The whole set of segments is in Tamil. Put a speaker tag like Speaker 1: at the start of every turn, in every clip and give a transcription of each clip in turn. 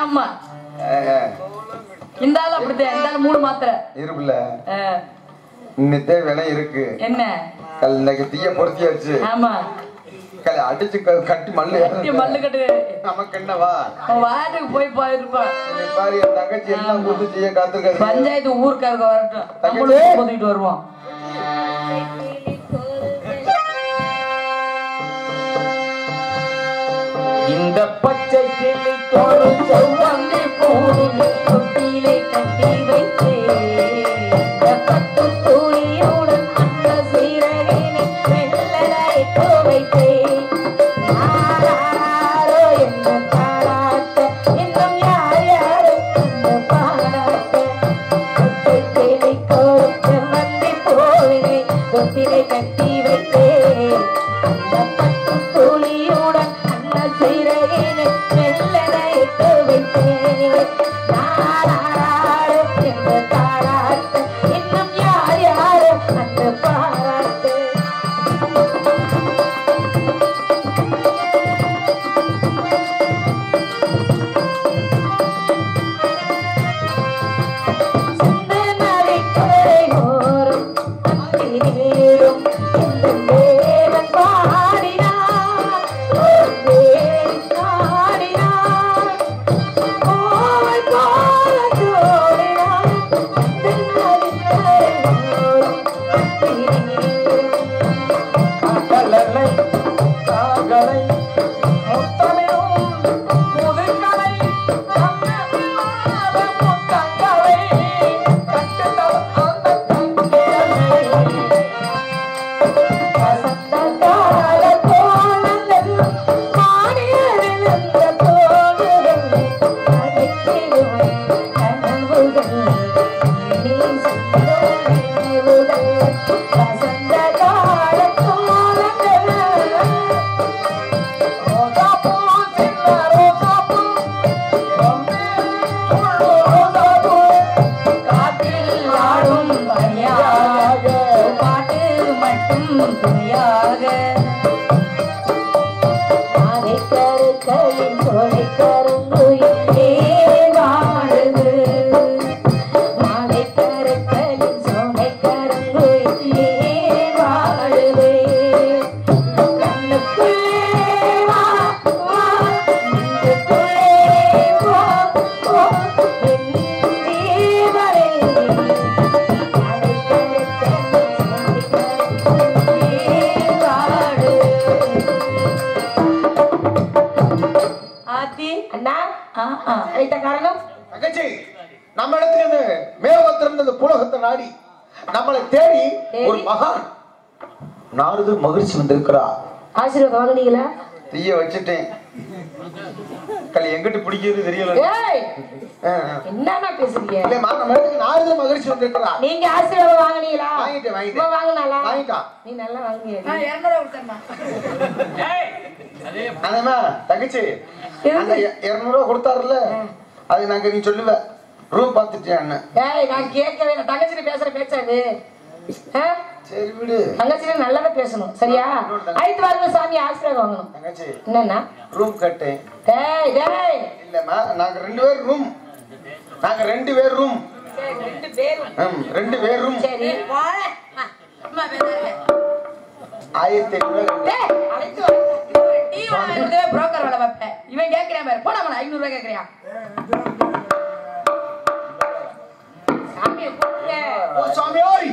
Speaker 1: ஆமா இந்த ஆள் அப்படித்தான். இந்த ஆள் 3 மாத்திரை
Speaker 2: இருப்புல இன்னத்தே விலை இருக்கு.
Speaker 1: என்ன
Speaker 2: இன்னைக்கு தீய பொருத்தியாச்சு.
Speaker 1: ஆமா
Speaker 2: அடிச்சு கட்டி மல்லு
Speaker 1: கட்டு
Speaker 2: நமக்கு என்னவா
Speaker 1: வாட்டுக்கு போய் போயிருப்பா.
Speaker 2: பாரு என் தங்கச்சி எல்லாம் கூட்டு செய்ய காத்துருக்காரு.
Speaker 1: பஞ்சாயத்து ஊருக்காரங்க வரட்டும், நம்மளும் போட்டுக்கிட்டு வருவோம். இந்த பச்சை கிளி கோடு செவ்வந்தி பூவிலே தொட்டிலே கட்டி வைத்தேன். பட்டு துணியுடன் அந்த சீரகினை வெள்ளரை வைத்தேன். யாரோ என்ன பாராட்ட இன்னும் யார் யாரும் என்ன பாராட்ட. பச்சை கிளி கோடு செவ்வந்தி பூவிலே தொட்டிலே கட்டி வைத்தேன். பட்டு துணியுடன் சீரகினை வெள்ளரை வைத்தேன். யாரோ என்ன பாராட்ட இன்னும் யார் யாரும் அந்த பாராட்ட.
Speaker 2: மகிழ்ச்சி வந்திருக்கிறா.
Speaker 1: ஆசீர்வாதம் வாங்குனீங்களா?
Speaker 2: தீய வச்சுட்டேன். கல் எங்கிட்டு பிடிக்கிறது தெரியல.
Speaker 1: என்னன்னா பேசுறீங்க?
Speaker 2: இல்ல மாமா நாரது மகிழ்ச்சி வந்திருக்கிறா.
Speaker 1: நீங்க ஆசீர்வாதம் வாங்குனீங்களா?
Speaker 2: வாங்கிட்டேன்.
Speaker 1: வாங்குனால?
Speaker 2: வாங்கிட்டான்.
Speaker 1: நீ நல்லா வாங்குங்க. நான் 200 கொடுத்தேன்மா.
Speaker 2: அதே அதேமா தங்கச்சி அந்த 200 கொடுத்தாருல அது நாங்க நீ சொல்லுவ ரூம் பார்த்துட்டேன் அண்ணன்.
Speaker 1: ஏய் நான் கேட்கவே இல்ல. தங்கச்சி பேசுற பேச்சாது.
Speaker 2: சரி விடு.
Speaker 1: தங்கச்சி நல்லதா பேசணும் சரியா? ஐத்து வாரங்க சாமி ஆசீர்வாதம் வாங்கணும்.
Speaker 2: தங்கச்சி
Speaker 1: என்னன்னா
Speaker 2: ரூம் கட்டேன்.
Speaker 1: டேய் டேய்
Speaker 2: இல்லம்மா நாங்க 2 பேர் ரூம். நாங்க 2 பேர் ரூம்.
Speaker 1: சரி 2 பேர் ரூம்.
Speaker 2: 2 பேர் ரூம்.
Speaker 1: சரி போற. அம்மா பேசுறீங்க.
Speaker 2: 1500.
Speaker 1: டேய் அழைச்சு வா. டீ வாங்குறதே புரோக்கர் வேலை பாப்பேன். இவன் கேக்குறான் பாரு. போடா மன 500 ரூபாய் கேக்குறியா? சாமி கூப்பிடுங்க.
Speaker 2: ஓ சாமி ஓய்.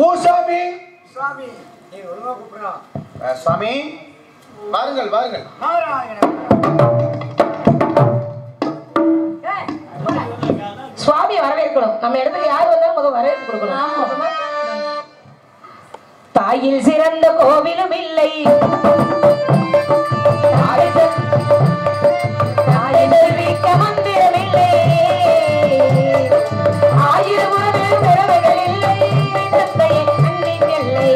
Speaker 2: ஓ சாமி சாமி நீ ஒழுங்கா கூப்பிடுறா. சாமி வாருங்கள் வாருங்கள்.
Speaker 1: சுவாமி வரவேற்கணும். நம்ம இடத்துக்கு யார் வந்தாலும் முதல் வரவேற்பு கொடுக்கணும். தாயில் சிறந்த கோவிலும் இல்லை, தாயில் தெரிவிக்க மந்திரம் இல்லை, ஆயிரம் திறமைகள் இல்லை, தந்தையை அன்பின் இல்லை.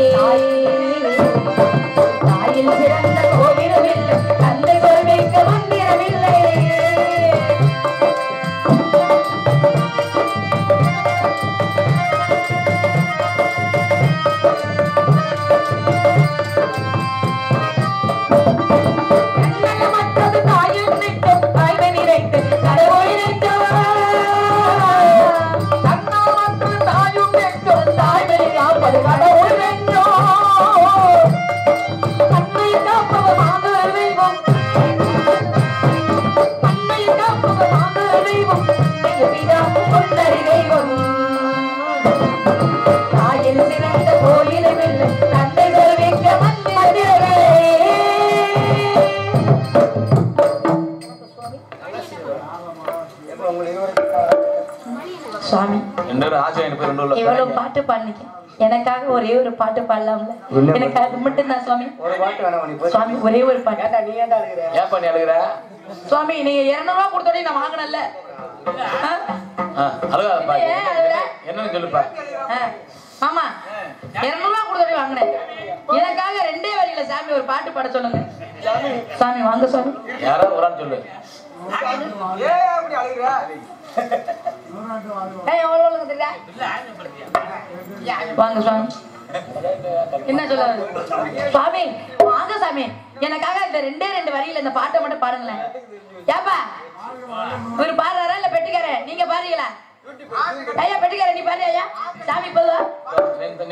Speaker 1: தாயில் சிறந்த கோவிலும் இல்லை, தந்தை தெரிவிக்க மந்திரம் இல்லை. இவ்வளவு பாட்டு பாடுனீங்க, எனக்காக ஒரே ஒரு பாட்டு பாடலாம்ல? எனக்கு அது மட்டும் தான் சுவாமி.
Speaker 2: ஒரு பாட்டு வேணாம்
Speaker 1: சுவாமி, ஒரே ஒரு பாட்டு.
Speaker 2: நீ ஏன்டா அழுகுற?
Speaker 3: ஏன் பண்ணி அழுகுற?
Speaker 1: சுவாமி, நீங்க 200 ரூபா கொடுத்தோடனே நான் வாங்கினேன்ல.
Speaker 3: அழுகாதப்பா. என்னன்னு சொல்லுப்பா.
Speaker 1: ஆமா, 200 ரூபா கொடுத்தோடனே வாங்கினேன். எனக்காக 2 வரியில சாமி ஒரு பாட்டு பாட சொல்லுங்க. சாமி வாங்க சாமி.
Speaker 3: யாராவது ஒரு ஆள் சொல்லு.
Speaker 2: அப்படி அழுகுற?
Speaker 1: வாங்க சாமி. என்ன சொல்ல சுவாமி? வாங்க சாமி, எனக்காக இந்த 2 வரியில இந்த பாட்டை மட்டும் பாருங்களேன். ஏப்பா, இவரு பாடுறாரா இல்ல பெட்டிக்கார? நீங்க பாருங்களா? ஐயா பெட்டிக்கார, நீ பாரு ஐயா. சாமி போதுவா?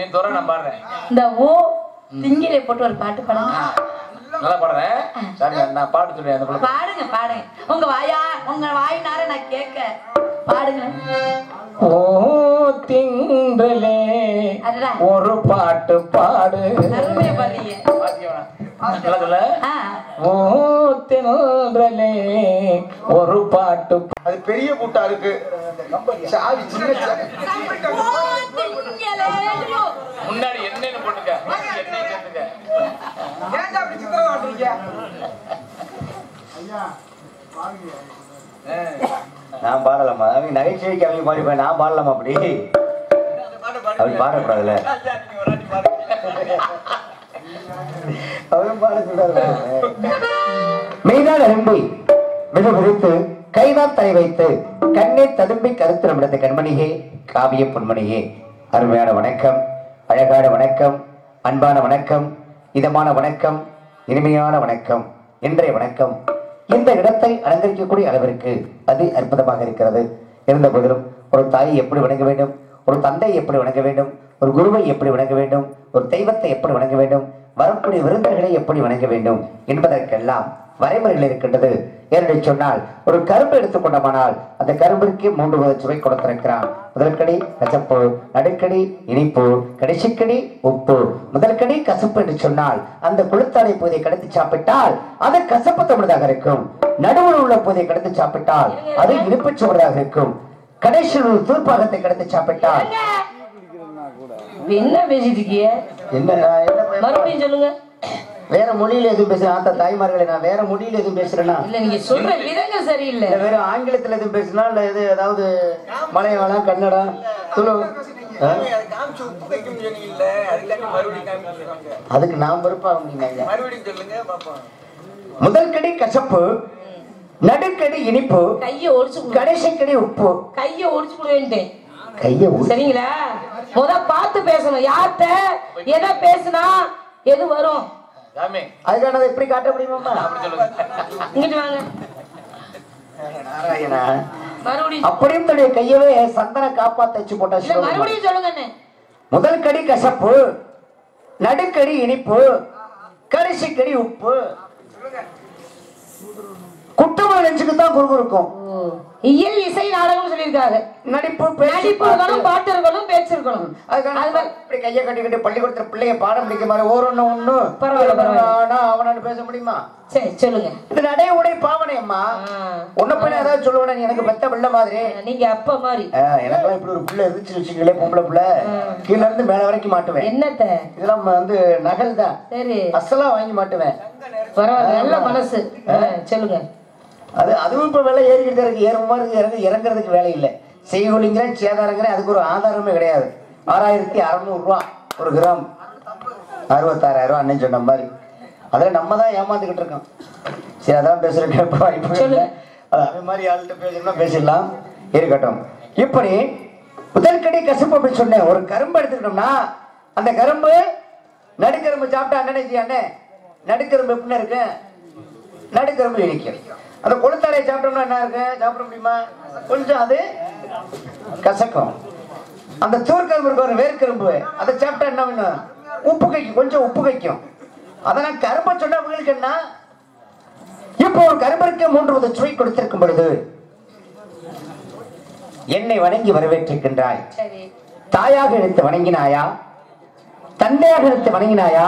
Speaker 3: நீ தோற, நான் பாடுறேன்.
Speaker 1: இந்த ஓ திங்கிலே போட்டு ஒரு பாட்டு பாடுங்க.
Speaker 3: நல்லா பாடுறேன். சரி, நான் பாட்டு சொல்றேன்.
Speaker 1: பாடுங்க பாடுங்க. உங்க வாயினார நான் கேட்க பாடுங்க.
Speaker 3: ஓ திங்களே ஒரு பாட்டு பாடு.
Speaker 1: அருமையா பாடுறீங்க.
Speaker 3: ஓ திங்களே ஒரு பாட்டு.
Speaker 2: அது பெரிய கூட்டா இருக்கு. சாவி சின்ன
Speaker 3: முன்னாடி என்னன்னு போட்டுக்க. என்ன கேட்டுக்க.
Speaker 2: ஏன்டா அப்படி சித்திர காட்டுறீங்க?
Speaker 4: நான் பாடலாமா? அவங்க நகைச்சுவைக்கு அவங்க பாடிப்பேன், நான் பாடலாமா? அப்படி அப்படி பாடக்கூடாதுல்ல. அவன் பாட சொல்றாரு. மெய்தான் அரும்பி மிக விரித்து கைதான் தலை வைத்து கண்ணே ததும்பி கருத்து நம்மிடத்த கண்மணியே, காவிய பொன்மணியே, அருமையான வணக்கம், அழகான வணக்கம், அன்பான வணக்கம், இதமான வணக்கம், இனிமையான வணக்கம். இன்றைய வணக்கம் இந்த இடத்தை அலங்கரிக்கக்கூடிய அளவிற்கு அது அற்புதமாக இருக்கிறது. இருந்த போதிலும் ஒரு தாயை எப்படி வணங்க வேண்டும், ஒரு தந்தை எப்படி வணங்க வேண்டும், ஒரு குருவை எப்படி வணங்க வேண்டும், ஒரு தெய்வத்தை எப்படி வணங்க வேண்டும், வரக்கூடிய விருந்தர்களை எப்படி வணங்க வேண்டும் என்பதற்கெல்லாம் வரைமுறைகள் இருக்கின்றது. என்று சொன்னால் ஒரு கரும்பு எடுத்துக்கொண்டோமானால் அந்த கரும்பிற்கு 3 வித சுவை கொடுத்திருக்கிறான். முதல்கடி கசப்பு, நடுக்கடி இனிப்பு, கடைசிக்கடி உப்பு. முதல்கடி கசப்பு என்று சொன்னால் அந்த குளுத்தாடை பூதையை கடித்து சாப்பிட்டால் அது கசப்பு தமிழதாக இருக்கும். நடுவில் உள்ள பூதையை கடித்து சாப்பிட்டால் அது இனிப்பு சுவதாக இருக்கும். கடைசியில் உள்ள தூர்ப்பாகத்தை கடித்து சாப்பிட்டால்
Speaker 1: என்ன பேசிட்டு இருக்கீங்க?
Speaker 4: என்ன
Speaker 1: மறுபடியும் சொல்லுங்க.
Speaker 4: வேற மொழியில எதுவும் பேசுறேன்? ஆத்த தாய்மார்களை, நான் வேற மொழியில எதுவும் பேசுறேன்னா?
Speaker 1: இல்ல, நீங்க சொல்ற விதங்கள் சரியில்லை.
Speaker 4: வேற ஆங்கிலத்துல எதுவும் பேசுனா இல்ல இது ஏதாவது மலையாளம், கன்னடம், துளு? அதுக்கு நான் பொறுப்பாக முடியுங்க. முதல் கடி கசப்பு, நடுக்கடி இனிப்பு,
Speaker 1: கைய ஒடிச்சு
Speaker 4: கடைசி கடி உப்பு.
Speaker 1: கைய ஒடிச்சு போடுவேன்ட்டேன்.
Speaker 4: கைய
Speaker 1: சரிங்களா? பார்த்து பேசணும். யார்கிட்ட எதை பேசுனா எது வரும்
Speaker 4: அதுக்கான எப்படி காட்ட முடியுமா?
Speaker 1: இங்கிட்டு வாங்க.
Speaker 4: நாராயணா,
Speaker 1: மறுபடியும்
Speaker 4: அப்படியும் தன்னுடைய கையவே சந்தன காப்பா தச்சு போட்டா.
Speaker 1: மறுபடியும் சொல்லுங்க.
Speaker 4: முதல் கடி கசப்பு, நடுக்கடி இனிப்பு, கடைசி கடி உப்பு. குற்றவாளி நெஞ்சுக்கு தான் குறுகு இருக்கும்.
Speaker 1: இயல் இசை நாடகம் சொல்லியிருக்காங்க.
Speaker 4: நடிப்பு
Speaker 1: இருக்கணும், பாட்டு இருக்கணும், பேச்சு இருக்கணும்.
Speaker 4: இப்படி கையை கட்டிக்கிட்டு பள்ளிக்கூடத்துல பிள்ளைய பாடம் பிடிக்க மாதிரி ஒண்ணு அவனு பேச முடியுமா?
Speaker 1: சரி சொல்லுங்க.
Speaker 4: இது நடை உடை பாவனை அம்மா. உன்ன போய் ஏதாவது சொல்லுவேன், எனக்கு பெத்த பிள்ளை மாதிரி.
Speaker 1: நீங்க அப்பா மாதிரி.
Speaker 4: எனக்கெல்லாம் இப்படி ஒரு பிள்ளை இருந்துச்சு வச்சுங்களே, பொம்பளை பிள்ளை கீழ இருந்து மேல வரைக்கும் மாட்டுவேன்.
Speaker 1: என்னத்த
Speaker 4: இதெல்லாம் வந்து நகல் தான். சரி, அசலா வாங்கி மாட்டுவேன்.
Speaker 1: பரவாயில்ல, நல்ல மனசு. சொல்லுங்க.
Speaker 4: அதுவும் இப்ப விலை ஏறிக்கிட்டே இருக்கு. இறங்குறதுக்கு வேலை இல்லை. செய்கொலிங்கிறேன், சேதாரங்கிறேன், அதுக்கு ஒரு ஆதாரமே கிடையாது. 6600 ரூபா ஒரு கிராம், 66,000 ரூபா அண்ணன் சொன்ன மாதிரி. அதில் நம்ம தான் ஏமாந்துக்கிட்டு இருக்கோம். சரி, அதான் பேசுறேன். வாய்ப்பு அதே மாதிரி ஆள்கிட்ட பேசணும்னா பேசிடலாம், இருக்கட்டும். இப்படி முதல் கடி கசப்பு அப்படி சொன்னேன். ஒரு கரும்பு எடுத்துக்கிட்டோம்னா அந்த கரும்பு நடுக்கரும்பு சாப்பிட்டா அண்ணே நடுக்கரும்பு எப்படின்னு இருக்கு? நடுக்கரும்பு இனிக்கும். அந்த கொளுத்தாடையை சாப்பிட்டோம்னா என்ன இருக்கு? சாப்பிட முடியுமா? கொஞ்சம் அது கசக்கும். அந்த தூர்கரும்பு இருக்கும், வேர்க்கரும்பு, அதை சாப்பிட்டா என்ன வேணும்? உப்பு கைக்கும், கொஞ்சம் உப்பு கைக்கும். அதெல்லாம் கரும்பை சொன்னா உங்களுக்கு என்ன? இப்போ ஒரு கரும்பிற்கு 3 வித சுவை கொடுத்திருக்கும் பொழுது என்னை வணங்கி வரவேற்றிருக்கின்றாய். தாயாக எடுத்து வணங்கினாயா, தந்தையாக எடுத்து வணங்கினாயா,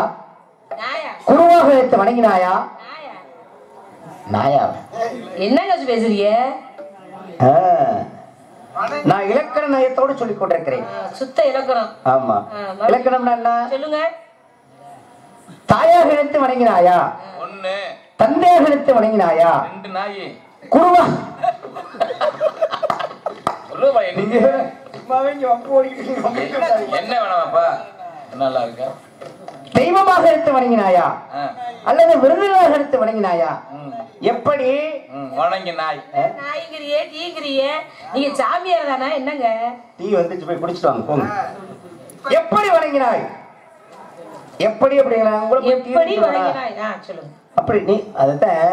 Speaker 4: குருவாக எடுத்து வணங்கினாயா? நாயா?
Speaker 1: என்ன பேசுறீங்க?
Speaker 4: நான் இலக்கண நயத்தோடு சொல்லிக் கொண்டிருக்கிறேன்.
Speaker 1: சுத்த இலக்கணம்.
Speaker 4: ஆமா, இலக்கணம்னா என்ன?
Speaker 1: சொல்லுங்க.
Speaker 4: தாயாக நினைத்து வணங்கினாயா?
Speaker 3: ஒண்ணு.
Speaker 4: தந்தையாக நினைத்து வணங்கினாயா?
Speaker 3: ரெண்டு நாயி.
Speaker 4: குருவா
Speaker 3: என்ன வேணாமாப்பா? நல்லா இருக்க.
Speaker 4: தெய்வமாக எடுத்து வணங்கினாயா அல்லது விருதுகளாக எடுத்து வணங்கினாயா? எப்படி
Speaker 3: வணங்கி நாய்
Speaker 1: நாய்கிரியே டீகிரியே நீங்க சாமியார் தானே? என்னங்க
Speaker 4: டீ வந்துச்சு, போய் குடிச்சிட்டு வாங்க போங்க. எப்படி வணங்கினாய்? எப்படி
Speaker 1: எப்படி வணங்கினாய்? சொல்லுங்க.
Speaker 4: அப்படி நீ அதத்தான்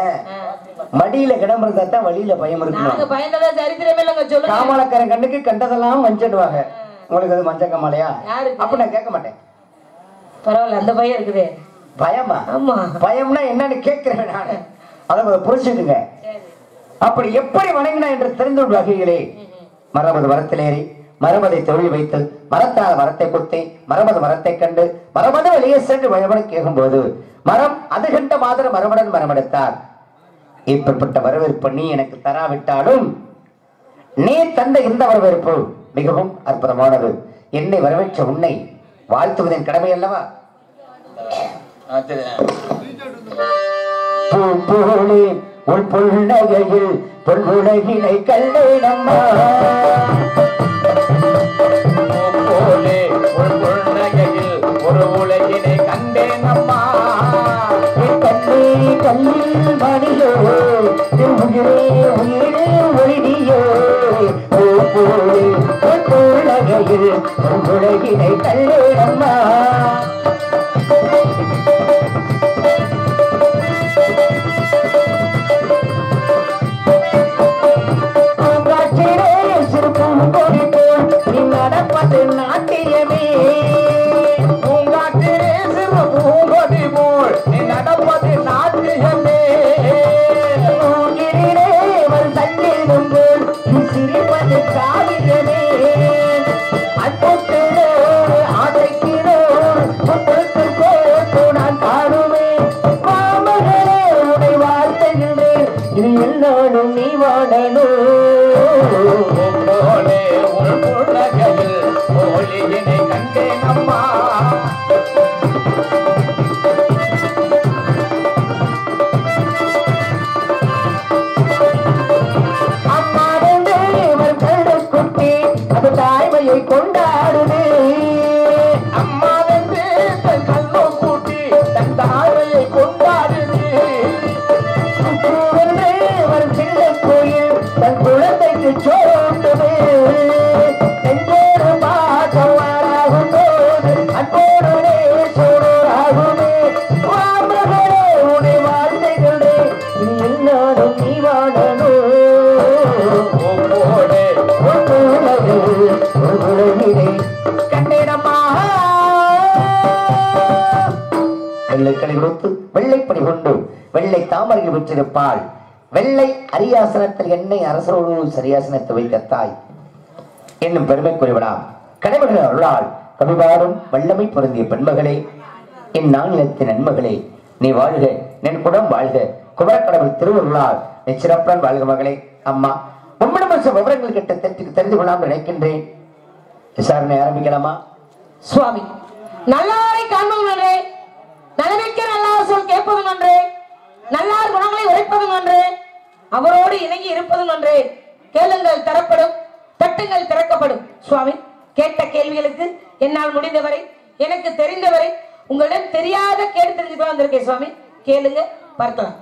Speaker 4: மடியில கிடம் இருந்தா வழியில பயம் இருக்கு.
Speaker 1: பயந்ததா சரித்திரமே இல்லைங்க. சொல்லுங்க.
Speaker 4: காமலக்காரன் கண்ணுக்கு கண்டதெல்லாம் மஞ்சடுவாங்க. உங்களுக்கு அது மஞ்ச காமாலையா? அப்ப நான் கேட்க மாட்டேன்.
Speaker 1: பரவாயில்ல, அந்த பயம் இருக்குது.
Speaker 4: பயமா?
Speaker 1: ஆமா.
Speaker 4: பயம்னா என்னன்னு கேட்கிறேன் நானு. அதை புரிஞ்சுக்குங்க. அப்படி எப்படி வணங்கினா என்று தெரிந்து வகையிலே மரபது மரத்திலேறி மரபதை தொழில் வைத்து மரத்தால் மரத்தை குத்தி மரபது மரத்தை கண்டு மரபது வெளியே சென்று வயவனை கேட்கும்போது மரம் அது கண்ட மாதிரி மரபுடன் மரமெடுத்தார். இப்படிப்பட்ட வரவேற்பு நீ எனக்கு தராவிட்டாலும் நீ தந்த இந்த வரவேற்பு மிகவும் அற்புதமானது. என்னை வரவேற்ற உன்னை வாழ்த்துவதன் கடமை அல்லவா? பூப்போலே உள் புன்னகையில் பொன்னுலகினை கண்டேனம்மா.
Speaker 3: பூப்போலே உள் புன்னகையில் ஒரு உலகினை கண்டேனம்மா.
Speaker 4: கண்ணே கல்லில் மணியோ உயிரே உயிரே ஒளியோ. பூப்போலே உள் புன்னகையில் பொன்னுலகினை கண்டேனம்மா. நாட்டியமே பூங்காற்றிலே சிறு பூங்கொடி போல் நீ நடப்பது நாட்டியமே. பூங்கிலே அவள் தண்ணீரும் போல் நீ சிரிப்பது காவியமே. அற்புதோடு ஆசைக்கிறோடு முப்பத்து கோட்டு நான் பாடுவேன். மாமகளே உனை வாழ்த்துகிறேன், இது எல்லாரும் நீ வாழணும்.
Speaker 3: ஒளியினை கண்டேனம்மா.
Speaker 4: அம்மாவே இவர் கண்டு குட்டி அது தாய்மையை கொண்டாடுது.
Speaker 3: அம்மாவென்று தன் கண்ணோ கூட்டி தன் தாய்மையை கொண்டாடுது.
Speaker 4: இவர் சின்ன கோயில் தன் குழந்தைக்கு சோட்டுது. வெள்ளைக்களை கொடுத்து வெள்ளைப்படி கொண்டு வெள்ளை தாமரையில் விற்றிருப்பாள். வெள்ளை அரியாசனத்தில் எண்ணெய் அரசரோடு சரியாசனத்தை வைத்த தாய் என்னும் பெருமைக்குரியவனாம். கடைமகள் அருளால் கவிபாடும் வல்லமை பொருந்திய பெண்மகளே, என் நாளினத்தின் நன்மகளே, நீ வாழ்க, என் குடம் வாழ்க, குமரக்கடவுள் திருவருளால் நீ சிறப்பான் வாழ்க மகளே. அம்மா உம்மிடம் விவரங்கள் கிட்ட தெரிந்து கொள்ளாமல் நினைக்கின்றேன். விசாரணை ஆரம்பிக்கலாமா?
Speaker 1: சுவாமி, நல்லாரை காண்பது நன்றே, நலமிக்க நல்லார் சொல் கேட்பது நன்றே, நல்லார் குணங்களை உரைப்பது நன்றே, அவரோடு இணங்கி இருப்பது நன்றே. கேளுங்கள் தரப்படும், தட்டுங்கள் திறக்கப்படும். சுவாமி, கேட்ட கேள்விகளுக்கு என்னால் முடிந்தவரை எனக்கு தெரிந்தவரை உங்களிடம் தெரியாத கேட்டு தெரிஞ்சுட்டு வந்திருக்கேன். சுவாமி, கேளுங்க பார்க்கலாம்.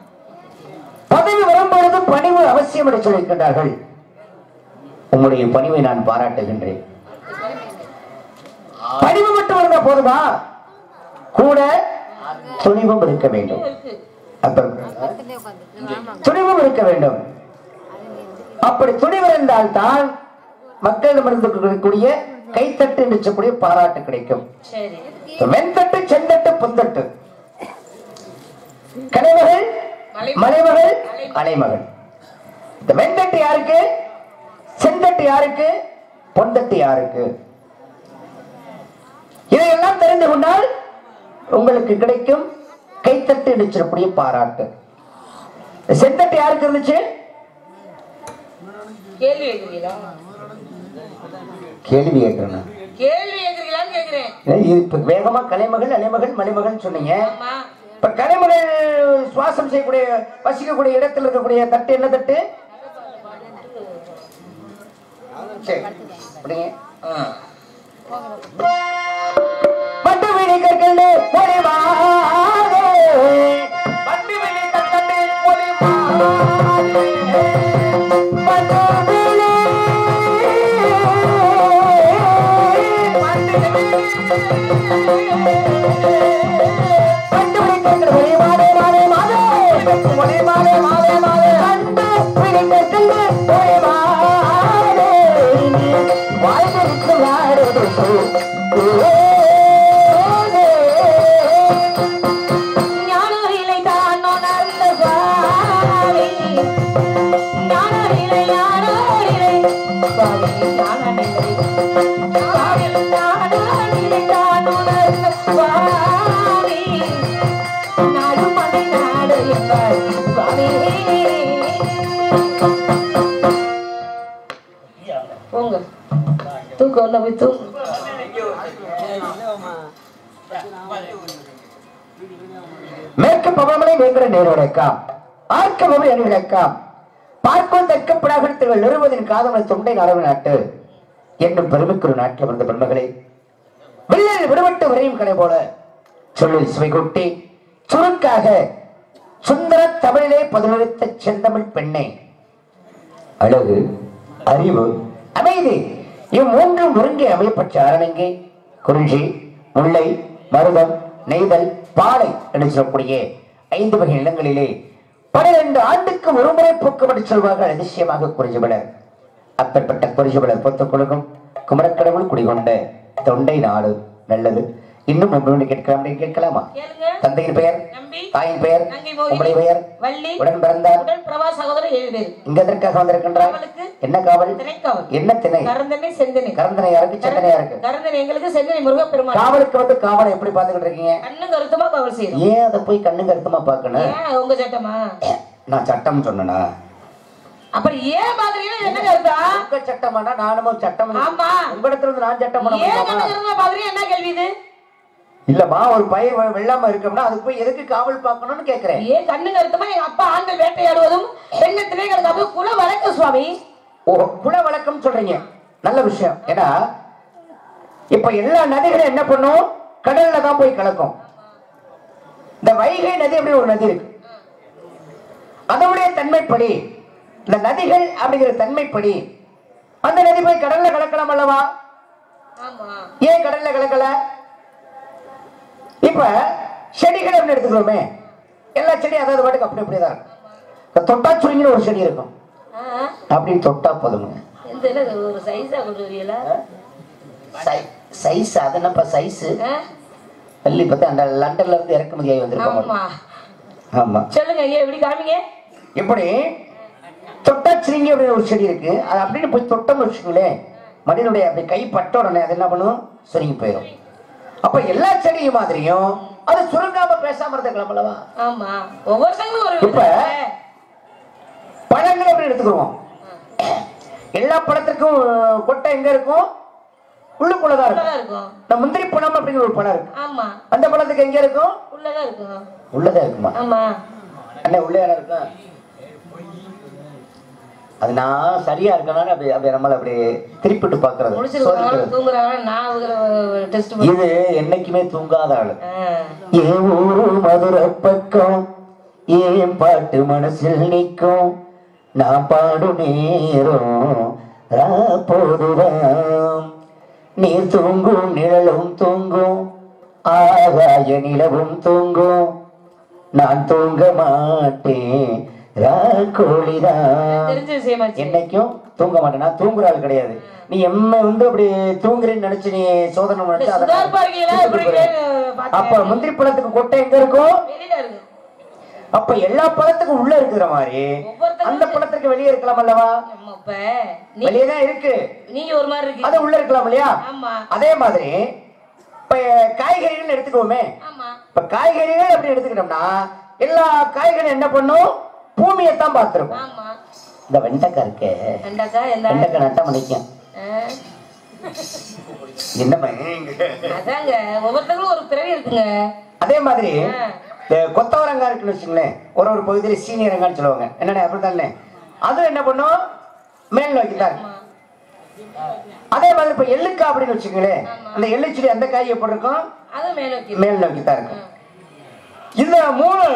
Speaker 4: பதவி வரும்பொழுது பணிவு அவசியம் என்று சொல்லியிருக்கின்றார்கள். உங்களுடைய பணிவை நான் பாராட்டுகின்றேன். பணிவு மட்டும் இருந்தா போதுமா? கூட துணிவும் இருக்க வேண்டும். துணிவும் இருக்க வேண்டும். அப்படி துணிவு இருந்தால் தான் மக்களிடமிருந்து இருக்கக்கூடிய கைத்தட்டு என்று சொல்லக்கூடிய பாராட்டு கிடைக்கும். வெண்தட்டு, செந்தட்டு, புந்தட்டு, கலைமகள், மலைமகள், அலைமகள். இந்த வெண்தட்டு யாருக்கு? செந்தட்டு யாருக்கு? பொந்தட்டு யாருக்கு? இதையெல்லாம் தெரிந்து கொண்டால் உங்களுக்கு கிடைக்கும் கைத்தட்டு என்று சொல்லக்கூடிய பாராட்டு. செந்தட்டு யாருக்கு இருந்துச்சு? கேள்வி கேட்கிறேன்.
Speaker 1: கேள்வி கேக்குறீங்களான்னு கேக்குறேன்.
Speaker 4: இப்ப வேகமா கலைமகள் அலைமகள் மலைமகள் சொன்னீங்க.
Speaker 1: ஆமா.
Speaker 4: இப்ப கலைமகள் சுவாசம் செய்யக்கூடிய வசிக்கக்கூடிய இடத்துல இருக்கக்கூடிய தட்டு என்ன தட்டு? சரி அப்படிங்க. பட்டு விழி கற்கள் ஒளிவாதே, பட்டு விழி கற்கள் ஒளிவாதே, பட்டு விழி
Speaker 1: தூக்கம் வந்தா போய் தூங்கு.
Speaker 4: மேற்கு பவமலை வேங்கட நேரோடைக்காம் ஆர்க்க பவமலை அணிவிடக்காம் பார்க்கும் தெற்கப்படாகத்தில் நிறுவதின் காதவன் தொண்டை நாடக நாட்டு என்னும் பெருமைக்குரிய நாட்டில் வந்த பெருமகளை வில்லில் விடுபட்டு வரையும் கடை போல சொல்லில் சுவை கொட்டி சுருக்காக சுந்தர தமிழிலே பதிலளித்த செந்தமிழ் பெண்ணை அழகு அறிவு அமைதி இம்மூன்றும் ஒருங்கே அமையப்பட்ட ஆரணங்கே குறிஞ்சி முல்லை மருதம் நெய்தல் பாலை என்று சொல்லக்கூடிய 5 வகை நிலங்களிலே 12 ஆண்டுக்கு ஒருமுறை போக்குவரத்து செல்வார்கள் அதிசயமாக குறிஞ்சிபலர். அப்பேற்பட்ட குறிஞ்சிபலர் பொத்துக் கொள்ளும் குமரக்கடவுள் குடிகொண்ட தொண்டை நாடு நல்லது. இன்னும் ஒன்று கேட்கலாமா? தந்தையின் பெயர், தாயின் பெயர், உங்களுடைய பெயர், உடன் பிறந்த
Speaker 1: சகோதரர் 7 பேர்
Speaker 4: இங்க எதற்காக வந்திருக்கின்றார்? என்ன காவல்? என்ன திணை?
Speaker 1: கரந்தனை செந்தனை.
Speaker 4: கரந்தனை யாருக்கு? செந்தனை யாருக்கு?
Speaker 1: கரந்தனை எங்களுக்கு, செந்தனை முருகப்பெருமான்.
Speaker 4: காவலுக்கு வந்து காவலை எப்படி பாத்துக்கிட்டு இருக்கீங்க?
Speaker 1: கண்ணு கருத்துமா காவல் செய்யணும்.
Speaker 4: ஏன் அதை போய் கண்ணு கருத்துமா பாக்கணும்?
Speaker 1: உங்க சட்டமா? நான்
Speaker 4: சட்டம் சொன்னா
Speaker 1: அப்புறம் ஏன் பாக்குறீங்க? என்ன கருத்தா?
Speaker 4: உங்க சட்டமானா நானும் சட்டம்.
Speaker 1: ஆமா,
Speaker 4: உங்க இடத்துல இருந்து நான் சட்டம் பண்ண
Speaker 1: ஏன் கண்ணு கருத்துமா பாக்குறீங்க? என்ன கேள்வி இது?
Speaker 4: இல்லம்மா, ஒரு பயிர் வெள்ளாம இருக்கோம்னா அதுக்கு போய் எதுக்கு காவல் பார்க்கணும்னு கேக்குறேன்.
Speaker 1: ஏன் கண்ணு கருத்துமா? எங்க அப்பா ஆண்கள் வேட்டையாடுவதும் பெண்ணை திணைகளுக்கு குல வழக்கம் சுவாமி.
Speaker 4: ஓ, குல வழக்கம் சொல்றீங்க, நல்ல விஷயம். ஏன்னா இப்ப எல்லா நதிகளும் என்ன பண்ணும்? கடல்ல தான் போய் கலக்கும். இந்த வைகை நதி அப்படி ஒரு நதி இருக்கு. அதனுடைய தன்மைப்படி இந்த நதிகள் அப்படிங்கிற தன்மைப்படி அந்த நதி போய் கடல்ல கலக்கலாம் அல்லவா? ஏன் கடல்ல கலக்கல? இப்ப செடிகள் அப்படின்னு எடுத்துக்கிறோமே, எல்லா செடியும் அதாவது பாட்டுக்கு அப்படி அப்படியேதான் இருக்கும். தொட்டா சுருங்கின ஒரு செடி இருக்கும், அப்படி தொட்டா போதுங்க.
Speaker 1: ஒரு சைஸா கொடுவீங்களா?
Speaker 4: சைஸ் அது என்னப்பா சைஸ்? பள்ளி பத்தி அந்த லண்டன்ல இருந்து இறக்குமதி ஆகி வந்திருக்கோம். ஆமா, சொல்லுங்க ஐயா, எப்படி காமிங்க. எப்படி தொட்டா சுருங்கி அப்படின்னு ஒரு செடி இருக்கு, அது அப்படின்னு போய் தொட்டோம்னு வச்சுக்கோங்களேன், மனிதனுடைய அப்படி கை பட்ட உடனே அது என்ன பண்ணும்? சுருங்கி போயிடும். அப்ப எல்லா செடியும் மாதிரியும் அது சுருங்காம பேசாம இருக்கலாம் அல்லவா?
Speaker 1: ஆமா, ஒவ்வொருத்தங்களும்.
Speaker 4: இப்ப பழங்கள் அப்படி எடுத்துக்கிறோம். எல்லா பழத்திற்கும் கொட்டை எங்க இருக்கும்? உள்ளுக்குள்ளதான் இருக்கும். இந்த முந்திரி பழம் அப்படிங்கிற ஒரு பழம் இருக்கு. ஆமா, அந்த பழத்துக்கு எங்க இருக்கும்? உள்ளதான் இருக்கும். உள்ளதா இருக்குமா? ஆமா அண்ணே, உள்ளே இருக்கும். அது நான் சரியா இருக்கனால அப்படி அப்படி நம்மள அப்படி திருப்பிட்டு பாக்குறது. இது என்னைக்குமே தூங்காத ஆளு. ஏன் ஊரு மதுரை பக்கம் ஏன் பாட்டு மனசில் நிற்கும், நான் பாடும் நேரம் போதுதான். நீ தூங்கும் நிழலும் தூங்கும், ஆகாய நிலவும் தூங்கும், நான் தூங்க மாட்டேன் என்னைக்கும் தூங்க மாட்டேன். நான் தூங்குற ஆள் கிடையாது. நீ எம்ம வந்து அப்படி தூங்குறேன்னு நினைச்சு நீ சோதனை நினைச்சு அப்ப முந்திரி பழத்துக்கு கொட்டை எங்க இருக்கும்? அப்ப எல்லா பழத்துக்கும் உள்ள இருக்கிற மாதிரி அந்த பழத்துக்கு வெளியே இருக்கலாம் அல்லவா? வெளியேதான் இருக்கு, நீங்க ஒரு மாதிரி இருக்கு, அது உள்ள இருக்கலாம் இல்லையா? அதே மாதிரி இப்ப காய்கறிகள் எடுத்துக்கோமே. இப்ப காய்கறிகள் அப்படி எடுத்துக்கிட்டோம்னா எல்லா காய்கறியும் என்ன பண்ணும்? பூமியைத்தான் பார்த்திருக்கும். இந்த வெண்டைக்காய் இருக்கு, வெண்டைக்காய் நட்ட மணிக்கும் என்ன
Speaker 1: அதாங்க ஒவ்வொருத்தங்களும் ஒரு பிறவி இருக்குங்க.
Speaker 4: அதே மாதிரி கொத்தவரங்கா இருக்குன்னு வச்சுங்களேன், ஒரு பகுதியில சீனியரங்கான்னு சொல்லுவாங்க. என்னண்ணே அப்படித்தானே? அது என்ன பண்ணும், மேல் நோக்கிதான். அதே மாதிரி இப்ப எள்ளுக்கா அப்படின்னு வச்சுங்களேன், அந்த எள்ளு செடி அந்த காய் எப்படி இருக்கும்,
Speaker 1: அது
Speaker 4: மேல் நோக்கித்தான் இருக்கும். இந்த மூணு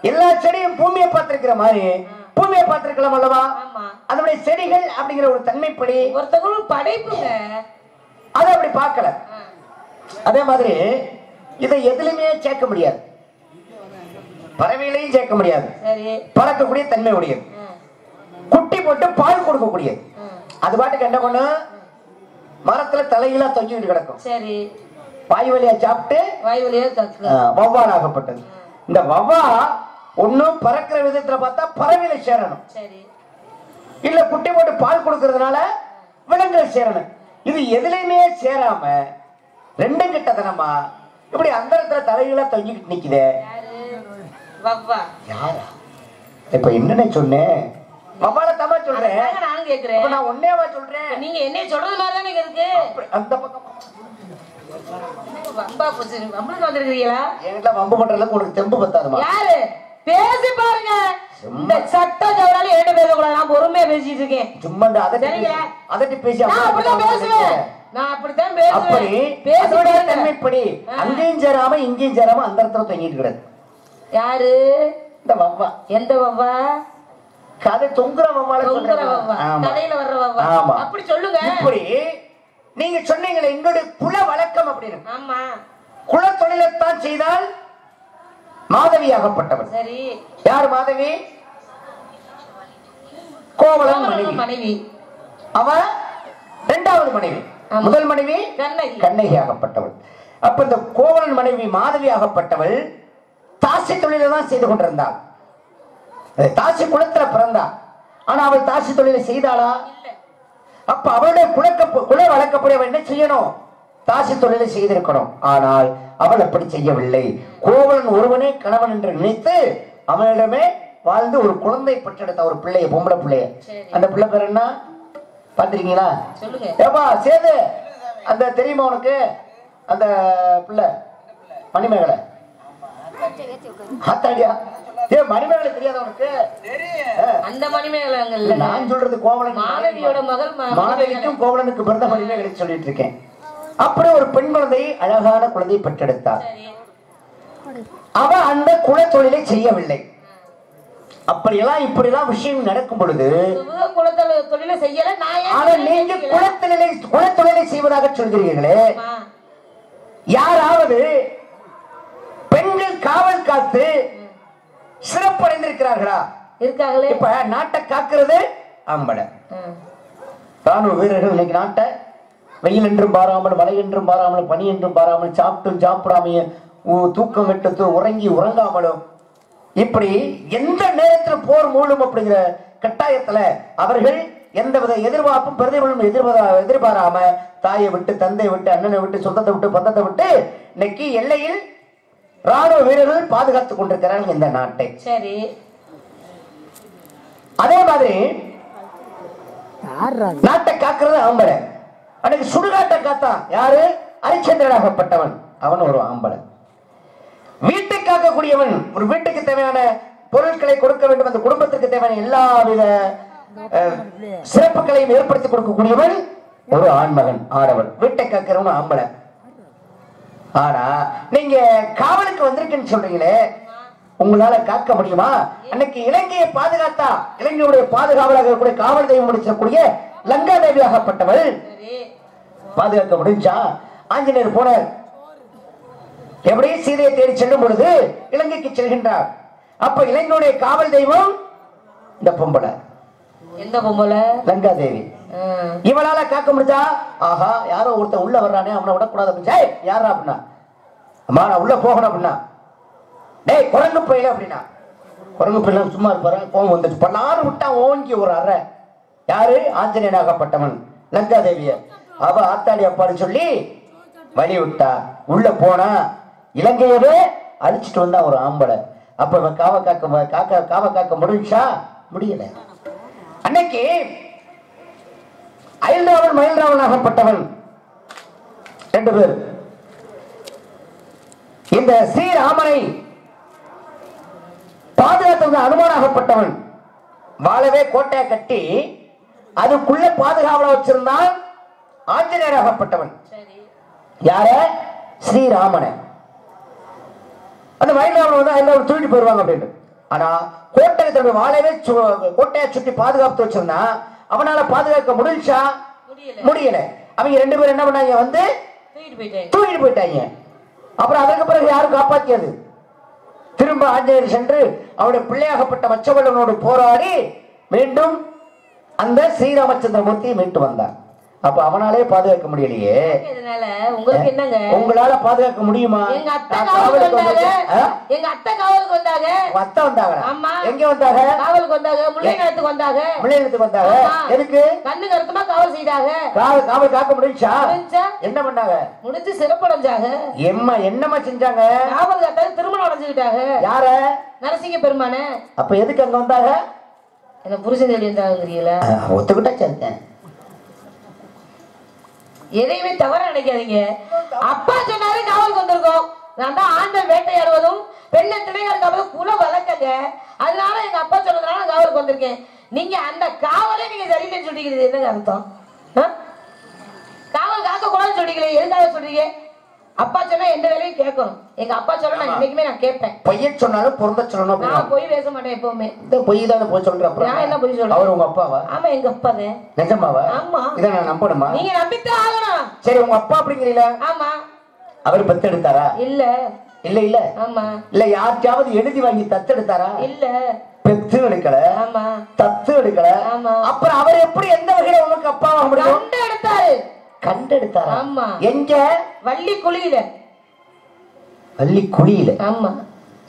Speaker 4: எல்லா செடியும் பூமியை பார்த்திருக்கிற மாதிரி பூமியை பார்த்திருக்கலாம் அல்லவா? அதனுடைய செடிகள் அப்படிங்கிற ஒரு தன்மைப்படி
Speaker 1: ஒருத்தவங்களும் படைப்புங்க,
Speaker 4: அதை அப்படி பார்க்கல. அதே மாதிரி இதை எதுலையுமே சேர்க்க முடியாது, பறவைகளையும் சேர்க்க முடியாது, பறக்கக்கூடிய தன்மை உடையது, குட்டி போட்டு பால் கொடுக்கக்கூடியது. அது பாட்டுக்கு என்ன பண்ணு, மரத்துல தலையில தொங்கிட்டு கிடக்கும். சரி, வாய் வழியா சாப்பிட்டு வாய் வழியா வௌவால் ஆகப்பட்டது. இந்த வவ்வா ஒன்னும் பறக்கிற விதத்துல பார்த்தா பறவையில சேரணும், இல்ல குட்டி போட்டு பால் கொடுக்கறதுனால விலங்குகள் சேரணும். இது எதுலையுமே சேராம ரெண்டும் கிட்டத்தனமா இப்படி அந்தரத்துல தலையில தொங்கிட்டு நிக்குதே. யாரா? இப்ப என்னன்னு சொன்னேன், வவ்வால தமா சொல்றேன்,
Speaker 1: நான் கேக்குறேன்.
Speaker 4: நான் ஒன்னேவா சொல்றேன்,
Speaker 1: நீங்க என்ன சொல்றது மாதிரி தானே இருக்கு.
Speaker 4: அந்த பக்கம்
Speaker 1: வம்பா போச்சு, வம்புக்கு வந்திருக்கீங்களா?
Speaker 4: என்கிட்ட வம்பு பண்றதுக்கு உனக்கு தெம்பு பத்தாதுமா? யாரு பேசி பாருங்க. இந்த சட்ட ஜவரால ஏட்ட பேசக்கூடாது, நான் பொறுமையா பேசிட்டு இருக்கேன். சும்மா அதட்டி பேசி அப்படிதான் பேசுவேன், நான் அப்படித்தான் பேசுவேன். அப்படி பேசுறதோட தன்மைப்படி அங்கேயும் சேராம இங்கேயும் சேராம அந்த இடத்துல தொங்கிட்டு கிடக்கு. யாரு? இந்த வவ்வா. எந்த வவ்வா? கதை தொங்குற வவ்வால, தொங்குற வவ்வா, கதையில வர்ற வவ்வா. ஆமா, அப்படி சொல்லுங்க. இப்படி நீங்க சொன்னீங்களே எங்களுடைய குல வழக்கம் அப்படின்னு. ஆமா, குல தொழிலைத்தான் செய்தால் மாதவியாகப்பட்டவன். சரி, யார் மாதவி? கோவலன் மனைவி. அவ இரண்டாவது மனைவி. முதல் மனைவி கண்ணகியாகப்பட்டவள். அப்ப இந்த கோவலன் மனைவி மாதவியாகப்பட்டவள் தாசி தொழிலை தான் செய்து கொண்டிருந்தாள். தாசி குலத்துல பிறந்தா, ஆனா அவள் தாசி தொழிலை செய்தாளா? அப்ப அவளுடைய குல வழக்கப்படி அவள் என்ன செய்யணும், தாசி தொழிலை செய்திருக்கணும். ஆனால் அவள் அப்படி செய்யவில்லை. கோவலன் ஒருவனே கணவன் என்று நினைத்து அவனிடமே வாழ்ந்து ஒரு குழந்தை பெற்றெடுத்த ஒரு பிள்ளைய, பொம்பளை பிள்ளைய. அந்த பிள்ளை பேர் என்ன பாத்திருக்கீங்களா? ஏப்பா சேது, அந்த தெரியுமா உனக்கு அந்த பிள்ளை மணிமேகலை? மணிமேகலை தெரியாத உனக்கு? அந்த மணிமேகலை நான் சொல்றது கோவலன் மாதவியோட மகள். மாதவிக்கும் கோவலனுக்கு பிறந்த மணிமேகலை சொல்லிட்டு இருக்கேன். அப்படி ஒரு பெண் குழந்தை, அழகான குழந்தை பெற்றெடுத்தார். அவ அந்த குல தொழிலை செய்யவில்லை. அப்படியெல்லாம் இப்படிலாம் விஷயம் நடக்கும் பொழுது தொழிலை செய்யல. நீங்க குலத்தொழிலை செய்வதாக சொல்கிறீர்களே, யாராவது பெண்கள் காவல் காத்து சிறப்படைந்திருக்கிறார்களா? இருக்காங்களே. இப்ப நாட்டை காக்கிறது ஆம்பளை. ராணுவ வீரர்கள் இன்னைக்கு நாட்டை வெயில் என்றும் பாராமல், மழை என்றும் பாராமல், பனி என்றும் பாராமல், சாப்பிட்டும் சாப்பிடாமைய, தூக்கம் விட்டு உறங்கி உறங்காமலும், இப்படி எந்த நேரத்தில் போர் மூலம் அப்படிங்கிற கட்டாயத்துல அவர்கள் எந்தவித எதிர்பார்ப்பும் பிரதிபலனும் எதிர்பாராம தாயை விட்டு, தந்தை விட்டு, அண்ணனை விட்டு, சொந்தத்தை விட்டு, பந்தத்தை விட்டு இன்னைக்கு எல்லையில் ராணுவ வீரர்கள் பாதுகாத்துக் கொண்டிருக்கிறார்கள் இந்த நாட்டை. சரி, அதே மாதிரி நாட்டை காக்கிறது ஆம்பளை. அன்னைக்கு சுடுகாட்டை காத்தான் யாரு? ஹரிச்சந்திரனாகப்பட்டவன். அவன் ஒரு ஆம்பளை. வீட்டை காக்கக்கூடியவன், ஒரு வீட்டுக்கு தேவையான பொருட்களை கொடுக்க வேண்டும், அந்த குடும்பத்திற்கு தேவையான எல்லா வித சிறப்புகளையும் ஏற்படுத்தி கொடுக்கக்கூடியவன் ஒரு ஆண்மகன், ஆடவன். வீட்டை காக்கிறவன் ஆம்பளை. ஆனா நீங்க காவலுக்கு வந்திருக்குன்னு சொல்றீங்களே, உங்களால காக்க முடியுமா? அன்னைக்கு இலங்கையை பாதுகாத்தா, இலங்கையுடைய பாதுகாவலாக கூடிய காவல் தெய்வம் முடிச்சக்கூடிய லங்கா தேவியாகப்பட்டவள் பாதுகாக்க முடிஞ்சா? ஆஞ்சநேயர் போனார். எப்படி சீதையை தேடி செல்லும் பொழுது இலங்கைக்கு செல்கின்றார். அப்ப இலங்கையுடைய காவல் தெய்வம் இந்த பொம்பளை. எந்த பொம்பளை? லங்கா தேவி. இவளால காக்க முடிஞ்சா? ஆஹா, யாரோ ஒருத்தன் உள்ள வர்றானே, அவனை விடக்கூடாது அப்படின்னா, யாரா அப்படின்னா, அம்மா நான் உள்ள போகணும் அப்படின்னா, டேய் குரங்கு போயில அப்படின்னா, குரங்கு போயில சும்மா இருப்பாரு, கோவம் வந்துச்சு, பண்ணாரு விட்டா ஓங்கி ஒரு அறை. யாரு? ஆஞ்சநேயனாகப்பட்டவன் லங்கா தேவிய. அவ ஆத்தாடி அப்பான்னு சொல்லி வழி விட்டா. உள்ள போனா இலங்கையவே அழிச்சிட்டு வந்தா ஒரு ஆம்பளை. அப்ப காவ காக்க முடிஞ்சா? முடியல. அன்னைக்கு அயல்ராவன் மயில்ராவன் ஆகப்பட்டவன் 2 பேர். இந்த ஸ்ரீராமனை பாதுகாத்தது அனுமானாகப்பட்டவன். வாழவே கோட்டையை கட்டி அதுக்குள்ள பாதுகாவல வச்சிருந்தான் ஆஞ்சநேயராகப்பட்டவன். யார? ஸ்ரீராமனை. அந்த மயில்ராவன் வந்து எல்லாரும் தூக்கிட்டு போயிருவாங்க அப்படின்னு. ஆனா கோட்டையை தன்னுடைய வாழவே கோட்டையை சுற்றி பாதுகாத்து வச்சிருந்தா அவனால பாதுகாக்க முடியல. அவங்க 2 பேரும் என்ன பண்ணாங்க? வந்து தூக்கிட்டு போயிட்டாங்க. அப்புறம் அதற்கு பிறகு யாரும் காப்பாற்றியது? திரும்ப ஆஞ்சநேயர் சென்று அவருடைய பிள்ளையாகப்பட்ட மச்சவல்லனோடு போராடி மீண்டும் அந்த ஸ்ரீராமச்சந்திரமூர்த்தியை மீட்டு வந்தார். அப்ப அவனாலே பாதுகாக்க முடியலையே.
Speaker 1: உங்களுக்கு என்னங்க?
Speaker 4: உங்களால பாதுகாக்க முடியுமா?
Speaker 1: எங்க அத்தை காவலுக்கு வந்தாங்க.
Speaker 4: அத்தை வந்தாங்க.
Speaker 1: ஆமா.
Speaker 4: எங்க வந்தாங்க?
Speaker 1: காவலுக்கு வந்தாங்க. முள்ளைநகரத்துக்கு வந்தாங்க.
Speaker 4: முள்ளைநகரத்துக்கு வந்தாங்க. எதுக்கு?
Speaker 1: கண்ணு கருத்துமா காவல் செய்தாங்க.
Speaker 4: காவல் காக்க முடிஞ்சா? என்ன பண்ணாங்க?
Speaker 1: முடிஞ்சு சிறப்படைஞ்சாங்க.
Speaker 4: என்னமா செஞ்சாங்க?
Speaker 1: காவல் காத்தாரு திருமணம் அடைஞ்சுக்கிட்டாங்க.
Speaker 4: யார?
Speaker 1: நரசிங்க பெருமானே.
Speaker 4: அப்ப எதுக்கு அங்க வந்தாங்க?
Speaker 1: என்ன புருஷன் சொல்லி இருந்தாங்கிறீங்களா?
Speaker 4: ஒத்துக்கிட்டா சேர்த்தேன்.
Speaker 1: எதையுமே தவற நினைக்காதீங்க. அப்பா சொன்னாரு காவலுக்கு வந்திருக்கோம். நான் தான் ஆண்கள் வேட்டையாடுவதும் பெண்ணை திணையாடுவதும் குல வழக்கங்க. அதனால எங்க அப்பா சொன்னதுனால காவலுக்கு வந்திருக்கேன். நீங்க அந்த காவலே நீங்க சரியில்லைன்னு சொல்லிக்கிறது என்னங்க அர்த்தம்? காவல் காக்க கூடாதுன்னு சொல்லிக்கிறீங்க. எதுக்காக சொல்றீங்க? அப்பா சொன்னா எந்த வேலையும் கேட்கணும். எங்க அப்பா சொல்ல நான் இன்னைக்குமே நான் கேட்பேன்.
Speaker 4: பொய்ய சொன்னாலும் பொருந்த சொல்லணும்.
Speaker 1: நான் பொய் பேச மாட்டேன் எப்பவுமே.
Speaker 4: இந்த பொய் தான் போய் சொல்றேன்.
Speaker 1: நான் என்ன பொய் சொல்றேன்?
Speaker 4: அவர் உங்க அப்பாவா?
Speaker 1: ஆமா எங்க அப்பா தான்.
Speaker 4: நிஜமாவா?
Speaker 1: ஆமா.
Speaker 4: இதை நான் நம்பணுமா?
Speaker 1: நீங்க நம்பித்தான் ஆகணும்.
Speaker 4: சரி உங்க அப்பா அப்படிங்கிறீங்களா?
Speaker 1: ஆமா.
Speaker 4: அவர் பெத்தெடுத்தாரா?
Speaker 1: இல்ல
Speaker 4: இல்ல.
Speaker 1: ஆமா.
Speaker 4: இல்ல யாருக்காவது எழுதி வாங்கி தத்தெடுத்தாரா?
Speaker 1: இல்ல.
Speaker 4: பெத்து எடுக்கல.
Speaker 1: ஆமா. தத்து
Speaker 4: எடுக்கல.
Speaker 1: ஆமா.
Speaker 4: அப்புறம் அவர் எப்படி எந்த வகையில உங்களுக்கு அப்பாவா முடியும்? கண்டெடுத்தாரா?
Speaker 1: ஆமா.
Speaker 4: எங்க?
Speaker 1: வள்ளி குழியில.
Speaker 4: வள்ளி குழியில.
Speaker 1: ஆமா.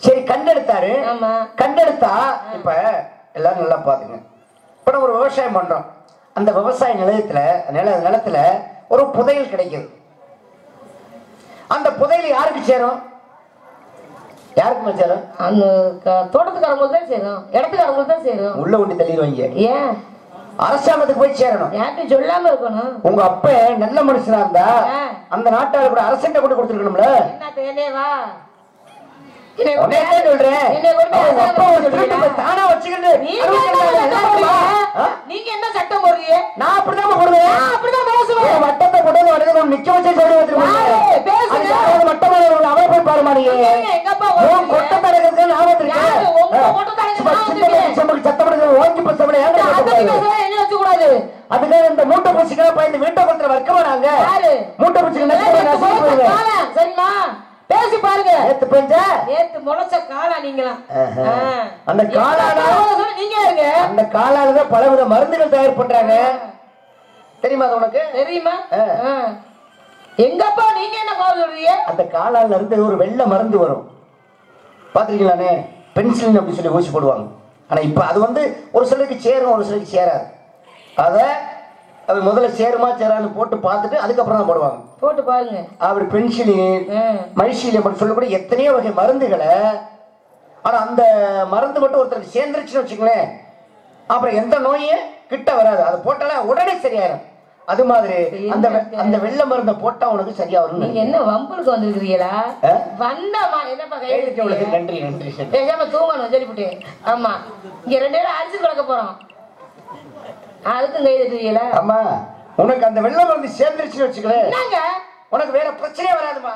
Speaker 4: சரி கண்டெடுத்தாரு.
Speaker 1: ஆமா.
Speaker 4: கண்டெடுத்தா இப்ப எல்லாரும் நல்லா பாத்துங்க. இப்ப நம்ம ஒரு விவசாயம் பண்றோம். அந்த விவசாய நிலத்துல ஒரு புதையல் கிடைக்குது. அந்த புதையல் யாருக்கு சேரும்? யாருக்கு சேரும்?
Speaker 1: அந்த தோட்டத்துக்காரங்களுக்கு தான் சேரும். இடத்துக்காரங்களுக்கு தான் சேரும்.
Speaker 4: உள்ள ஒண்டி தள்ளிடுவாங்க. ஏன்? அரசாங்கத்துக்கு போய் சேரணும்.
Speaker 1: யார்கிட்ட சொல்லாம இருக்கணும்.
Speaker 4: உங்க அப்ப நல்ல மனுஷனா இருந்தா அந்த நாட்டால கூட அரசன் கொண்டு கொடுத்துருக்கணும்ல.
Speaker 1: என்ன தேனேவா? நீங்க என்ன சட்டம் போடுறீங்க? நான் அப்படிதான் போடுவேன். அப்படிதான் பேசுவேன். வட்டத்தை போட்டு நிக்க வச்சு சொல்லி வச்சிருக்கேன். மட்டமா அவரை போய் பாருமா நீங்க. எங்க அப்பா கொட்டை தடக்கிறது நான் வச்சிருக்கேன். அதுக்காக இந்த மூட்டை பூச்சிக்காக பயந்து வீட்டை கொடுத்துற வர்க்கமா நாங்க. மூட்டை பூச்சிக்கு சரிமா பேசி பாருங்க. நேத்து முளைச்ச காளா நீங்களா? அந்த காளால நீங்க இருங்க. அந்த காளால பலவித மருந்துகள் தயார் பண்றாங்க. தெரியுமா? அது உனக்கு தெரியுமா? எங்கப்பா நீங்க என்ன சொல்றீங்க? அந்த காளால இருந்து ஒரு வெள்ளை மருந்து வரும். பாத்துருக்கீங்களானே? பென்சிலின் அப்படி சொல்லி ஊசி போடுவாங்க. ஆனா இப்ப அது வந்து ஒரு சிலருக்கு சேரும், ஒரு சிலருக்கு சேராது. அது முதல்ல சேருமா சேரான்னு போட்டு பார்த்துட்டு அதுக்கப்புறம் தான் போடுவாங்க. போட்டு பாருங்க. அப்படி பென்சிலின் மைசிலின் அப்படி சொல்லக்கூடிய எத்தனையோ வகை மருந்துகளை. ஆனா அந்த மருந்து மட்டும் ஒருத்தருக்கு சேர்ந்துருச்சுன்னு வச்சுங்களேன், அப்புறம் எந்த நோயும் கிட்ட வராது. அது போட்டாலே உடனே சரியாயிரும். அது மாதிரி அந்த வெள்ளை மருந்தை போட்டா உனக்கு சரியா வரும். நீங்க என்ன வம்புக்கு வந்திருக்கிறீங்களா? வந்தமா என்னப்பா கையில நன்றி நன்றி. ஏமா தூங்கணும் சொல்லிவிட்டு. ஆமா இங்க 2 பேரும் அரிசி கொடுக்க போறோம். அதுக்கும் கை தட்டுவீங்களா? ஆமா. உனக்கு அந்த வெள்ளை மருந்து சேர்ந்துருச்சுன்னு வச்சுக்கல, உனக்கு வேற பிரச்சனையே வராதுமா.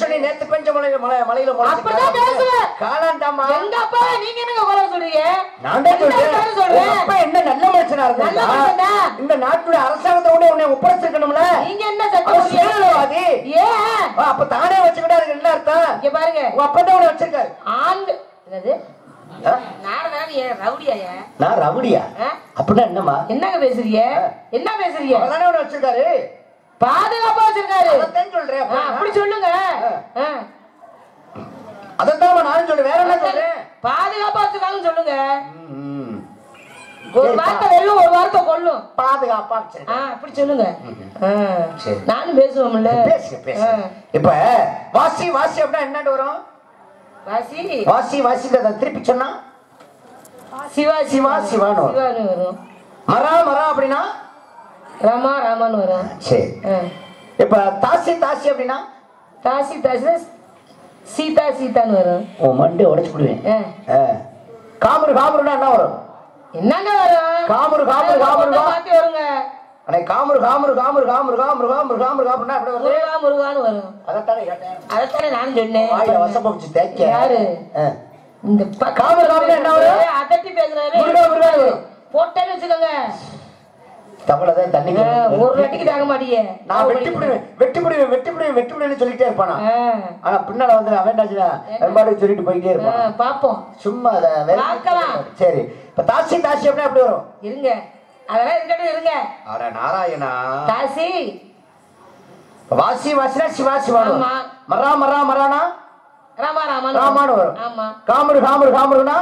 Speaker 1: சொல்லி நேத்து பெஞ்ச மலையில காலாண்டாமா. நீங்க என்ன சொல்றீங்க? நான் தான் சொல்றேன். என்ன நல்ல மனுஷனா இருந்தா இந்த நாட்டுடைய அரசாங்கத்தோட உன்னை ஒப்படைச்சிருக்கணும்ல. நீங்க என்ன சட்டவாதி? அப்ப தானே வச்சுக்கிட்டா அதுக்கு என்ன அர்த்தம்? இங்க பாருங்க, உங்க அப்பதான் உன்னை வச்சிருக்காரு. ஆண்டு என்னது நான் ரவுடியா? அப்படின்னா என்னமா? என்னங்க பேசுறீங்க? என்ன பேசுறீங்க? தானே உன்னை வச்சிருக்காரு, பாதுகாப்பா வச்சிருக்காரு. அதான் சொல்றேன். அப்படி சொல்லுங்க. அதான் நானும் சொல்றேன். வேற என்ன சொல்றேன்? பாதுகாப்பா வச்சிருக்காங்கன்னு சொல்லுங்க. ஒரு வார்த்தை வெல்லும், ஒரு வார்த்தை கொல்லும். பாதுகாப்பா அப்படி சொல்லுங்க. நானும் பேசுவோம்ல. இப்ப வாசி வாசி அப்படின்னா என்னன்னு வரும்? வாசி வாசி வாசி திருப்பி சொன்னா சிவா சிவா சிவான்னு வரும்.
Speaker 4: மரா மரா அப்படின்னா
Speaker 1: ரமா ராமான்னு வரும்.
Speaker 4: சரி. இப்ப தாசி தாசி அப்படின்னா
Speaker 1: தாசி தாசி சீதா சீதான்னு வரும்.
Speaker 4: ஓ மண்டே உடைச்சு விடுவேன். காமரு காமருன்னா என்ன வரும்?
Speaker 1: என்னங்க வரும்?
Speaker 4: காமரு காமரு காமரு
Speaker 1: மாத்தி வருங்க.
Speaker 4: அண்ணே காமரு காமரு காமரு காமரு காமரு காமரு காமரு காமருன்னா அப்படி வரும்.
Speaker 1: முருகா முருகான்னு வரும்.
Speaker 4: அதைத்தானே கேட்டேன்.
Speaker 1: அதைத்தானே நான் சொன்னேன்.
Speaker 4: வாயில வசப்பச்சு தேய்க்க.
Speaker 1: யாரு இந்த
Speaker 4: காமரு காமருன்னா என்ன வரும்?
Speaker 1: அதட்டி பேசுறாரு.
Speaker 4: முருகா முருகான்னு வரும்.
Speaker 1: போட்டேன்னு வச்சுக்கோங்க.
Speaker 4: தமிழதான் தண்ணி
Speaker 1: ஒரு அடிக்கு தாங்க மாட்டீங்க.
Speaker 4: நான் வெட்டிவிடுவேன்னு சொல்லிட்டே இருப்பானா. ஆனா பின்னால வந்து அவன்டாச்சுனா எம்பாடு சொல்லிட்டு போயிட்டே இருப்பான்.
Speaker 1: பாப்போம்.
Speaker 4: சும்மா
Speaker 1: பார்க்கலாம்.
Speaker 4: சரி. இப்ப தாசி தாசி அப்படின்னா எப்படி வரும்?
Speaker 1: இருங்க அதெல்லாம் இருக்கட்டும் இருங்க.
Speaker 4: அட நாராயணா.
Speaker 1: தாசி
Speaker 4: வாசி வாசினா சிவாசி வரும்.
Speaker 1: ஆமா.
Speaker 4: மரா மரா மரானா
Speaker 1: ராமா ராமான்னு
Speaker 4: ராமான்னு வரும்.
Speaker 1: ஆமா.
Speaker 4: காமரு காமரு காமருனா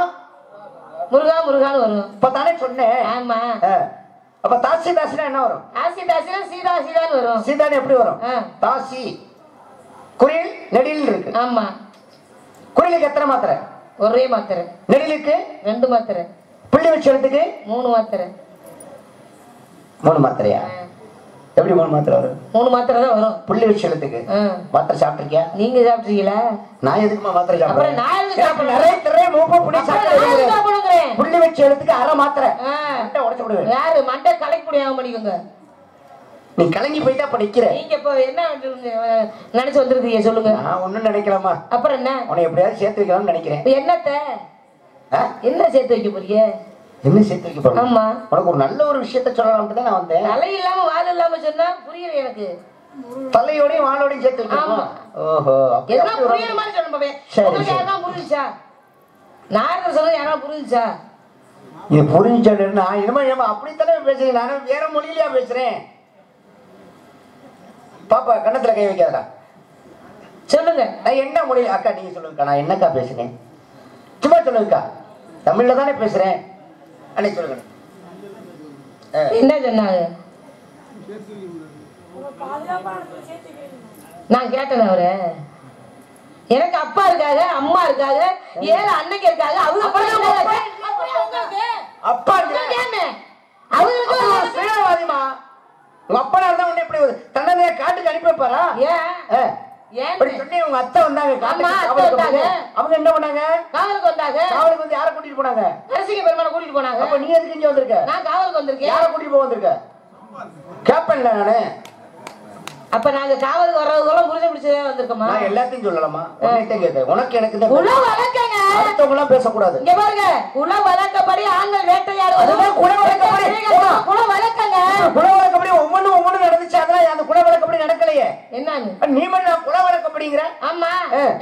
Speaker 1: முருகா முருகான்னு வரும்.
Speaker 4: இப்ப தானே சொன்னேன்.
Speaker 1: ஆமா.
Speaker 4: அப்ப தாசி தாசினா என்ன வரும்?
Speaker 1: தாசி தாசினா சீதா சீதான்னு வரும்.
Speaker 4: சீதான்னு எப்படி வரும்? தாசி குறில் நெடில் இருக்கு.
Speaker 1: ஆமா.
Speaker 4: குறிலுக்கு எத்தனை மாத்திரை?
Speaker 1: ஒரே மாத்திரை.
Speaker 4: நெடிலுக்கு
Speaker 1: 2 மாத்திரை.
Speaker 4: புள்ளி வச்சு எழுத்துக்கு
Speaker 1: 3 மாத்திரை.
Speaker 4: 3 மாத்திரையா? எப்படி 3 மாத்திரை வரும்?
Speaker 1: 3 மாத்திரை தான் வரும்.
Speaker 4: புள்ளி வச்சு எழுத்துக்கு மாத்திரை சாப்பிட்டிருக்கியா?
Speaker 1: நீங்க சாப்பிட்டீங்களா?
Speaker 4: நான் எதுக்குமா மாத்திரை
Speaker 1: அப்புறம்
Speaker 4: சாப்பிடுறேன்?
Speaker 1: நான் எதுக்கு சாப்பிடுறேன்?
Speaker 4: நிறைய திரை மூப்ப புடி சாப்பிடுறேன்.
Speaker 1: சாப்பிடுறேன்.
Speaker 4: புள்ளி வச்சு எழுத்துக்கு அரை மாத்திரை. உடைச்சு விடுவேன்.
Speaker 1: யாரு மண்டை கலக்கி முடியாம பண்ணிக்கோங்க.
Speaker 4: நீ கலங்கி போயிட்டா அப்ப நிக்கிற.
Speaker 1: நீங்க இப்ப என்ன நினைச்சு வந்துருக்கீங்க சொல்லுங்க.
Speaker 4: நான் ஒண்ணும் நினைக்கலாமா?
Speaker 1: அப்புறம் என்ன?
Speaker 4: உன்னை எப்படியாவது சேர்த்து வைக்கலாம்னு நினைக்கிறேன்.
Speaker 1: என்னத்த என்ன சேர்த்து வைக்க போறீங்க?
Speaker 4: என்ன சேர்த்து வைக்க போறேன்?
Speaker 1: ஆமா.
Speaker 4: உனக்கு ஒரு நல்ல ஒரு விஷயத்த சொல்லலாம்னு தான் நான் வந்தேன்.
Speaker 1: தலை இல்லாம வால் இல்லாம சொன்னா புரியல எனக்கு.
Speaker 4: தலையோடையும் வாளோடையும் சேர்த்து வைக்கணுமா? ஓஹோ.
Speaker 1: எல்லாம் புரியுற மாதிரி சொல்லணும் பாவே. உங்களுக்கு யாரா புரிஞ்சுச்சா? நாரதர் சொன்னது யாரா புரிஞ்சுச்சா?
Speaker 4: இது புரிஞ்சுச்சா? இனிமே அப்படித்தானே பேசுறேன். நானும் வேற மொழியிலயா பேசுறேன். பாப்பா கண்ணத்துல கை வைக்காதடா.
Speaker 1: சொல்லுங்க.
Speaker 4: நான் என்ன மொழி? அக்கா நீங்க சொல்லுங்கக்கா. நான் என்னக்கா பேசுறேன்? சும்மா சொல்லுங்கக்கா. தமிழ்ல தானே பேசுறேன். அன்னைக்கு சொல்லுங்க.
Speaker 1: என்ன சொன்னாங்க? நான் கேட்டேன் அவரு. எனக்கு அப்பா இருக்காங்க, அம்மா இருக்காங்க, 7 அன்னைக்கு இருக்காங்க. அவங்க
Speaker 4: அப்பா
Speaker 1: அவங்களுக்கு
Speaker 4: சேரவாதிமா. உங்க அப்பா இருந்தா உன்னை எப்படி தன்னதையா காட்டுக்கு அனுப்பி வைப்பாரா? அப்படி சொன்னே உங்க அத்தை வந்தாங்க காட்டுக்கு. அவங்க என்ன பண்ணாங்க?
Speaker 1: காவலுக்கு வந்தாங்க.
Speaker 4: காவலுக்கு வந்து யாரை கூட்டிட்டு போனாங்க?
Speaker 1: நரசிங்க பெருமானை கூட்டிட்டு போனாங்க.
Speaker 4: அப்ப நீ எதுக்கு இங்க வந்திருக்க?
Speaker 1: நான் காவலுக்கு வந்திருக்கேன்.
Speaker 4: யாரை கூட்டிட்டு போக வந்திருக்க? கேப்பன்ல நானு.
Speaker 1: அப்ப நாங்க காவலுக்கு வர்றவங்க புரிஞ்சு பிடிச்சதே வந்திருக்கோமா?
Speaker 4: நான் எல்லாத்தையும் சொல்லலாமா? உனக்கு கேட்க உனக்கு எனக்கு தான்
Speaker 1: குல வழக்கங்க.
Speaker 4: அடுத்தவங்க எல்லாம் பேசக்கூடாது.
Speaker 1: இங்க பாருங்க, குல வழக்கப்படி ஆண்கள் வேட்டையாடுவது.
Speaker 4: அதுதான் குல வழக்கப்படி.
Speaker 1: குல வழக்கங்க.
Speaker 4: குல வழக்கப்படி ஒவ்வொன்னு நடந்துச்சு. அதெல்லாம் அந்த குல வழக்கப்படி நடக்கலையே.
Speaker 1: என்னன்னு
Speaker 4: நீ மட்டும் நான் குல வழக்கப்படிங்கிற?
Speaker 1: ஆமா.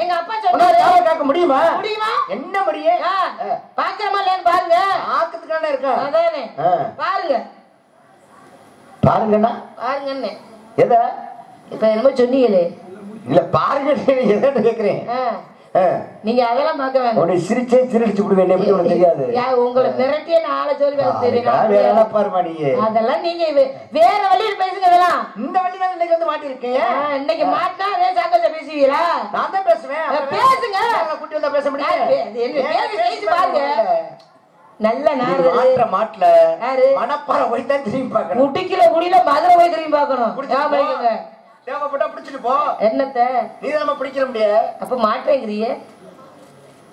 Speaker 1: எங்க அப்பா சொன்னாரு.
Speaker 4: காவல் காக்க முடியுமா?
Speaker 1: முடியுமா?
Speaker 4: என்ன முடியே?
Speaker 1: பாக்கறமா இல்லன்னு பாருங்க.
Speaker 4: ஆக்கத்துக்கான இருக்கா?
Speaker 1: அதானே. பாருங்க.
Speaker 4: பாருங்கண்ணா.
Speaker 1: பாருங்கண்ணே.
Speaker 4: எத?
Speaker 1: இப்ப என்னமோ சொன்னீங்களே.
Speaker 4: இல்ல பாருங்க எதன்னு கேக்குறேன்.
Speaker 1: நீங்க அதெல்லாம் பார்க்க வேண்டாம்.
Speaker 4: உன்னை சிரிச்சே சிரிச்சு விடுவேன். எப்படி உனக்கு தெரியாது?
Speaker 1: உங்களை மிரட்டியே நாளை சொல்லி தெரியும்.
Speaker 4: வேற என்ன பாருமா நீ?
Speaker 1: அதெல்லாம் நீங்க வேற வழியில் பேசுங்க. இதெல்லாம்
Speaker 4: இந்த வழியில இன்னைக்கு வந்து மாட்டிருக்கேன்.
Speaker 1: இன்னைக்கு மாட்டினா அதே சாக்கோச்ச பேசுவீங்களா?
Speaker 4: நான் தான் பேசுவேன்.
Speaker 1: பேசுங்க.
Speaker 4: குட்டி வந்தா பேச முடியாது.
Speaker 1: பேசி பாருங்க. நல்ல
Speaker 4: நாரதர் மாட்டல
Speaker 1: யாரு?
Speaker 4: மணப்பாறை போய் தான் திரும்பி பார்க்கணும்.
Speaker 1: முட்டிக்கில குடியில மதுரை போய் திரும்பி பார்க்கணும்.
Speaker 4: தேவைப்பட்டா பிடிச்சிட்டு போ.
Speaker 1: என்னத்த
Speaker 4: நீ தான் பிடிக்கிற முடியாது.
Speaker 1: அப்ப மாட்டேங்கிறிய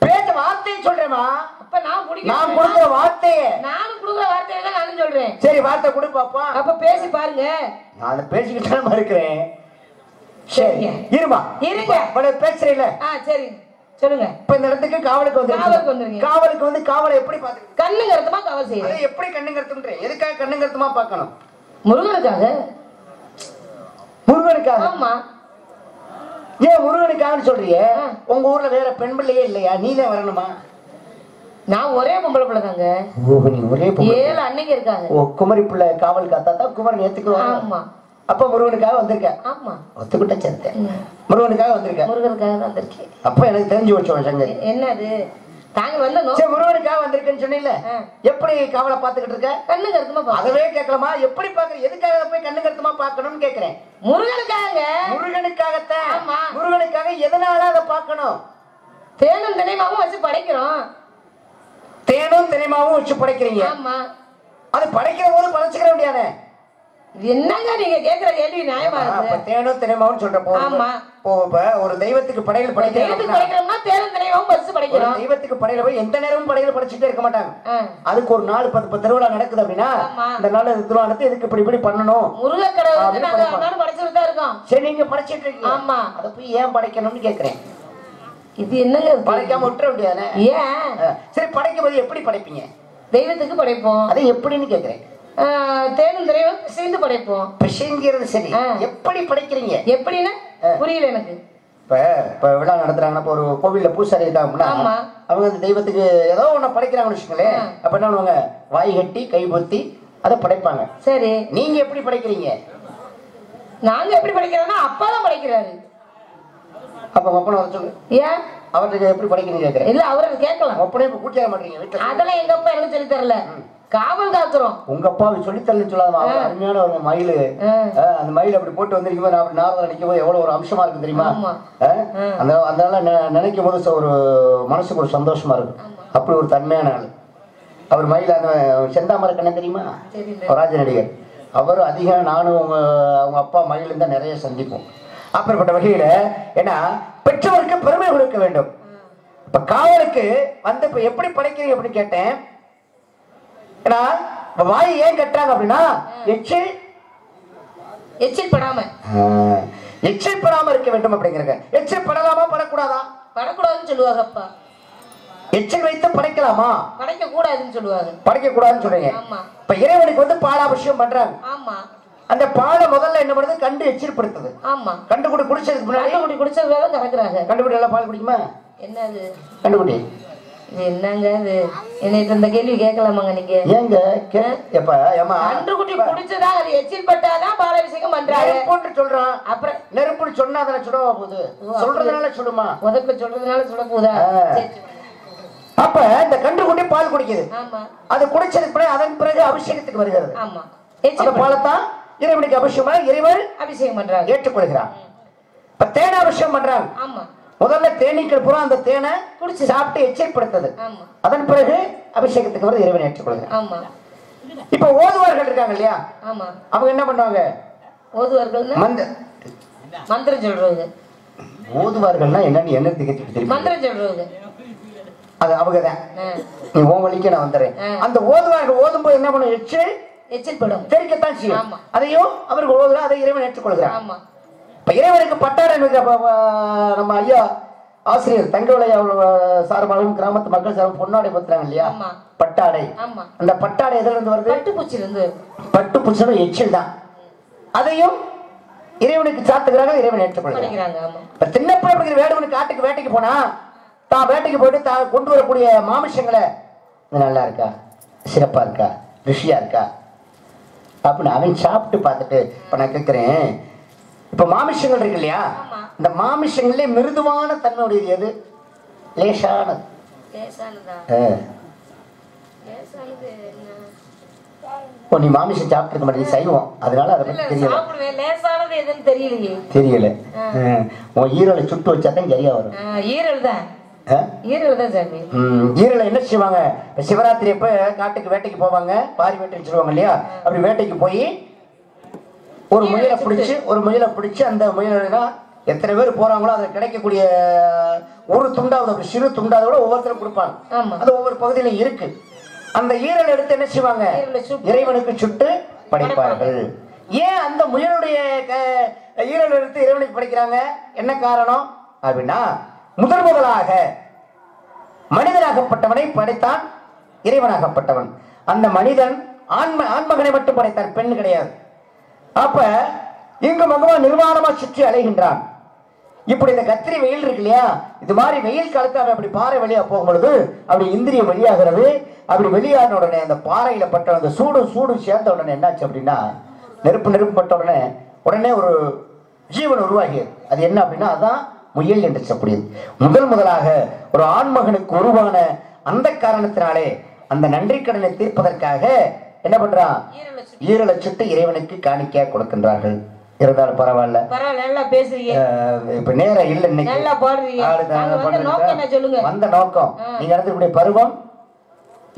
Speaker 4: பேச்ச வார்த்தையை சொல்றேமா?
Speaker 1: அப்ப நான்
Speaker 4: கொடுக்குற வார்த்தையே.
Speaker 1: நானும் கொடுக்குற வார்த்தையை தான் நானும் சொல்றேன்.
Speaker 4: சரி வார்த்தை கொடு பாப்பா.
Speaker 1: அப்ப பேசி பாருங்க.
Speaker 4: நான் பேசிக்கிட்டு இருக்கிறேன். சரி இருமா
Speaker 1: இருங்க.
Speaker 4: பேசுறீல?
Speaker 1: சரி சொல்லுங்க.
Speaker 4: இப்ப இந்த இடத்துக்கு காவலுக்கு வந்து காவலுக்கு வந்து காவலை எப்படி பாத்து?
Speaker 1: கண்ணுங்கருத்தமா காவல் செய்யணும்.
Speaker 4: எப்படி கண்ணுங்கருத்துன்ற? எதுக்காக கண்ணுங்கருத்தமா பார்க்கணும்?
Speaker 1: முருகனுக்காக.
Speaker 4: முருகனுக்காக?
Speaker 1: ஆமா.
Speaker 4: ஏன் முருகனுக்காக சொல்றியே? உங்க ஊர்ல வேற பெண் பிள்ளையே இல்லையா? நீதான் வரணுமா?
Speaker 1: நான் ஒரே பொம்பளை பிள்ளை தாங்க.
Speaker 4: நீ ஒரே
Speaker 1: 7 அன்னைக்கு இருக்காங்க.
Speaker 4: குமரி பிள்ளை காவல் காத்தா தான் குமரன் ஏத்துக்குவாங்க.
Speaker 1: ஆமா.
Speaker 4: அப்ப முருகனுக்காக வந்திருக்க?
Speaker 1: ஆமா.
Speaker 4: ஒத்துக்கிட்ட சேர்த்தேன். முருகனுக்காக வந்திருக்க?
Speaker 1: முருகனுக்காக தான் வந்திருக்கேன்.
Speaker 4: அப்ப எனக்கு தெரிஞ்சு வச்சோம் சங்கரி.
Speaker 1: என்னது? தாங்க வந்தோம்.
Speaker 4: சரி முருகனுக்காக வந்திருக்கேன்னு சொன்னீல, எப்படி காவலை பாத்துக்கிட்டு இருக்க?
Speaker 1: கண்ணு கருத்துமா பாக்க.
Speaker 4: அதவே கேட்கலாமா? எப்படி பாக்குற? எதுக்காக போய் கண்ணு கருத்துமா பாக்கணும்னு கேக்குறேன்.
Speaker 1: முருகனுக்காக.
Speaker 4: முருகனுக்காகத்தான்.
Speaker 1: ஆமா.
Speaker 4: முருகனுக்காக எதனால அதை பார்க்கணும்?
Speaker 1: தேனும் தினைமாவும் வச்சு படைக்கிறோம்.
Speaker 4: தேனும் தினைமாவும் வச்சு படைக்கிறீங்க.
Speaker 1: ஆமா.
Speaker 4: அது படைக்கிற போது படைச்சுக்கிற வேண்டியானே.
Speaker 1: என்னங்க நீங்க கேக்குற கேள்வி நியாயமா இருக்கு?
Speaker 4: தேனும் தினமாவும் சொல்றப்போ ஒரு தெய்வத்துக்கு படையல்
Speaker 1: படைக்கிறோம்னா தேனும் தினமும் பஸ் படைக்கிறோம்.
Speaker 4: தெய்வத்துக்கு படையில போய் எந்த நேரமும் படையில படைச்சுட்டே இருக்க மாட்டாங்க. அதுக்கு ஒரு நாள் 10 திருவிழா நடக்குது அப்படின்னா இந்த நாள் திருவிழா நடத்தி இதுக்கு இப்படி பண்ணணும்.
Speaker 1: முருகக்கடவுள் படைச்சுட்டு தான் இருக்கோம்.
Speaker 4: சரி, நீங்க படைச்சிட்டு இருக்கீங்க.
Speaker 1: ஆமா,
Speaker 4: அதை போய் ஏன் படைக்கணும்னு கேக்குறேன்.
Speaker 1: இது என்னங்க
Speaker 4: படைக்காம விட்டுற வேண்டியதானே?
Speaker 1: ஏன்?
Speaker 4: சரி, படைக்கும் போது எப்படி படைப்பீங்க?
Speaker 1: தெய்வத்துக்கு படைப்போம். அது
Speaker 4: எப்படின்னு கேக்குறேன்.
Speaker 1: தேனும் திரையும் பிசைந்து படைப்போம்.
Speaker 4: பிசைங்கிறது சரி, எப்படி படைக்கிறீங்க?
Speaker 1: எப்படின்னு புரியல எனக்கு.
Speaker 4: இப்ப விழா நடத்துறாங்கன்னா ஒரு கோவில்ல பூசாரி இருக்காங்கன்னா அவங்க அந்த தெய்வத்துக்கு ஏதோ ஒண்ணு படைக்கிறாங்கன்னு வச்சுக்கோங்களேன். அப்ப என்ன பண்ணுவாங்க? வாய் கட்டி கை பொத்தி அதை படைப்பாங்க.
Speaker 1: சரி,
Speaker 4: நீங்க எப்படி படைக்கிறீங்க?
Speaker 1: நாங்க எப்படி படைக்கிறோம்னா அப்பா தான் படைக்கிறாரு.
Speaker 4: அப்ப அப்பனை வர சொல்லு.
Speaker 1: ஏன்
Speaker 4: அவருக்கு எப்படி படைக்கிறீங்க கேக்குறேன்.
Speaker 1: இல்ல, அவரை கேட்கலாம்.
Speaker 4: அப்பனே இப்ப கூட்டியார மாட்டீங்க வீட்டுல?
Speaker 1: அதெல்லாம் எங்க அப்பா எனக்கு சொல்லி தரல. காவல் காக்குறோம்.
Speaker 4: உங்க அப்பா சொல்லி தரலன்னு சொல்லாம அருமையான ஒரு மயில், அந்த மயில் அப்படி போட்டு வந்திருக்கும் போது அப்படி நார்மலா நிற்கும் போது எவ்வளவு ஒரு அம்சமா இருக்கு தெரியுமா? அதனால நினைக்கும் போது ஒரு மனசுக்கு ஒரு சந்தோஷமா இருக்கும். அப்படி ஒரு தன்மையான ஆள் அவர். மயில் அந்த செந்தாமரை கண்ணன் தெரியுமா? ராஜ நடிகர் அவர். அதிகம் நானும் அவங்க அப்பா மயில் இருந்தா நிறைய சந்திப்போம். அப்படிப்பட்ட வகையில ஏன்னா பெற்றவருக்கு பெருமை கொடுக்க வேண்டும். இப்ப காவலுக்கு வந்து இப்ப எப்படி படைக்கிறீங்க அப்படின்னு கேட்டேன். ஏன்னா வாய் ஏன் கட்டுறாங்க அப்படின்னா
Speaker 1: எச்சில்
Speaker 4: படாம இருக்க வேண்டும் அப்படிங்கிறாங்க. எச்சில் படலாமா படக்கூடாதா?
Speaker 1: படக்கூடாதுன்னு சொல்லுவாங்க அப்பா.
Speaker 4: எச்சில் வைத்து படைக்கலாமா?
Speaker 1: படைக்க கூடாதுன்னு சொல்லுவாங்க.
Speaker 4: படைக்க கூடாதுன்னு சொல்றீங்க. இப்ப இறைவனுக்கு வந்து பாலாபிஷேகம் பண்றாங்க.
Speaker 1: ஆமா,
Speaker 4: அந்த பாலை முதல்ல என்ன பண்ணுது? கண்டு எச்சில் படுத்துது.
Speaker 1: ஆமா,
Speaker 4: கண்டுகுடி குடிச்சதுக்கு முன்னாடி
Speaker 1: குடிச்சது கறக்குறாங்க.
Speaker 4: கண்டுகுடி எல்லாம் பால் குடிக்குமா?
Speaker 1: என்னது
Speaker 4: கண்டுகுடி?
Speaker 1: இது என்னங்க இது? என்னை இந்த கேள்வி கேட்கலாமாங்க நீங்க?
Speaker 4: ஏங்க
Speaker 1: கன்றுக்குட்டி குடிச்சதா அது எச்சில் பட்டாதான் பாலாபிஷேகம் பண்றாங்க
Speaker 4: சொல்றான். அப்புறம் நெருப்புன்னு சொன்னா அதனை சுடவா போகுது? சொல்றதுனால சுடுமா?
Speaker 1: முதல்ல சொல்றதுனால சுட போதா?
Speaker 4: அப்ப இந்த கன்றுக்குட்டி பால் குடிக்குது. அது குடிச்சதுக்கு பிறகு அதன் பிறகு அபிஷேகத்துக்கு வருகிறது. அந்த பாலத்தான் இறைவனுக்கு அபிஷேகம் இறைவன்
Speaker 1: அபிஷேகம் பண்றாங்க,
Speaker 4: ஏற்றுக்கொள்கிறான். இப்ப தேனாபிஷேகம் பண்றாங்க.
Speaker 1: ஆமா,
Speaker 4: முதல்ல தேனீக்கள் பூரா அந்த தேனை குடிச்சு சாப்பிட்டு எச்சரிப்படுத்தது. அதன் பிறகு அபிஷேகத்துக்கு வந்து இறைவன் ஏற்றுக்கொள்கிறான். இப்ப ஓதுவார்கள் இருக்காங்க இல்லையா? அவங்க என்ன பண்ணுவாங்க?
Speaker 1: ஓதுவார்கள் மந்திரம் சொல்றவங்க.
Speaker 4: ஓதுவார்கள்னா என்னன்னு என்ன தெரியும்?
Speaker 1: மந்திரம் சொல்றவங்க
Speaker 4: அது அவங்கதான். நீ உன் வழிக்கு நான் வந்துடுறேன். அந்த ஓதுவார்கள் ஓதும் போது என்ன பண்ணும்? எச்சில் படும், தெரிக்கத்தான் செய்யும். அதையும் அவர்கள் ஓதுறா, அதை இறைவன் ஏற்றுக்கொள்கிறான். இறைவனுக்கு பட்டாடை நம்ம ஐயா ஆசிரியர் தங்கவளை சார்பாகவும் கிராமத்து மக்கள் சார்பாகவும் பொன்னாடை பத்துறாங்க இல்லையா? பட்டாடை. அந்த பட்டாடை எதுல இருந்து வருது? பட்டுப்பூச்சி எச்சில் தான். அதையும் இறைவனுக்கு சாத்துக்கிறாங்க, இறைவன் ஏற்றுக்கொள்கிறாங்க. சின்னப்ப அப்படிங்கிற வேடுவனுக்கு காட்டுக்கு வேட்டைக்கு போனா தான் வேட்டைக்கு போயிட்டு தான் கொண்டு வரக்கூடிய மாமிசங்களை நல்லா இருக்கா, சிறப்பா இருக்கா, ருசியா இருக்கா அப்படின்னு அவன் சாப்பிட்டு பார்த்துட்டு இப்ப நான் கேட்கிறேன். இப்ப மாமிசங்கள் இருக்கு இல்லையா? இந்த மாமிசங்களே மிருதுவான தன்மையுடையது எது? லேசானது. நீ மாமிசம் சாப்பிட்டு மாட்டேங்க, சைவம், அதனால அதை பத்தி தெரியல. உன் ஈரலை சுட்டு வச்சாதான் சரியா வரும். ஈரலை என்ன செய்வாங்க? சிவராத்திரி அப்ப காட்டுக்கு வேட்டைக்கு போவாங்க, பாரி வேட்டைன்னு சொல்லுவாங்க இல்லையா? அப்படி வேட்டைக்கு போய் ஒரு முயலை பிடிச்சு அந்த முயலா எத்தனை பேர் போறாங்களோ அதுல கிடைக்கக்கூடிய ஒரு துண்டாவது, அப்படி சிறு துண்டாவது கூட ஒவ்வொருத்தரும் கொடுப்பாங்க. அது ஒவ்வொரு பகுதியில இருக்கு. அந்த ஈரல் எடுத்து என்ன செய்வாங்க? இறைவனுக்கு சுட்டு படைப்பார்கள். ஏன் அந்த முயலுடைய ஈரல் எடுத்து இறைவனுக்கு படைக்கிறாங்க? என்ன காரணம் அப்படின்னா, முதலாக மனிதனாகப்பட்டவனை படைத்தான் இறைவனாகப்பட்டவன். அந்த மனிதன் ஆண்மகனை மட்டும் படைத்தான், பெண் கிடையாது. அப்ப இங்கு பகவான் நிர்வாணமா சுற்றி அலைகின்றான். இப்படி இந்த கத்திரி வெயில் இருக்கு இல்லையா? இது மாதிரி வெயில் காலத்துல அப்படி பாறை வழியா போகும்பொழுது அப்படி இந்திரியம் வெளியாகிறது. அப்படி வெளியான உடனே அந்த பாறையில பட்ட அந்த சூடு சேர்ந்த உடனே என்னாச்சு அப்படின்னா, நெருப்பு பட்ட உடனே ஒரு ஜீவன் உருவாகியது. அது என்ன அப்படின்னா, அதான் முயல் என்று சொல்லக்கூடியது. முதலாக ஒரு ஆண்மகனுக்கு உருவான அந்த காரணத்தினாலே அந்த நன்றி கடனை தீர்ப்பதற்காக என்ன பண்றான்? ஈரலை சுட்டு இறைவனுக்கு காணிக்கையா கொடுக்கின்றார்கள். இருந்தாலும் பரவாயில்ல, இப்ப நேரம் இல்ல. வந்த நோக்கம் நீங்க நடத்தக்கூடிய பருவம்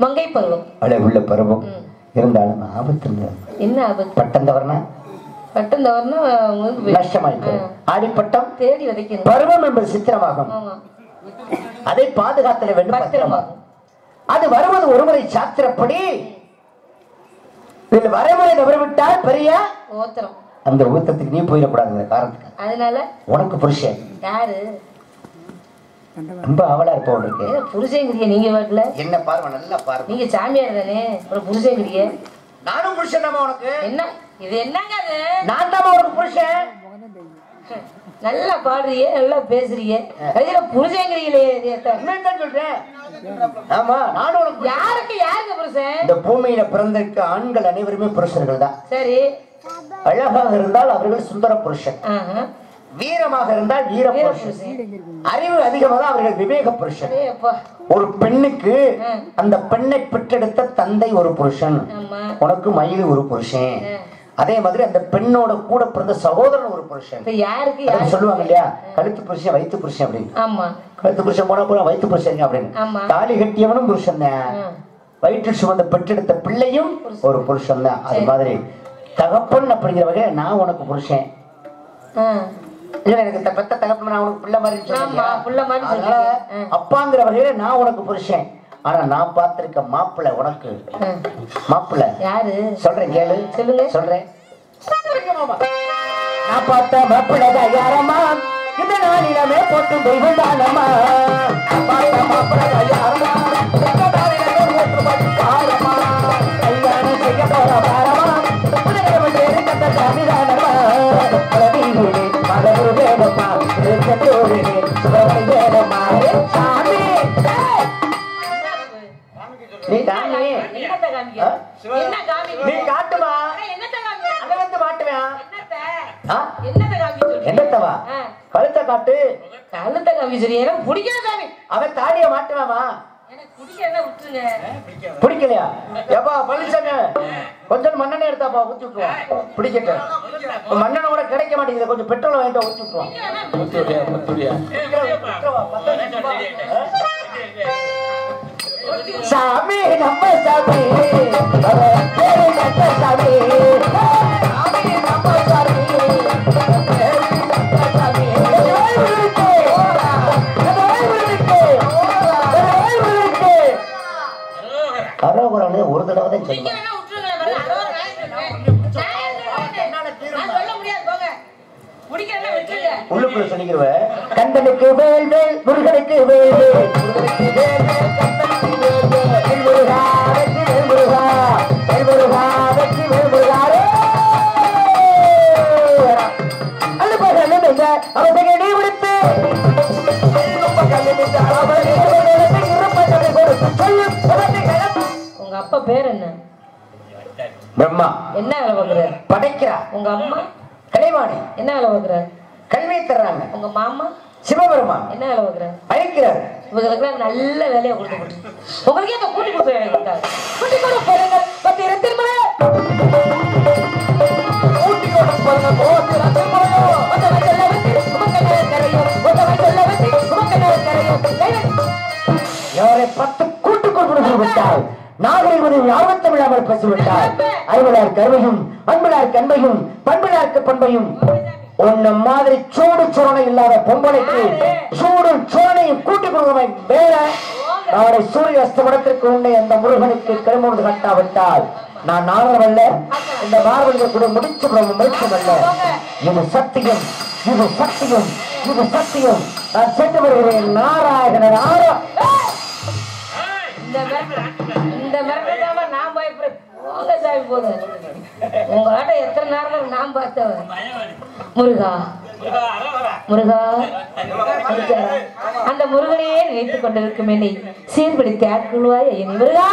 Speaker 4: மங்கை பருவம், உள்ள பருவம். இருந்தாலும் ஆபத்து இல்லை.
Speaker 1: என்ன ஆபத்து?
Speaker 4: பட்டம் தவறுனா
Speaker 1: பட்டம் தவறுனா
Speaker 4: நஷ்டமாயிருக்கு. ஆடிப்பட்டம்
Speaker 1: தேடி விதைக்கணும்.
Speaker 4: பருவம் என்பது சித்திரமாகும். அதை பாதுகாத்தல வேண்டும் பத்திரமாகும். அது வருவது ஒருமுறை சாத்திரப்படி. இதில் வரைமுறை தவறிவிட்டால் பெரிய
Speaker 1: ஓத்திரம்.
Speaker 4: அந்த ஊத்தத்துக்கு நீ போயிடக்கூடாது காரணத்துக்கு.
Speaker 1: அதனால
Speaker 4: உனக்கு புருஷன்
Speaker 1: யாரு?
Speaker 4: ரொம்ப அவளா இருப்ப இருக்கு.
Speaker 1: புருஷங்கிறிய நீங்க வீட்டுல
Speaker 4: என்ன பார்வை நல்லா பார்வை.
Speaker 1: நீங்க சாமியார் தானே, ஒரு புருஷங்கிறிய.
Speaker 4: நானும் புருஷன் தாமா உனக்கு.
Speaker 1: என்ன இது? என்னங்க அது?
Speaker 4: நான் தாமா உனக்கு புருஷன்.
Speaker 1: நல்லா பாடுறிய, நல்லா பேசுறிய, அதுல புருஷங்கிறியிலே
Speaker 4: சொல்றேன். ஆமா நானும் உனக்கு.
Speaker 1: யாருக்கு புருஷன்?
Speaker 4: இந்த பூமியில பிறந்திருக்க ஆண்கள் அனைவருமே புருஷர்கள் தான்.
Speaker 1: சரி.
Speaker 4: அழகாக இருந்தால் அவர்கள் சுந்தர புருஷன், வீரமாக இருந்தால் வீர புருஷன், அறிவு அதிகமாக அவர்கள் விவேக புருஷன். ஒரு பெண்ணுக்கு அந்த பெண்ணை பெற்றெடுத்த தந்தை ஒரு புருஷன், உனக்கு மயில் ஒரு புருஷன். அதே மாதிரி அந்த பெண்ணோட கூட பிறந்த சகோதரன் ஒரு புருஷன். யாருக்கு சொல்லுவாங்க இல்லையா, கழுத்து புருஷன் வயிற்று புருஷன் அப்படின்னு.
Speaker 1: ஆமா,
Speaker 4: கழுத்து புருஷன் போனா போல வயிற்று புருஷன் அப்படின்னு. தாலி கட்டியவனும் புருஷன் தான், வயிற்று சுமந்த பெற்றெடுத்த பிள்ளையும் ஒரு புருஷன் தான். அது மாதிரி தகப்பன் அப்படிங்கிற வகையில நான் உனக்கு புருஷன். எனக்கு பெத்த தகப்பன் நான் உனக்கு பிள்ளை மாதிரி. அப்பாங்கிற வகையில நான் உனக்கு புருஷன். ஆனா நான் பார்த்திருக்க மாப்பிள்ளை உனக்கு மாப்பிள்ளை யாரு சொல்றேன் கேளு. சொல்லுங்க. சொல்றேன். நான் பார்த்த மாப்பிள்ளை யாரம்மா, இந்த நாளிலமே போட்டு தெய்வம் தானம்மா. பார்த்த மாப்பிள்ளை யாரம்மா, கல்யாணம் செய்ய போற பாரமா, கத்த சாமி தானம்மா. மகரு வேணுமா, சாமி நீ காமி, நீ காட்டுமா, அதை வந்து மாட்டுவேன். என்னத்தவா கழுத்தை காட்டு.
Speaker 1: கழுத்தை காமி சரி, எனக்கு பிடிக்கல சாமி.
Speaker 4: அவன் தாடிய மாட்டுவாமா? பிடிக்கலையா? எப்பா பழனிசாமி கொஞ்சம் மண்ணெண்ணெய் எடுத்தாப்பா ஊத்தி விட்டுருவான். பிடிக்கட்டும். மண்ணெண்ணெய் கூட கிடைக்க மாட்டேங்குது, கொஞ்சம் பெட்ரோல் வாங்கிட்டு ஊத்தி விட்டுருவான். சாமி நம்ம சாமி, சாமி நம்ம சாமி. அரோகரானே ஒரு தடவை தான் சொல்லுவேன். உள்ளுக்குள்ள சொல்லிக்கிறவ கந்தனுக்கு வேல் வேல், முருகனுக்கு வேல் வேல், முருகனுக்கு வேல் வேல், கந்தனுக்கு வேல் வேல், வேல் முருகா வெற்றி வேல் முருகா, வேல் முருகா வெற்றி வேல் முருகா. அல்ல பகல் நின்ற அவசக நீ விடுத்து
Speaker 1: உங்க அப்பா பேர் என்ன?
Speaker 4: பிரம்மா.
Speaker 1: என்ன வேலை பார்க்கிறார்?
Speaker 4: படைக்கிறார்.
Speaker 1: உங்க அம்மா
Speaker 4: கலைவாணி.
Speaker 1: என்ன வேலை பார்க்கிறார்?
Speaker 4: கல்வி தர்றாங்க.
Speaker 1: உங்க மாமா
Speaker 4: சிவபெருமான்.
Speaker 1: என்ன வேலை பார்க்கிறார்?
Speaker 4: அழைக்கிறார்.
Speaker 1: இவங்களுக்கு நல்ல வேலையை கொடுத்து உங்களுக்கே அந்த கூட்டி கொடுத்து வேலை கொடுத்தாரு. கூட்டி கொடுப்பாருங்க பத்திரத்தின்மலை, கூட்டி கொடுப்பாருங்க போத்திரத்தின்மலையோ, ஒத்தவன் சொல்ல வந்து உமக்கண்ண கரையும், ஒத்தவன் சொல்ல வந்து உமக்கண்ண கரையும்.
Speaker 4: யாரை 10 கூட்டு கொடுத்து விட்டால் நாகரிகம் யாவத்தம் இல்லாமல் பேசிவிட்டார். அறிவலார் கருவையும் அன்புலார் கண்பையும் பண்புலார்க்கு பண்பையும் உன்ன மாதிரி சூடு சுரணை இல்லாத பொம்பளைக்கு சூடு சுரணையும் கூட்டி கொடுமை வேற. நாளை சூரிய அஸ்தமனத்திற்கு உன்னை அந்த முருகனுக்கு கருமூர்ந்து கட்டாவிட்டால் நான் நாகரமல்ல, இந்த மார்பல்கள் கூட முடிச்சு முடிச்சமல்ல. இது சத்தியம், இது சத்தியம், இது சத்தியம். நான் சென்று வருகிறேன். நாராயணன் ஆரா.
Speaker 1: இந்த மிரட்டாம நான் பயப்படுறேன். போங்க சாமி போங்க. உங்களாட்ட எத்தனை நேரம் நான் பார்த்தவன். முருகா முருகா, அந்த முருகனையே நினைத்துக் கொண்டிருக்கும் என்னை சீர்பிடித்து ஆட்கொள்வாய் என்னை முருகா.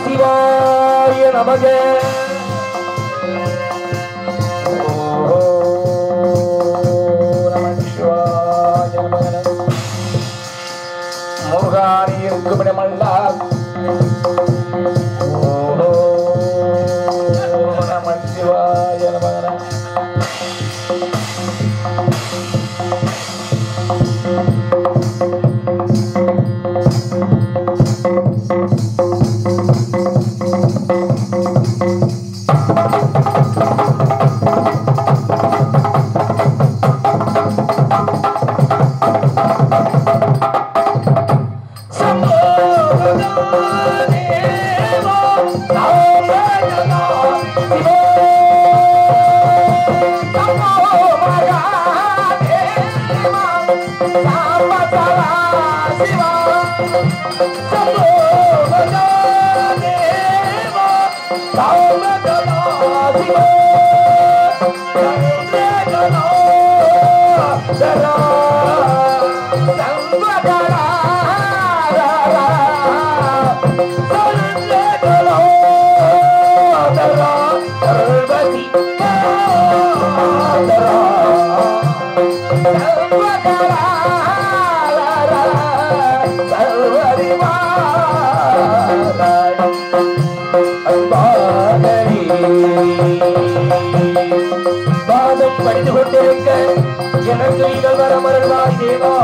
Speaker 3: சிவாய நமக. ஓம் நம சிவாய நமக. முருகானி இருக்கும் இடமல்ல. நம சிவாய நமக. படித்து கொண்டிருக்க எனக்கு நீங்கள் வர மருள்வாய் தேவா.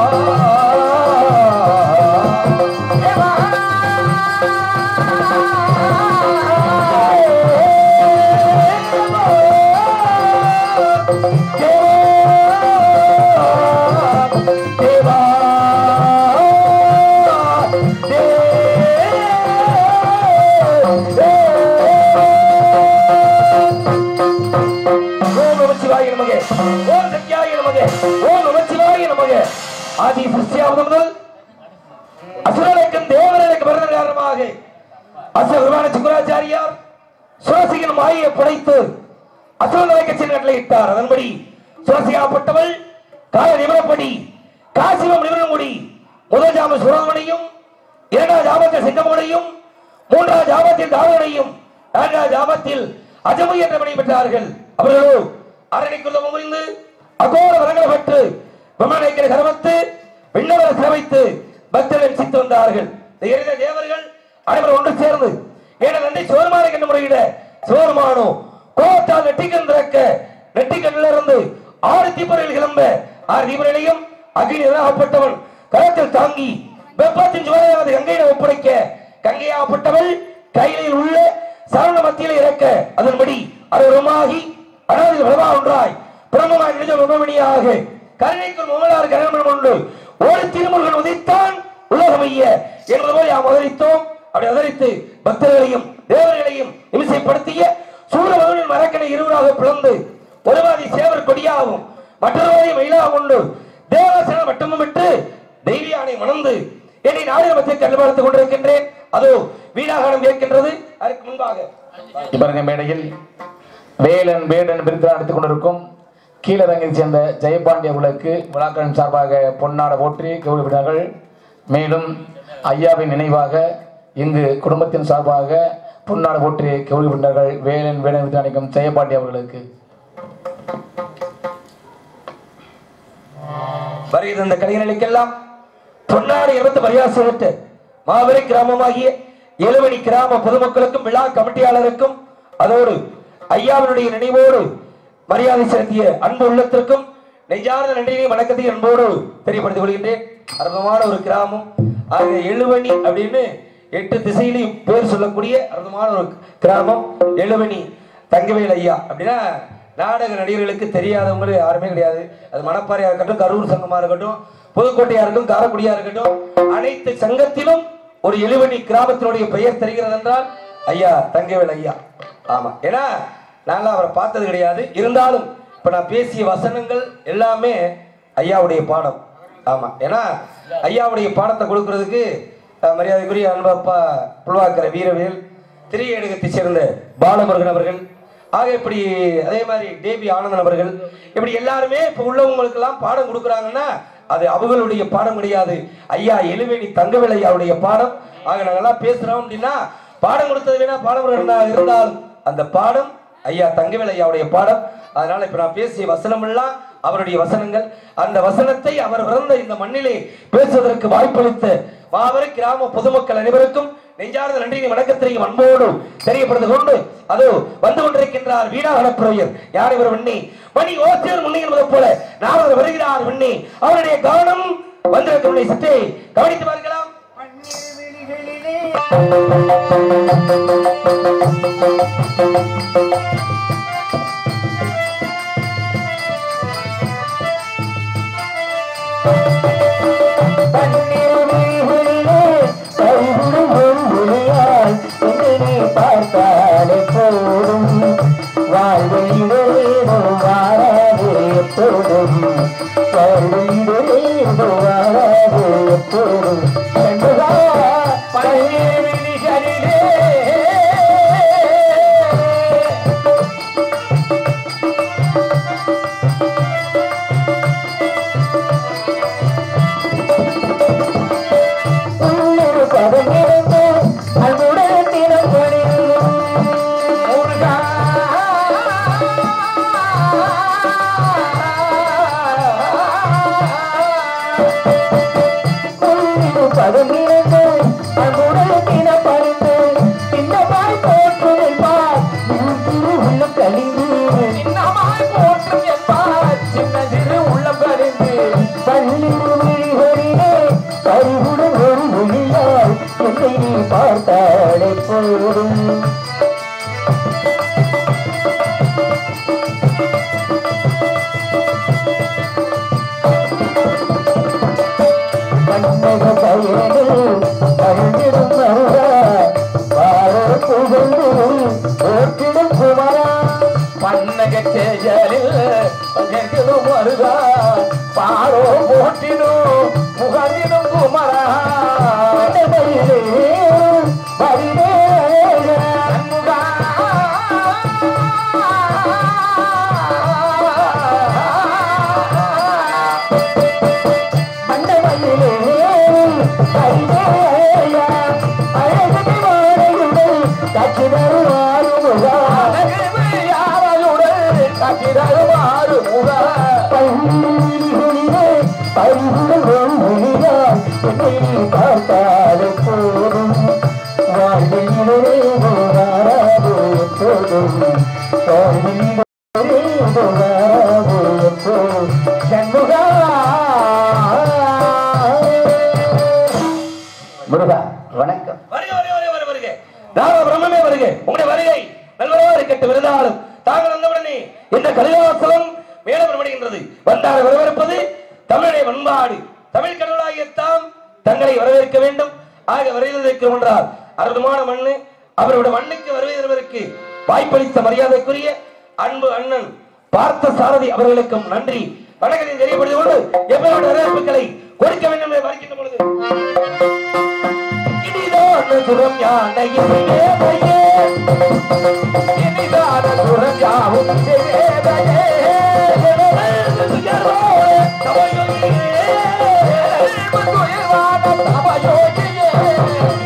Speaker 3: ஆதி சிருஷ்டியாவது முதல் அசுரனுக்கும் தேவர்களுக்கு பிறந்த காரணமாக அசுரமான சுக்கராச்சாரியார் சுரசியின் மாயை படைத்து அசுரனை கட்சியின் கட்டளையிட்டார். அதன்படி சுரசியாப்பட்டவள் கால நிபுணப்படி காசிவம் நிபுணமுடி முதல் ஜாம சுரவனையும் இரண்டாவது ஜாமத்தில் சிங்கமுனையும் மூன்றாவது ஜாமத்தில் தாவனையும் நான்காவது ஜாமத்தில் அஜமு என்ற மணி பெற்றார்கள். அவர்களோ அரணிக்குள்ள முறிந்து அகோர வரங்களை பெற்று பிரம்மணேக்கரை கரவத்து விண்ணவரை சிரமித்து பக்தர்கள் சித்து வந்தார்கள். தேவர்கள் அனைவரும் ஒன்று சேர்ந்து ஏன நன்றி சோர்மானை கண்டு முறையிட சோர்மானோ கோத்தால் நெட்டிக்கண் திறக்க நெட்டிக்கண்ணிலிருந்து 6 தீபர்கள் கிளம்ப 6 தீபர்களையும் அக்னி நிராகப்பட்டவன் கரத்தில் தாங்கி வெப்பத்தின் ஜுவலையாவது கங்கையிடம் ஒப்படைக்க கங்கையாகப்பட்டவள் கையிலில் உள்ள சரவண மத்தியில் இறக்க அதன்படி அருவமாகி அனாதி பிரபா ஒன்றாய் பிரம்மமாய் நிஜ பிரம்மணியாக கருணைக்குள் முகலாறு கரணம் கொண்டு ஒரு திருமுருகன் உதித்தான் உலகமைய என்பது போய் நாம் அவதரித்தோம். அப்படி அவதரித்து பக்தர்களையும் தேவர்களையும் இமிசைப்படுத்திய சூரபகவனின் மரக்கனை இருவராக பிளந்து ஒருவாதி சேவர் கொடியாகவும் மற்றொருவாதி மயிலாக கொண்டு தேவாசன மட்டமும் விட்டு தெய்வியானை மணந்து என்னை நாளிரமத்தை கண்டுபார்த்துக் கொண்டிருக்கின்றேன். அதோ வீணாகனம் கேட்கின்றது. அதற்கு முன்பாக
Speaker 5: இவருங்க மேடையில் வேலன் வேடன் விருது நடத்திக் கொண்டிருக்கும் கீழரங்கை சேர்ந்த ஜெயபாண்டிய அவர்களுக்கு விழாக்களின் சார்பாக பொன்னாட போற்றி கௌரவினார்கள். மேலும் ஐயாவின் நினைவாக இங்கு குடும்பத்தின் சார்பாக பொன்னாட போற்றி கௌரவினார்கள். வேலன் வேடன் விருது அளிக்கும் ஜெயபாண்டிய அவர்களுக்கு
Speaker 3: வருகிற இந்த கலைஞர்களுக்கெல்லாம் பொன்னாடு இறந்து பரியாசப்பட்டு மாபெரும் கிராமமாகிய எழுவணி கிராம பொதுமக்களுக்கும் விழா கமிட்டியாளருக்கும் அதோடு ஐயாவினுடைய நினைவோடு மரியாதை செலுத்திய அன்பு உள்ளத்திற்கும் நெஞ்சார்ந்த நன்றியை வணக்கத்தையும் அன்போடு தெரியப்படுத்திக் கொள்கின்றேன். அற்புதமான ஒரு கிராமம். ஆகிய எழுவணி அப்படின்னு 8 திசையிலையும் பேர் சொல்லக்கூடிய அற்புதமான ஒரு கிராமம் எழுவணி. தங்கவேல் ஐயா அப்படின்னா நாடக நடிகர்களுக்கு தெரியாதவங்க யாருமே கிடையாது. அது மணப்பாறையா இருக்கட்டும், கரூர் சங்கமா இருக்கட்டும், புதுக்கோட்டையா இருக்கட்டும், காரைக்குடியா இருக்கட்டும், அனைத்து சங்கத்திலும் ஒரு எலிவணி கிராமத்தினுடைய பெயர் தெரிகிறது என்றால் ஐயா தங்கவேல் ஐயா. ஆமா, ஏன்னா நாங்கள் அவரை பார்த்தது கிடையாது. இருந்தாலும் இப்ப நான் பேசிய வசனங்கள் எல்லாமே ஐயாவுடைய பாடம். ஆமா, ஏன்னா ஐயாவுடைய பாடத்தை கொடுக்கறதுக்கு மரியாதைக்குரிய அன்பப்பா புல்வாக்கரை வீரவேல், திரியேடுகத்தை சேர்ந்த பாலமுருகன் அவர்கள், ஆக இப்படி அதே மாதிரி தேவி ஆனந்தன் அவர்கள், இப்படி எல்லாருமே இப்ப உள்ளவங்களுக்கு எல்லாம் பாடம் கொடுக்குறாங்கன்னா அது அவங்களுடைய பாடம் கிடையாது, ஐயா எலிவேணி தங்கவேல் ஐயாவுடைய பாடம். ஆக நாங்கெல்லாம் பேசுறோம் அப்படின்னா பாடம் கொடுத்தது வேணா பாலமுருகன் இருந்தால் அந்த பாடம் ஐயா தங்கவேல் ஐயாவுடைய பாடம். அதனால இப்ப நான் பேசிய வசனம் எல்லாம் அவருடைய வசனங்கள். அந்த வசனத்தை அவர் பிறந்த இந்த மண்ணிலே பேசுவதற்கு வாய்ப்பளித்த மாபெரும் கிராம பொதுமக்கள் அனைவருக்கும் நெஞ்சார்ந்த நன்றியை வணக்கத்திற்கு அன்போடு தெரியப்படுத்திக் கொண்டு அதோ வந்து கொண்டிருக்கின்றார் வீணாகலப்புறையர். யார் இவர்? வெண்ணி மணி ஓசியர் முன்னே என்பதை போல நாவல் வருகிறார் வெண்ணி. அவருடைய கவனம் வந்திருக்க சற்றே கவனித்து பார்க்கலாம்.
Speaker 4: பார்த்தாலே போதும் வாழ்விலே வாராது எப்போதும், வாழ்விலே வாராது எப்போதும். பார்த்தாலே போதும் கண்ணக பயனில் அழுந்திடும் மருகா பாரோ புகழ்ந்து ஓட்டிடும் குமரா. பன்னக செயலில் பகிர்ந்திடும் மருகா பாரோ போட்டிடும் புகழ்ந்திடும் குமரா. பார்த்தாலே போதும் வாழ்விலே வாராது எப்போதும், வாழ்விலே வாராது எப்போதும். சண்முகா முருகா வணக்கம்.
Speaker 3: பிரம்மமே வருக. உங்களுடைய வருகை நல்வரவா இருக்கட்டும். இருந்தாலும் தாங்கள் வந்தவுடனே இந்த கலிவாசலம் மேலப்படுகின்றது. வந்தால் வரவேற்பது தமிழை பண்பாடு. தமிழ் கடவுளாகிய தாம் தங்களை வரவேற்க வேண்டும். ஆக வரவேற்க என்றால் அற்புதமான மண்ணு. அவருடைய மண்ணுக்கு வருவதற்கு வாய்ப்பளித்த மரியாதைக்குரிய அன்பு அண்ணன் பார்த்த சாரதி அவர்களுக்கும் நன்றி வணக்கத்தை தெரியப்படுத்திக் கொண்டு எப்போது வரவேற்புகளை கொடுக்க வேண்டும் என்று பார்க்கின்ற பொழுது இனிதான சுரம் யானை இசையேதையே, இனிதான சுரம் யாவும் இசையேதையே,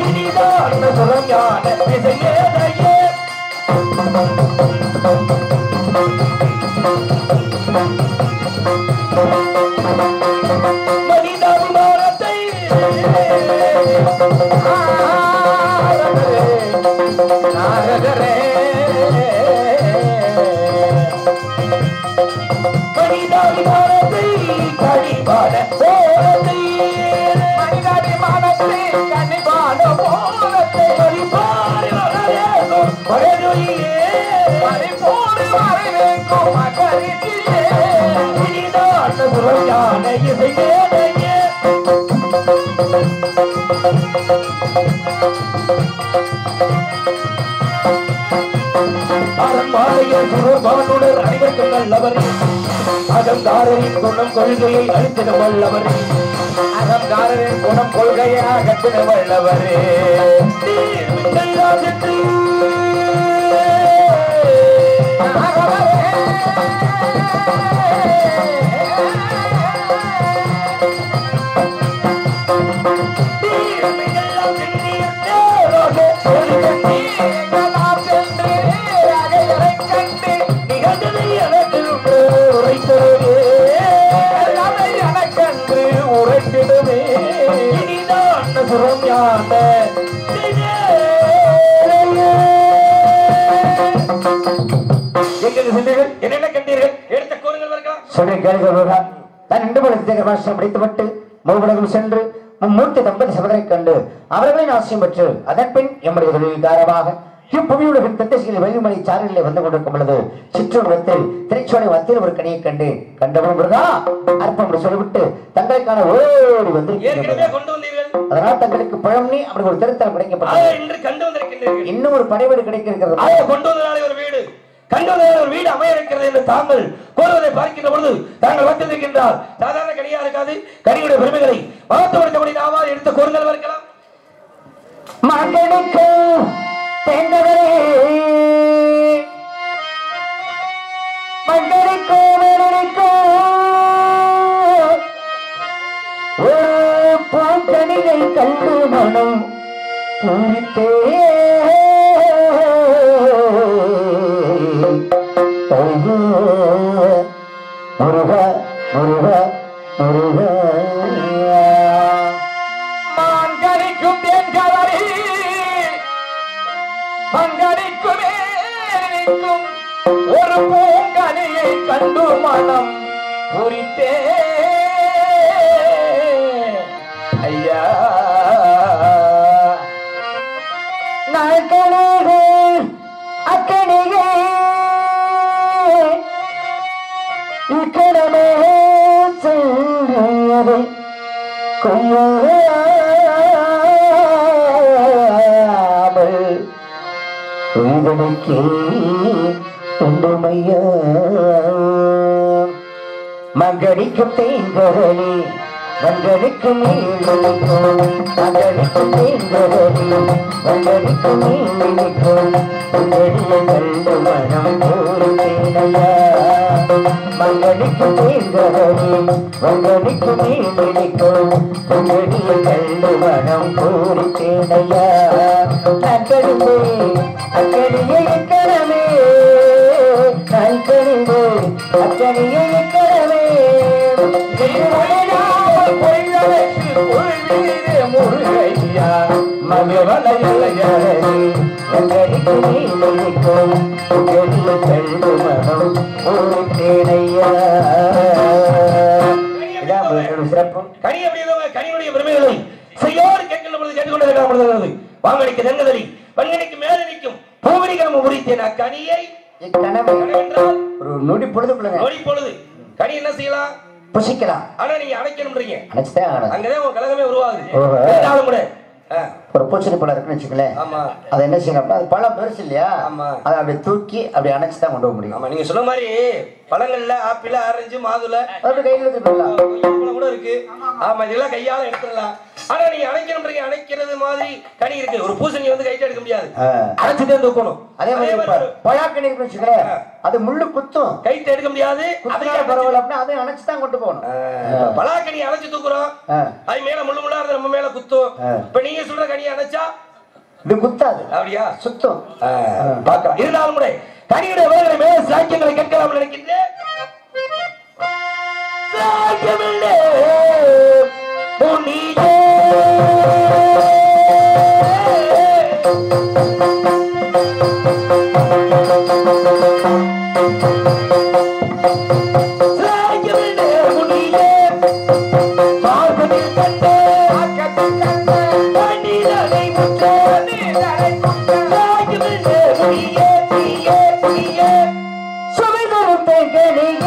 Speaker 3: இனிதான சுரம் யானை இசையேதையே. மனிதாபிமானத்தை மனிதாபிமானத்தை கனிபான போலத்தை, மனிதாபிமானத்தை கனிபான போலத்தை, பரிபாரி வரவேற்கும் பரிபோடு வரவேற்கும் அனைவருக்கும் நல்லவரே அகங்காரரின் குணம் கொள்கையை அழித்திட வல்லவரே அகங்காரரின் குணம் கொள்கையை அகற்றிட வல்லவரே படித்துவிட்டு மூவுலகம் சென்று மும்மூர்த்தி தம்பதி சபதரை கண்டு அவர்களின் ஆசியம் பெற்று அதன் பின் எம்முடைய தொழில் காரணமாக இப்புவியுலகின் திட்டசிகள் வெள்ளிமலை சாரலிலே வந்து கொண்டிருக்கும் பொழுது சிற்றூரத்தில் திரைச்சோலை மத்தியில் ஒரு கனியை கண்டு கண்டவன் முருகா அற்பம் சொல்லிவிட்டு தங்களுக்கான ஓடி வந்து அதனால் தங்களுக்கு பழம்னி அப்படி ஒரு திருத்தலம் கிடைக்கப்பட்டது. இன்னும் ஒரு படைவீடு கிடைக்க இருக்கிறது. கொண்டு வந்தனாலே ஒரு வீடு ஒரு வீடு அமைய இருக்கிறது என்று தாங்கள் கோருவதை பார்க்கின்ற பொழுது தாங்கள் வந்திருக்கின்றால் சாதாரண கனியா இருக்காது. கனியுடைய பெருமைகளை வளர்த்துப்படுத்தபடி நாம எடுத்த கோருங்கள் இருக்கலாம்.
Speaker 4: மகனுக்கு தேர்ந்தவரே மகனுக்கு ஒரு பூங்கனியை கண்டு மனம் பூரித்தே முருக முருக முருக
Speaker 3: மாங்கனிக்கும் தேன்கவரி மங்கனிக்குமே ஒரு பூங்கனியை கண்டு மனம் பூரித்தே ஐயா
Speaker 4: நாட்களாக அக்கணியே இக்கடமே செல்வது கொய்யாமல் உயிரனுக்கே உண்டுமையா மகனிக்கும் தேங்கரனி மங்கனிக்கு மேலிக்கும் மகனிக்கும் தேங்கரனி மங்கனிக்கு மேலிக்கும் உங்கடிய கண்டு மனம் போரித்தேனையா மங்கனிக்கு தேங்கரனி மங்கனிக்கு மேலிக்கும் உங்கடிய கண்டு மனம் போரித்தேனையா அக்கடிமே அக்கடியே கடமே அக்கடிமே அக்கடியே கடமே
Speaker 3: முருகையா
Speaker 4: மகவலையா மங்கடிக்கு மேலிக்கும் உங்கடிய கண்டு மனம் போரித்தேனையா சிறப்பு
Speaker 3: கனி கனியுடைய பெருமைகளை செய்யோடு கேட்கின்ற பொழுது கேட்டுக்கொண்டிருக்கிறது. வாங்கடிக்கு தெங்கதலி வன்கணிக்கு மேலே நிற்கும் பூவனிகரம் உரித்தேன் அக்கனியை
Speaker 4: என்றால் ஒரு நொடி பொழுதுக்குள்ள
Speaker 3: நொடி பொழுது கனி என்ன செய்யலாம்
Speaker 4: புசிக்கலாம்.
Speaker 3: ஆனா நீங்க அணைக்கணும்ன்றீங்க
Speaker 4: அணைச்சுதான்
Speaker 3: அங்கதான் உங்க கழகமே உருவாகுது கூட
Speaker 4: ஒரு பூச்செடி பழம் இருக்குன்னு வச்சுக்கலேன். அதை என்ன செய்யணும் அது பழம் பெருசு இல்லையா அதை அப்படியே தூக்கி அப்படி அணைச்சுதான் கொண்டு போக முடியும்.
Speaker 3: ஆமா நீங்க சொன்ன மாதிரி பழங்கள்ல ஆப்பிள் ஆரஞ்சு மாதுளை
Speaker 4: அப்படி கையில் எடுத்துக்கலாம்
Speaker 3: கூட இருக்கு. ஆமா இதெல்லாம் கையால எடுத்துடலாம். ஆனா நீங்க அணைக்கணும்ன்றீங்க அணைக்கிறது மாதிரி கனி இருக்கு. ஒரு பூசணி வந்து கைட்டு எடுக்க முடியாது அணைச்சுட்டே தூக்கணும்.
Speaker 4: அதே மாதிரி பழாக்கணி இருக்குன்னு வச்சுக்கலேன் அது முள்ளு குத்தும் கைட்டு எடுக்க முடியாது. பரவாயில்ல அப்படின்னா அதை அணைச்சுதான் கொண்டு போகணும்.
Speaker 3: பழாக்கணி அணைச்சு தூக்குறோம் அது மேல முள்ளு முள்ளா இருந்து நம்ம மேல குத்தும். இப்ப நீங்க சொல்ற கனியை அணைச்சா
Speaker 4: இது குத்தாது
Speaker 3: அப்படியா
Speaker 4: சுத்தம்
Speaker 3: பார்க்கலாம். இருந்தாலும் கூட கனியுடைய வேலை மேல சாக்கியங்களை கேட்கலாம் நினைக்கின்றேன். சாக்கியமில்லை புனிதே
Speaker 4: சுவை தரும் தேங்கனியே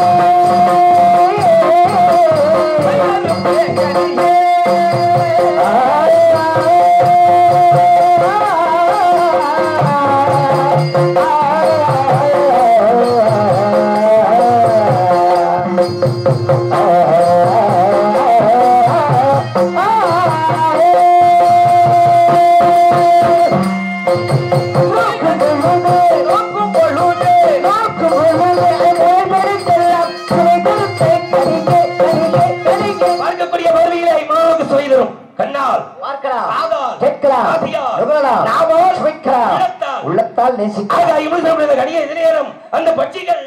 Speaker 4: உள்ளத்தால் நேசிக்கிறேன்.
Speaker 3: அந்த பட்சிகள்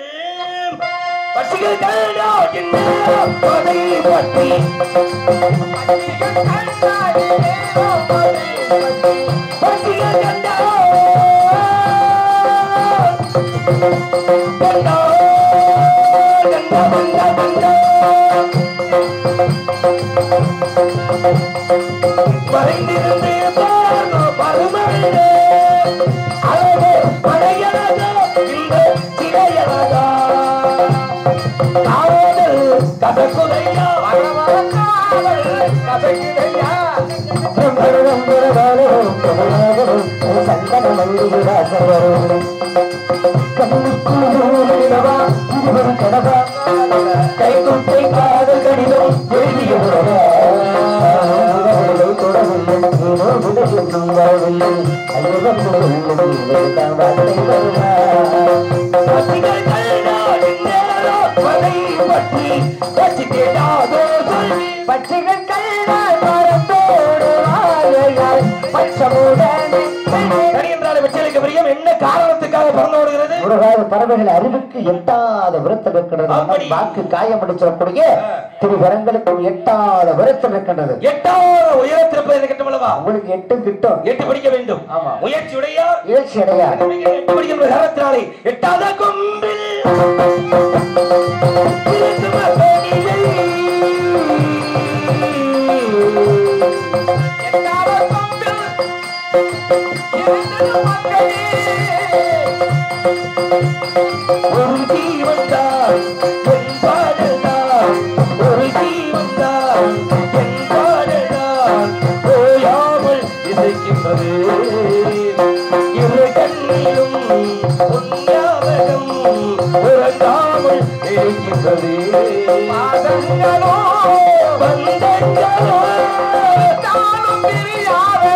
Speaker 3: கைக்குட்டை காதல் கடிதம் பட்சிகள் கல்லால் மரத்தோடு என்ன காரணத்துக்காக பறந்தோடுகிறது?
Speaker 4: பறவைகள் அறிவுக்கு எட்டாத விருத்தம் இருக்கின்றது. வாக்கு காயமடிச்சிடக்கூடிய திருவரங்களுக்கும் எட்டாத விருத்தம் இருக்கின்றது.
Speaker 3: எட்டாத உயரத்திருப்பது கிட்டும் அல்லவா?
Speaker 4: உங்களுக்கு எட்டு கிட்டும்.
Speaker 3: 8 படிக்க வேண்டும். முயற்சியுடையா
Speaker 4: எழுச்சி அடையா
Speaker 3: 8 படிக்கின்ற காலத்தினாலே எட்டாத கொம்பில் ஒரு ஜீவன் தான் என் பாடல் தான், ஒரு ஜீவன் தான் என் பாடல் தான் ஓயாமல் இசைக்கின்றது. இரு கண்ணிலும் உன் ஞாபகம் உறங்காமல் இருக்கின்றது. மாதங்களோ வந்தங்களோ தானும் பிரியாதே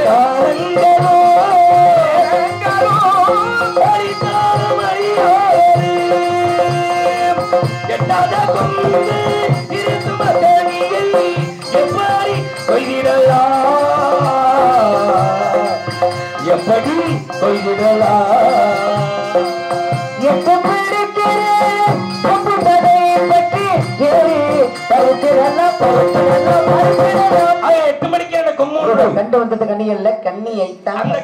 Speaker 3: காலங்களோ எட்டாத கொண்டு இருக்கும் அத்தனியை எப்படி கொய்திடலாம், எப்படி கொய்திடலாம்? எட்டு பிடிக்கிறேன் பற்றி எட்டு மணிக்கு எனக்கு
Speaker 4: கண்டு வந்தது கண்ணியல்ல கண்ணியை
Speaker 3: அந்த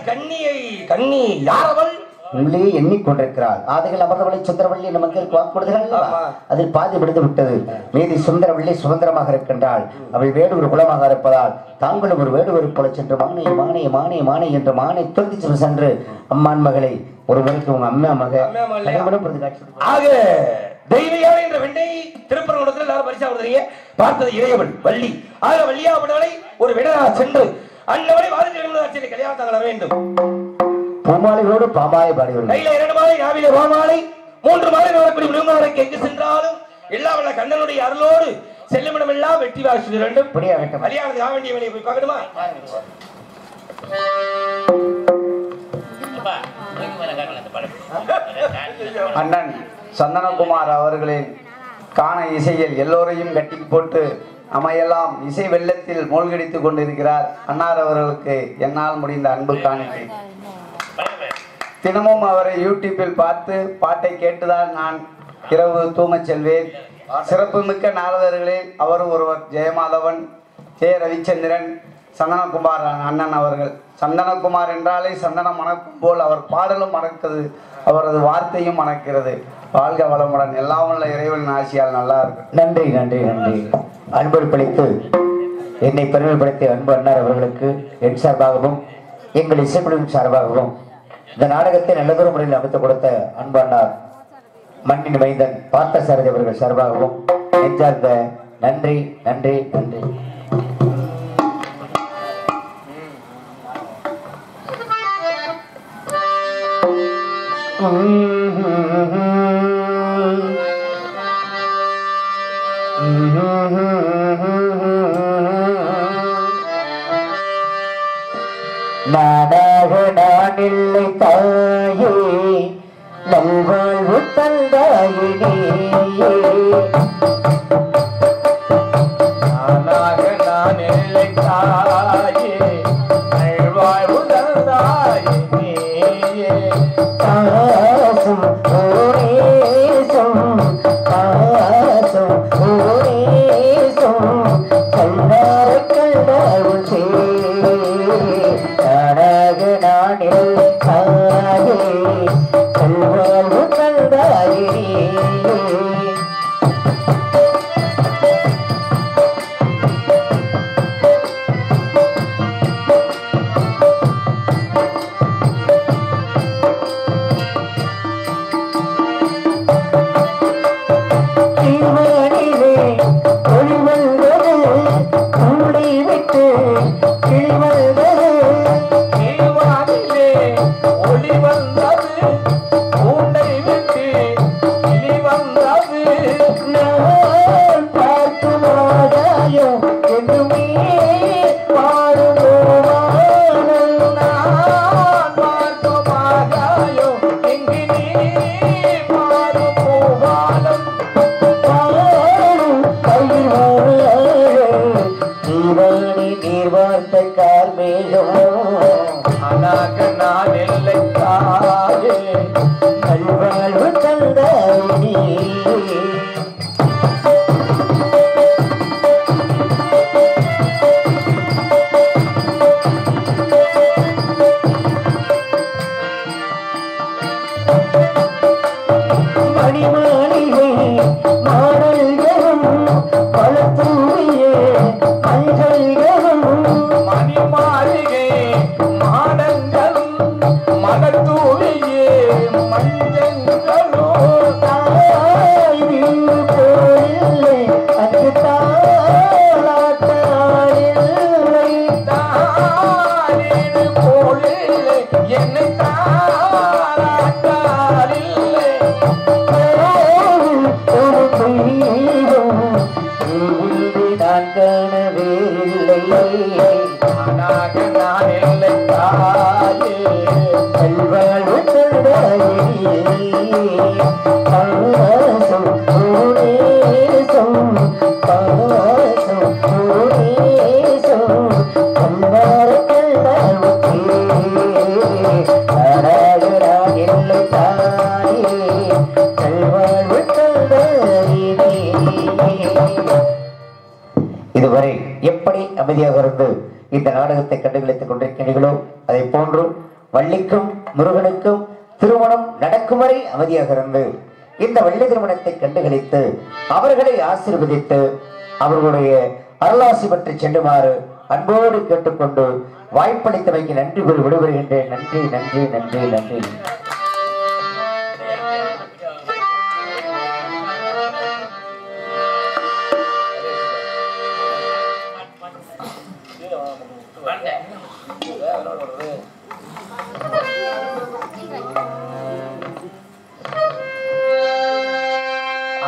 Speaker 3: கண்ணி யாரவள்
Speaker 4: உள்ளே எண்ணிக்கொண்டிருக்கிறாள். ஆதைகள் அமர்ந்தவளை சுந்தரவள்ளி நமக்கு வாக்குறுதிகள் அதில் பாதி விடுத்து விட்டது. மீதி சுந்தரவள்ளி சுதந்திரமாக இருக்கின்றாள். அவள் வேடுவர் குலமாக இருப்பதால் தாங்களும் ஒரு வேடுவர் போல சென்று மானை மானை மானை மானை என்று மானை துரத்தி சென்று அம்மான் மகளை ஒரு முறைக்கு உங்க அம்மா மக
Speaker 3: ஆக தெய்வயானை என்ற வெண்ணை திருப்பரங்குன்றத்தில் எல்லாரும் பரிசா கொடுத்தீங்க. பார்த்தது இறையவள் வள்ளி. ஆக வள்ளியாவளை ஒரு விடனா சென்று அன்னவளை வாழ்க்கை கல்யாணம் தர வேண்டும்.
Speaker 4: பூமாலையோடு பாமாலை பாடிவிடும்.
Speaker 3: கையில 2 மாலை, நாவில பாமாலை, 3 மாலை வரக்கூடிய விழுங்காலைக்கு எங்கு சென்றாலும் எல்லா வல்ல கண்ணனுடைய அருளோடு செல்லுமிடம் எல்லாம் வெற்றி வாசி வேண்டும். கல்யாணத்துக்கு ஆக வேண்டிய வேலையை போய் பார்க்கணுமா?
Speaker 6: அண்ணன் சந்தனகுமார் அவர்களின் காண இசையில் எல்லோரையும் கட்டி போட்டு அமையெல்லாம் இசை வெள்ளத்தில் மூழ்கடித்துக் கொண்டிருக்கிறார். அன்னார் அவர்களுக்கு என்னால் முடிந்த அன்பு காணிக்கை. தினமும் அவரை யூடியூப்பில் பார்த்து பாட்டை கேட்டுதான் நான் இரவு தூங்கச் செல்வேன். சிறப்புமிக்க நாரதர்களில் அவரும் ஒருவர். ஜெயமாதவன், ஜெய ரவிச்சந்திரன், சந்தனகுமார் அண்ணன் அவர்கள். சந்தனகுமார் என்றாலே சந்தனம் மணக்கும் போல் அவர் பாடலும் மணக்குது, அவரது வார்த்தையும் மணக்கிறது. வாழ்க வளமுடன். எல்லாம் உள்ள இறைவனின் ஆசியால் நல்லா இருக்கு.
Speaker 4: நன்றி நன்றி நன்றி. அன்பு படைத்து என்னை பெருமைப்படுத்திய அன்பு அண்ணார் அவர்களுக்கு என் சார்பாகவும் எங்கள் இசைக்குழுவின் சார்பாகவும் இந்த நாடகத்தை நல்லதொரு முறையில் அமைத்துக் கொடுத்த அன்பு அண்ணார் மண்ணின் மைந்தன் பார்த்தசாரதி அவர்கள் சார்பாகவும் நெஞ்சார்ந்த நன்றி நன்றி நன்றி. நானாக நான் இல்லை தாயே, நல்வாழ்வு தந்தாயினே.
Speaker 5: நானாக நான் இல்லை தாயே, நல்வாழ்வு தந்தாயினே.
Speaker 4: பாசம் ஓரேசம், பாசம் ஓரேசம், கல்லார கல்லாவும் சே. நானாக நான் இல்லை தாயே, நல்வாழ்வு தந்தாயினே. இதுவரை எப்படி அமைதியாக இருந்து இந்த நாடகத்தை கண்டுகளித்துக் கொண்டிருக்கிறீர்களோ அதை போன்று வள்ளிக்கும் முருகனுக்கும் திருமணம் நடக்கும் வரை அமைதியாக இருந்து இந்த வள்ளி திருமணத்தை கண்டுகளித்து அவர்களை ஆசீர்வதித்து அவர்களுடைய அருளாசி பற்றி செல்லுமாறு அன்போடு கேட்டுக்கொண்டு வாய்ப்பளித்தமைக்கு நன்றி கூறி விடுபடுகின்றேன். நன்றி நன்றி நன்றி நன்றி.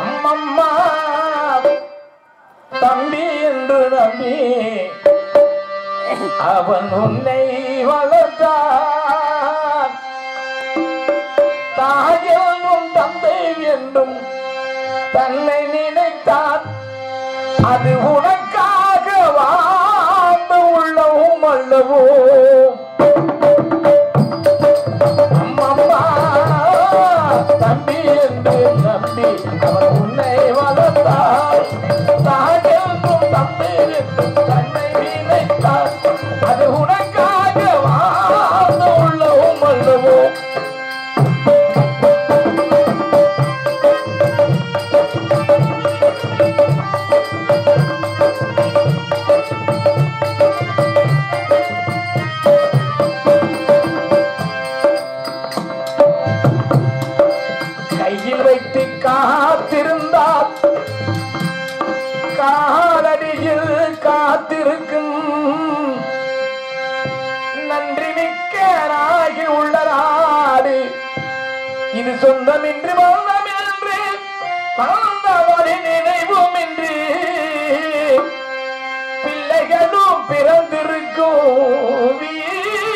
Speaker 5: அம்மம்மா தம்பி என்று நம்பி அவன் உன்னை வளர்த்தான். தாயும் தந்தை என்றும் தன்னை நினைத்தான். அது உனக்காக வாழ்ந்த உள்ளவும் அல்லவோ. அம்மம்மா தம்பி என்று நம்பி அவன் உன்னை வளர்த்தார். தாயும் தந்தை என்றும் தன்னை நினைத்தான். அது உனக்காக வாழ்ந்த உள்ளவும் அல்லவோ. கையில் வைத்து காத்திருந்தால் காலடியில் காத்திருக்கும் நன்றி மிக்கராகி உள்ள நாடு இது சொந்தமின்றி வாழ்ந்தமின்றி வாழ்ந்தவரின் நினைவும் இன்றி பிள்ளைகளும் பிறந்திருக்கும் வீடு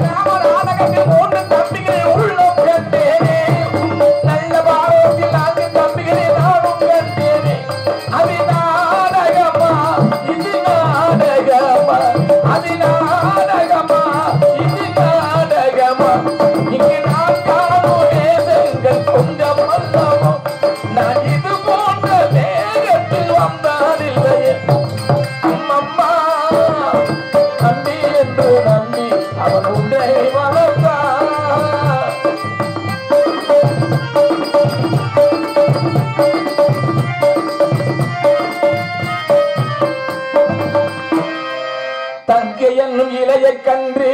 Speaker 5: ராமநாதகத்தில் 3 தம்பிகளை உள்ளம் கண்டேனே நல்ல பாரத்தில் 4 தம்பிகளை நானும் கண்டேனே அது நாடகமா இது நாடகமா அது நாடகமா இது நாடகமா இங்கு நான் காணும் வேதங்கள் கொஞ்சம் அல்லவோ நான் இது போன்ற வேகத்தில் வந்தாரில்லையே அம்மம்மா நம்பி என்று நம்பி அவன் உன்னை வளர்த்தான் தங்கை என்னும் இளைய கன்று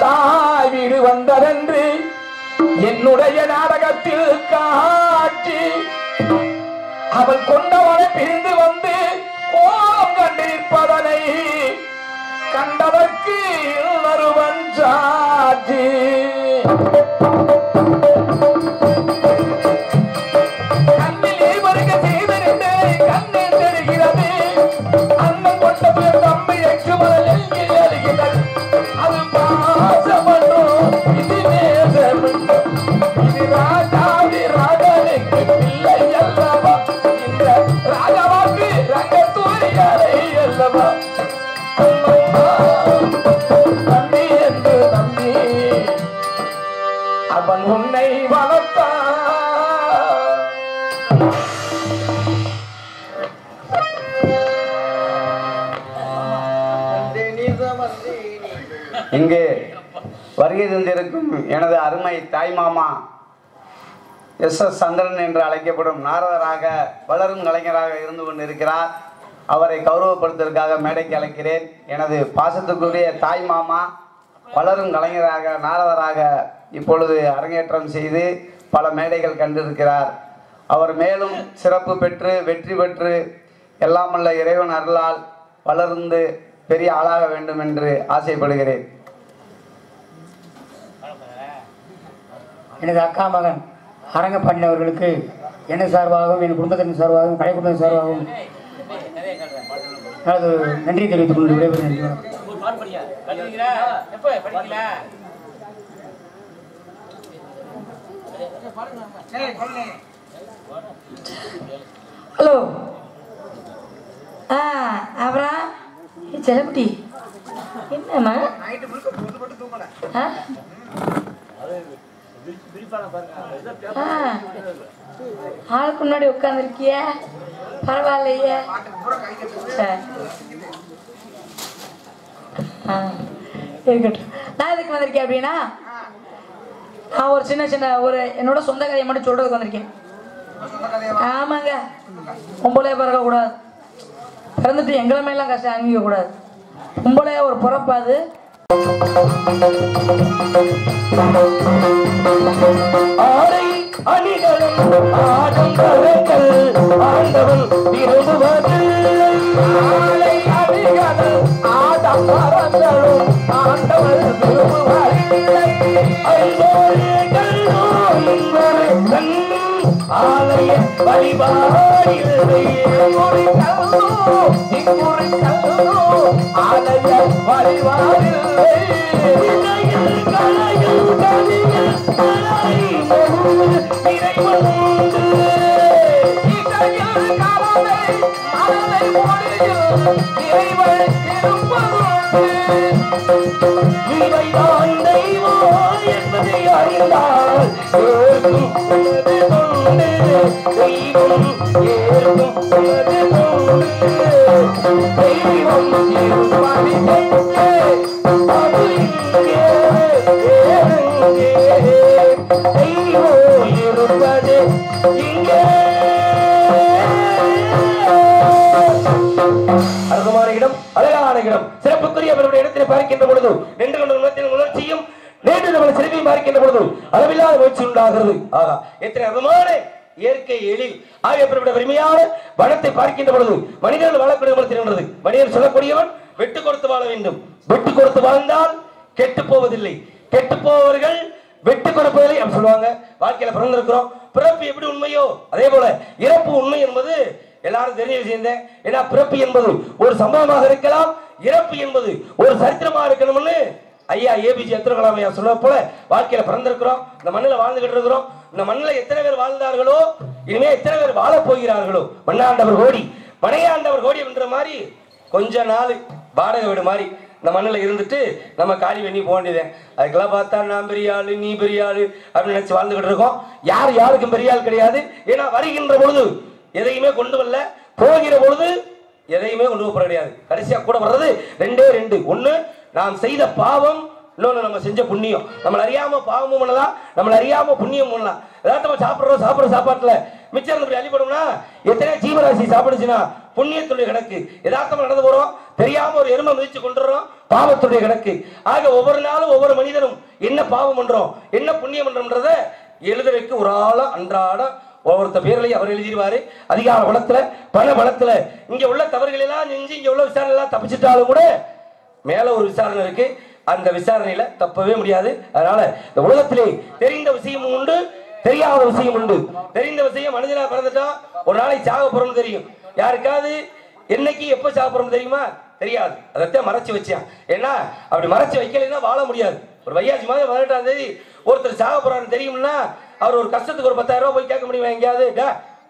Speaker 5: தாய் வீடு வந்ததென்று என்னுடைய நாடகத்தில் காட்சி அவள் கொண்டவனை பிரிந்து வந்து கோலம் கண்டிருப்பதனை கண்டதற்கு இன்னொருவன் சாட்சி கண்ணிலே வருக செய்திருந்தே கண்ணீர் தெரிகிறது அண்ணன் கொண்ட தம்பி எக்குமதல் எங்கே அறிகிறது அது பாசமன்றோ இது நேசமன்றோ இது ராஜாதி ராஜனுக்கு பிள்ளை அல்லவா இந்த ராஜாவாக்கு ரங்கத்தூரியாரை அல்லவா நம்பி என்று நம்பி அவன் உன்னை வளர்த்தான்
Speaker 6: இங்கு வருகை தந்திருக்கும் எனது அருமை தாய்மாமா எஸ் சந்திரன் என்று அழைக்கப்படும் நாரதராக வளரும் கலைஞராக இருந்து கொண்டிருக்கிறார். அவரை கௌரவப்படுத்துவதற்காக மேடைக்கு அழைக்கிறேன். எனது பாசத்துக்குரிய தாய்மாமா வளரும் கலைஞராக நாரதராக இப்பொழுது அரங்கேற்றம் செய்து பல மேடைகள் கண்டிருக்கிறார். அவர் மேலும் சிறப்பு பெற்று வெற்றி பெற்று எல்லாமல்ல இறைவன் அருளால் வளர்ந்து பெரிய ஆளாக வேண்டும் என்று ஆசைப்படுகிறேன்.
Speaker 7: எனது அக்கா மகன் அரங்கப்பாண்டியன் அவர்களுக்கு எனது சார்பாகவும் என் குடும்பத்தின் சார்பாகவும் கலை குடும்பத்தின் சார்பாகவும் எனது நன்றி தெரிவித்துக் கொண்டு விடைபெறுகிறேன்.
Speaker 1: ஹலோ அப்புறம் செலப்பட்டி என்னம்மா ஆளுக்கு முன்னாடி உட்காந்துருக்கிய பரவாயில்லையே. இருக்கட்டும். நான் எதுக்கு வந்திருக்கேன் அப்படின்னா நான் ஒரு சின்ன ஒரு என்னோட சொந்த கதையை மட்டும் சொல்றதுக்கு வந்திருக்கேன். ஆமாங்க, பொம்பளைய பிறக்க கூடாது, பிறந்துட்டு எங்களை மேலாம் கஷ்டம் அனுப்பிக்க கூடாது. பொம்பளைய ஒரு பிறப்பாது.
Speaker 5: ஆடை அணிகளும் ஆடம்பரங்கள் ஆண்டவன் விரும்புவதில்லை. ஆடை அணிகளும் ஆடம்பரங்களும் ஆண்டவன் விரும்புவதில்லை. ஆலய வழிபாடில்லை. ஆலய வழிபாடில்லை. என்பதை அறிந்தால் தெய்வம் இருப்பது இங்கே. அழகான இடம், அழகான இடம், சிறப்புக்குரிய அவருடைய இடத்தில்
Speaker 3: பார்க்கின்ற பொழுது நின்று கொண்ட உணர்த்தின் உணர்ச்சியும் நேற்று நம்ம செல்வியும் பார்க்கின்ற பொழுது அளவில்லாத முயற்சி உண்டாகிறது. ஆகா, எத்தனை அருமான இயற்கை எழில் ஆகிய பெருமையான வனத்தை பார்க்கின்ற பொழுது மனிதர்கள் வாழக்கூடிய தெரிகின்றது. மனிதன் சொல்லக்கூடியவன் வெட்டு கொடுத்து வாழ வேண்டும். வெட்டு கொடுத்து வாழ்ந்தால் கெட்டு போவதில்லை. கெட்டு போவர்கள் வெட்டு கொடுப்பதில்லை அப்படி சொல்லுவாங்க. வாழ்க்கையில பிறந்திருக்கிறோம். பிறப்பு எப்படி உண்மையோ அதே போல இறப்பு உண்மை என்பது எல்லாரும் தெரிஞ்ச விஷயம் தான். ஏன்னா பிறப்பு என்பது ஒரு சம்பவமாக இருக்கலாம், இறப்பு என்பது ஒரு சரித்திரமா இருக்கணும்னு ஐயா ஏபிஜே அப்துல் கலாம் ஐயா சொல்ல போல வாழ்க்கையில பிறந்திருக்கிறோம். இந்த மண்ணில் வாழ்ந்துகிட்டு இருக்கிறோம். இந்த மண்ணில் எத்தனை பேர் வாழ்ந்தார்களோ இனிமே எத்தனை பேர் வாழ போகிறார்களோ. மண்ணாண்டவர் கோடி மனையாண்டவர் கோடி என்ற மாதிரி கொஞ்ச நாள் வாடகை வீடு மாதிரி இந்த மண்ணில் இருந்துட்டு நம்ம காலி பண்ணி போக வேண்டியதேன். அதுக்கெல்லாம் பார்த்தா நான் பெரிய ஆளு நீ பெரிய ஆளு அப்படின்னு நினைச்சு வாழ்ந்துகிட்டு இருக்கோம். யாருக்கும் பெரிய ஆள் கிடையாது. ஏன்னா வருகின்ற பொழுது எதையுமே கொண்டு வரல, போகிற பொழுது எதையுமே கொண்டு போக கிடையாது. கடைசியா கூட வர்றது ரெண்டே ரெண்டு. ஒண்ணு நாம் செய்த பாவம், இன்னொன்னு நம்ம செஞ்ச புண்ணியம். நம்மள அறியாம பாவமும் பண்ணலாம், நம்மள அறியாம புண்ணியம் பண்ணலாம். ஏதாவது நம்ம சாப்பிடுற சாப்பாட்டுல மிச்சம் இருந்து அழிபடும்னா எத்தனை ஜீவராசி சாப்பிடுச்சுன்னா புண்ணியத்துடைய கணக்கு. யதார்த்தமா நடந்து போறோம், தெரியாம ஒரு எருமை மிதிச்சு கொண்டுறோம், பாவத்துடைய கணக்கு. ஆக ஒவ்வொரு நாளும் ஒவ்வொரு மனிதனும் என்ன பாவம் பண்றோம் என்ன புண்ணியம் பண்றோம்ன்றத எழுதுறதுக்கு ஒரு ஆளா அன்றாட ஒவ்வொருத்த பேர்லையும் அவர் எழுதிடுவாரு. அதிகார பலத்துல பண பலத்துல இங்க உள்ள தவறுகள் எல்லாம் செஞ்சு இங்க உள்ள விசாரணை எல்லாம் தப்பிச்சுட்டாலும் கூட மேல ஒரு விசாரணை இருக்கு. அந்த விசாரணையில தப்பவே முடியாது. அதனால இந்த உலகத்திலே தெரிந்த விஷயமும் உண்டு, தெரியாத விஷயம் உண்டு. தெரிந்த விஷயம் மனிதனா பிறந்துட்டா ஒரு நாளைக்கு சாக போறோம்னு தெரியும். யாருக்காவது என்னைக்கு எப்ப சாக போறோம்னு தெரியுமா? தெரியாது. அதைத்தான் மறைச்சு வச்சேன். ஏன்னா அப்படி மறைச்சு வைக்கலைன்னா வாழ முடியாது. ஒரு வையாசி மாதிரி 18ஆம் தேதி ஒருத்தர் சாக போறாருன்னு தெரியும்னா அவர் ஒரு கஷ்டத்துக்கு ஒரு 10,000 ரூபாய் போய் கேட்க முடியுமா? எங்கேயாவது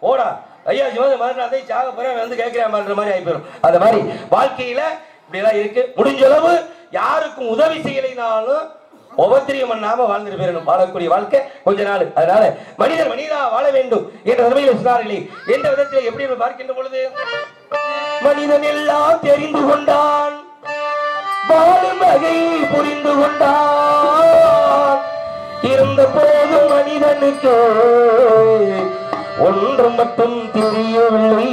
Speaker 3: போடா வையாசி மாதிரி 18ஆம் தேதி சாக போறேன் வந்து கேட்கிறேன் மாதிரி ஆயிப்போம். அந்த மாதிரி வாழ்க்கையில இப்படி எல்லாம் இருக்கு. முடிஞ்ச அளவு யாருக்கும் உதவி செய்யலைனாலும் உபத்திரியம் பண்ணாம வாழ்ந்துட்டு போயிடணும். வாழக்கூடிய வாழ்க்கை கொஞ்ச நாள். அதனால மனிதர் மனிதா வாழ வேண்டும் என்ற நிலைமையில் சொன்னார்களே. எந்த விதத்தில் எப்படி பார்க்கின்ற பொழுது மனிதன் எல்லாம் தெரிந்து கொண்டான், வாழும் வகை புரிந்து கொண்டான். இருந்த போதும் மனிதனுக்கு ஒன்று மட்டும் தெரியவில்லை.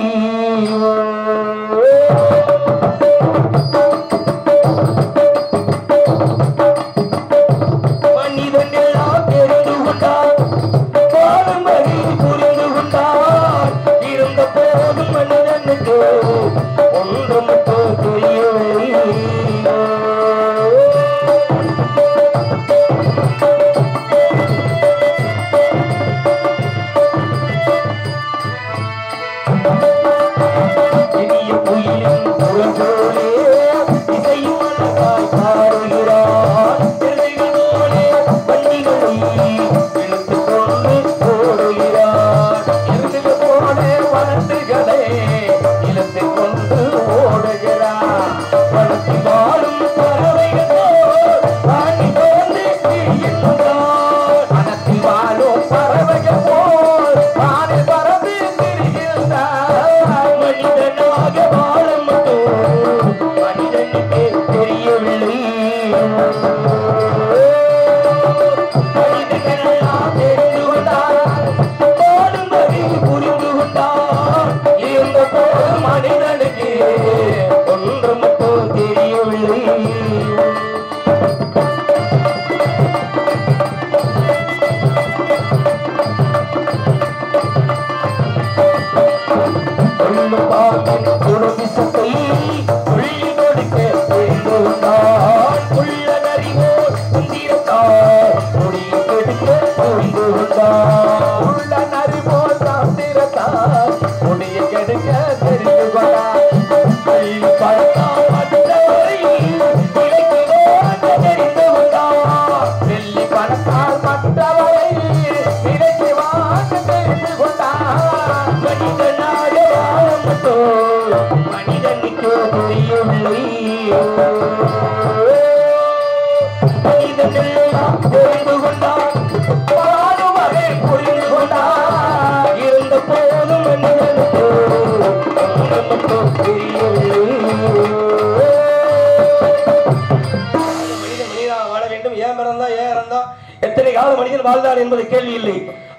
Speaker 3: மனிதன் வாழ்ந்தார் என்பது கேள்வி இல்லை.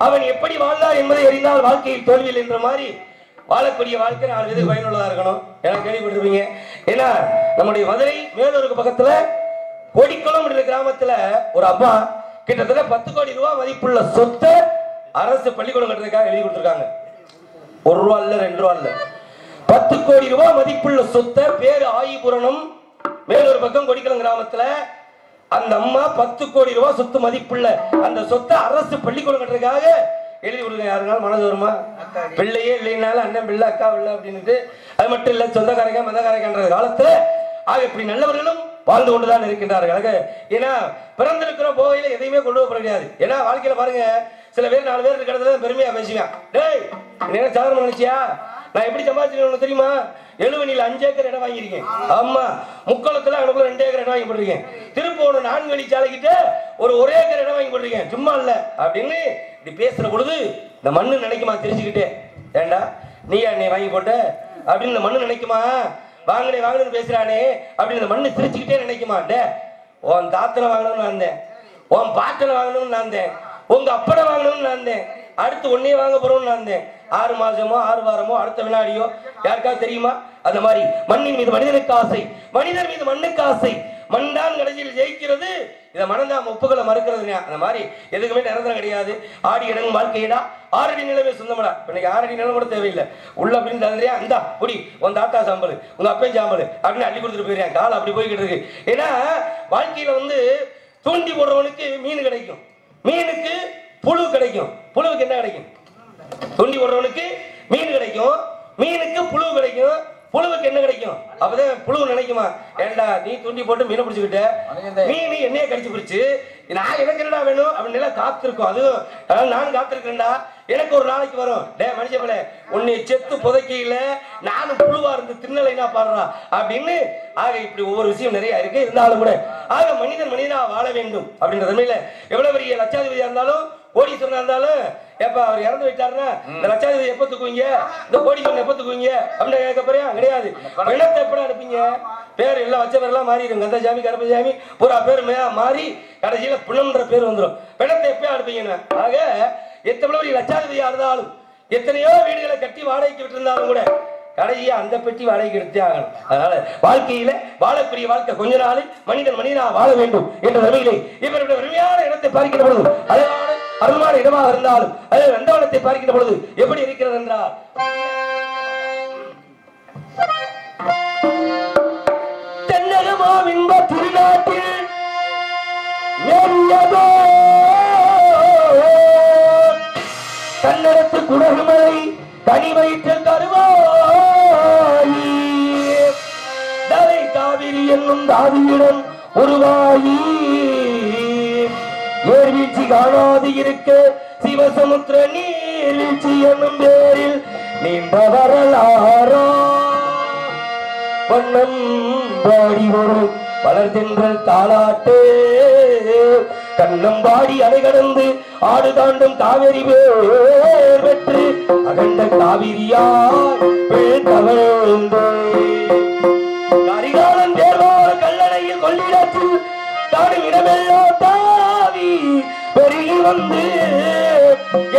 Speaker 3: அவன் எப்படி வாழ்ந்தார் என்பதை அறிந்தால் வாழ்க்கையில் தோல்வியில் என்ற மாதிரி வாழக்கூடிய வாழ்க்கை 4 பேருக்கு பயனுள்ளதா இருக்கணும். ஏன்னா கேள்விப்பட்டிருப்பீங்க. ஏன்னா நம்முடைய மதுரை மேலூருக்கு பக்கத்துல கொடிக்குளம் என்ற கிராமத்துல ஒரு அம்மா கிட்டத்தட்ட 10 கோடி ரூபாய் மதிப்புள்ள சொத்தை அரசு பள்ளிக்கூடம் கட்டுறதுக்காக எழுதி கொடுத்திருக்காங்க. 1 ரூபா இல்ல 2 ரூபா இல்ல, 10 கோடி ரூபாய் மதிப்புள்ள சொத்தை பேரு ஆயிபுரணம் மேலொரு பக்கம் கொடிக்குளம் கிராமத்துல அந்த அம்மா 10 கோடி ரூபாய் சொத்து மதிப்புள்ள அந்த சொத்தை அரசு பள்ளிக்கூடம் கட்டுறதுக்காக எழுதி கொடுங்க. யாருனாலும் மனது வருமா? பிள்ளையே இல்லைனாலும் அண்ணன் பிள்ளை அக்கா பிள்ளை அப்படின்ட்டு அது மட்டும் இல்ல சொந்தக்காரங்க மதக்காரங்கன்ற காலத்துல ஆக இப்படி நல்லவர்களும் வாழ்ந்து கொண்டுதான் இருக்கின்றார்கள். ஏன்னா பிறந்திருக்கிற போகையில எதையுமே கொண்டு போக முடியாது. ஏன்னா வாழ்க்கையில பாருங்க சில பேர் 4 பேர் இருக்கிறதுல பெருமையா பேசுவேன். டேய் என்ன சாதாரண நினைச்சியா, நான் எப்படி சம்பாதிச்சிருக்கேன் தெரியுமா? 70 5 ஏக்கர் இடம் வாங்கியிருக்கேன். ஆமா, முக்குளத்துல எனக்கு 2 ஏக்கர் இடம் வாங்கி போட்டிருக்கேன். திருப்போணம் 4 வழி சாலைக்கிட்ட ஒரு ஏக்கர் இடம் வாங்கி போட்டிருக்கேன். சும்மா இல்ல அப்படின்னு இப்படி பேசுற பொழுது இந்த மண்ணு நினைக்குமா தெரிஞ்சுக்கிட்டே, ஏண்டா நீயா நீ வாங்கி போட்ட அப்படின்னு இந்த மண்ணு நினைக்குமா? வாங்கினு பேசுறானே அப்படின்னு இந்த மண்ணு சிரிச்சுக்கிட்டே நினைக்குமா? உன் தாத்தனை வாங்கணும்னு நான் இருந்தேன், உன் பாட்டனை வாங்கணும்னு நான் இருந்தேன், உங்க அப்பனை வாங்கணும்னு நான் இருந்தேன், அடுத்து ஒன்னையே வாங்க போறோம்னு நான் இருந்தேன். 6 மாசமோ 6 வாரமோ அடுத்த வினாடியோ யாருக்காவது தெரியுமா? அந்த மாதிரி மண்ணின் மீது மனிதனுக்கு ஆசை, மனிதன் மீது மண்ணுக்கு ஆசை, மண் தான் கடைசியில் ஜெயிக்கிறது. இதை மனந்தாம ஒப்புகளை மறுக்கிறதுங்க. அந்த மாதிரி எதுக்குமே நிரந்தரம் கிடையாது. ஆடி இடங்கும் வாழ்க்கையிடா 6 அடி நிலமே சொந்தமடா. இன்னைக்கு 6 அடி நிலம் கூட தேவையில்லை. உள்ள அப்படின்னு தந்துறியா இந்தா புடி உன் தாத்தா சாம்பல் உங்க அப்பன் சாம்பல் அப்படின்னு அள்ளி கொடுத்துட்டு போயிருக்கேன். காலம் அப்படி போய்கிட்டு இருக்கு. ஏன்னா வாழ்க்கையில தூண்டி போடுறவனுக்கு மீன் கிடைக்கும், மீனுக்கு புழு கிடைக்கும். புழுவுக்கு என்ன கிடைக்கும்? தூண்டி போடுறவனுக்கு மீன் கிடைக்கும், மீனுக்கு புழு கிடைக்கும். புழுவுக்கு என்ன கிடைக்கும்? அப்பதான் புழு நினைக்குமா, ஏண்டா நீ தூண்டி போட்டு மீனை பிடிச்சுக்கிட்ட, மீன் என்னைய கடிச்சு பிடிச்சு நான் எனக்கு என்னடா வேணும் அப்படின்னு காத்திருக்கும். அதுவும் நானும் காத்திருக்கேன்டா, எனக்கு ஒரு நாளைக்கு வரும். டே மனுஷங்களே உன்னை செத்து புதைக்கையில நானும் புழுவா இருந்து தின்னலைனா பாடுறா அப்படின்னு. ஆக இப்படி ஒவ்வொரு விஷயம் நிறைய இருக்கு. இருந்தாலும் கூட ஆக மனிதனா வாழ வேண்டும் அப்படின்ற தன்மையில எவ்வளவு பெரிய லட்சாதிபதியா இருந்தாலும் கோடீஸ்வரனா இருந்தாலும் எப்ப அவர் இறந்து விட்டாருன்னா இந்த லட்சாதிபதி எப்ப தூக்குவீங்க, இந்த கோடீஸ்வரன் எப்ப தூக்குவீங்க அப்படின்னு கேட்க போறியா? கிடையாது. வெள்ளத்தை எப்படா அனுப்பீங்க? பேர் எல்லாம் வச்ச பேர்லாம் மாறிடும். கந்தசாமி கருப்பசாமி பூரா பேர் மாறி கடைசியில புனம்ன்ற பேர் வந்துடும். வெள்ளத்தை எப்ப அனுப்பீங்க? ஆக எத்தனை பெரிய லட்சாதிபதியா இருந்தாலும் எத்தனையோ வீடுகளை கட்டி வாடகைக்கு விட்டு இருந்தாலும் கூட கடைசியா அந்த பெட்டி வாடகைக்கு எடுத்தே ஆகணும். அதனால வாழ்க்கையில வாழக்கூடிய வாழ்க்கை கொஞ்ச நாள் மனிதனா வாழ வேண்டும் என்ற நிலையிலே இவருடைய உண்மையான இடத்தை பார்க்கின்ற பொழுது அழகான அருமான இடமாக இருந்தாலும் அது நந்தவனத்தை பார்க்கின்ற பொழுது எப்படி இருக்கிறது என்றால் தென்னகமா இன்ப திருநாட்டில் கன்னடத்து குடகுமலை தனி வயிற்றில் கருவாயி தலை காவிரி என்னும் தாதியிடம் உருவாயி ஏர்வீழ்ச்சி காணாது இருக்க சிவசமுத்திர நீர்வீழ்ச்சி என்னும் பேரில் நீண்ட வரலாறோ பொன்னம் பாடி ஒரு வளர்தென்றல் தாளாட்டு கண்ணம் பாடி அலை கடந்து ஆடு தாண்டும் காவிரி பேர் பெற்று அகண்ட காவிரியாய் தவழ்ந்து கரிகாலன் தேர்வார கல்லணையில் கொள்ளிடத்தில் தாடும் இடமெல்லாம் தாவி பெருகி வந்து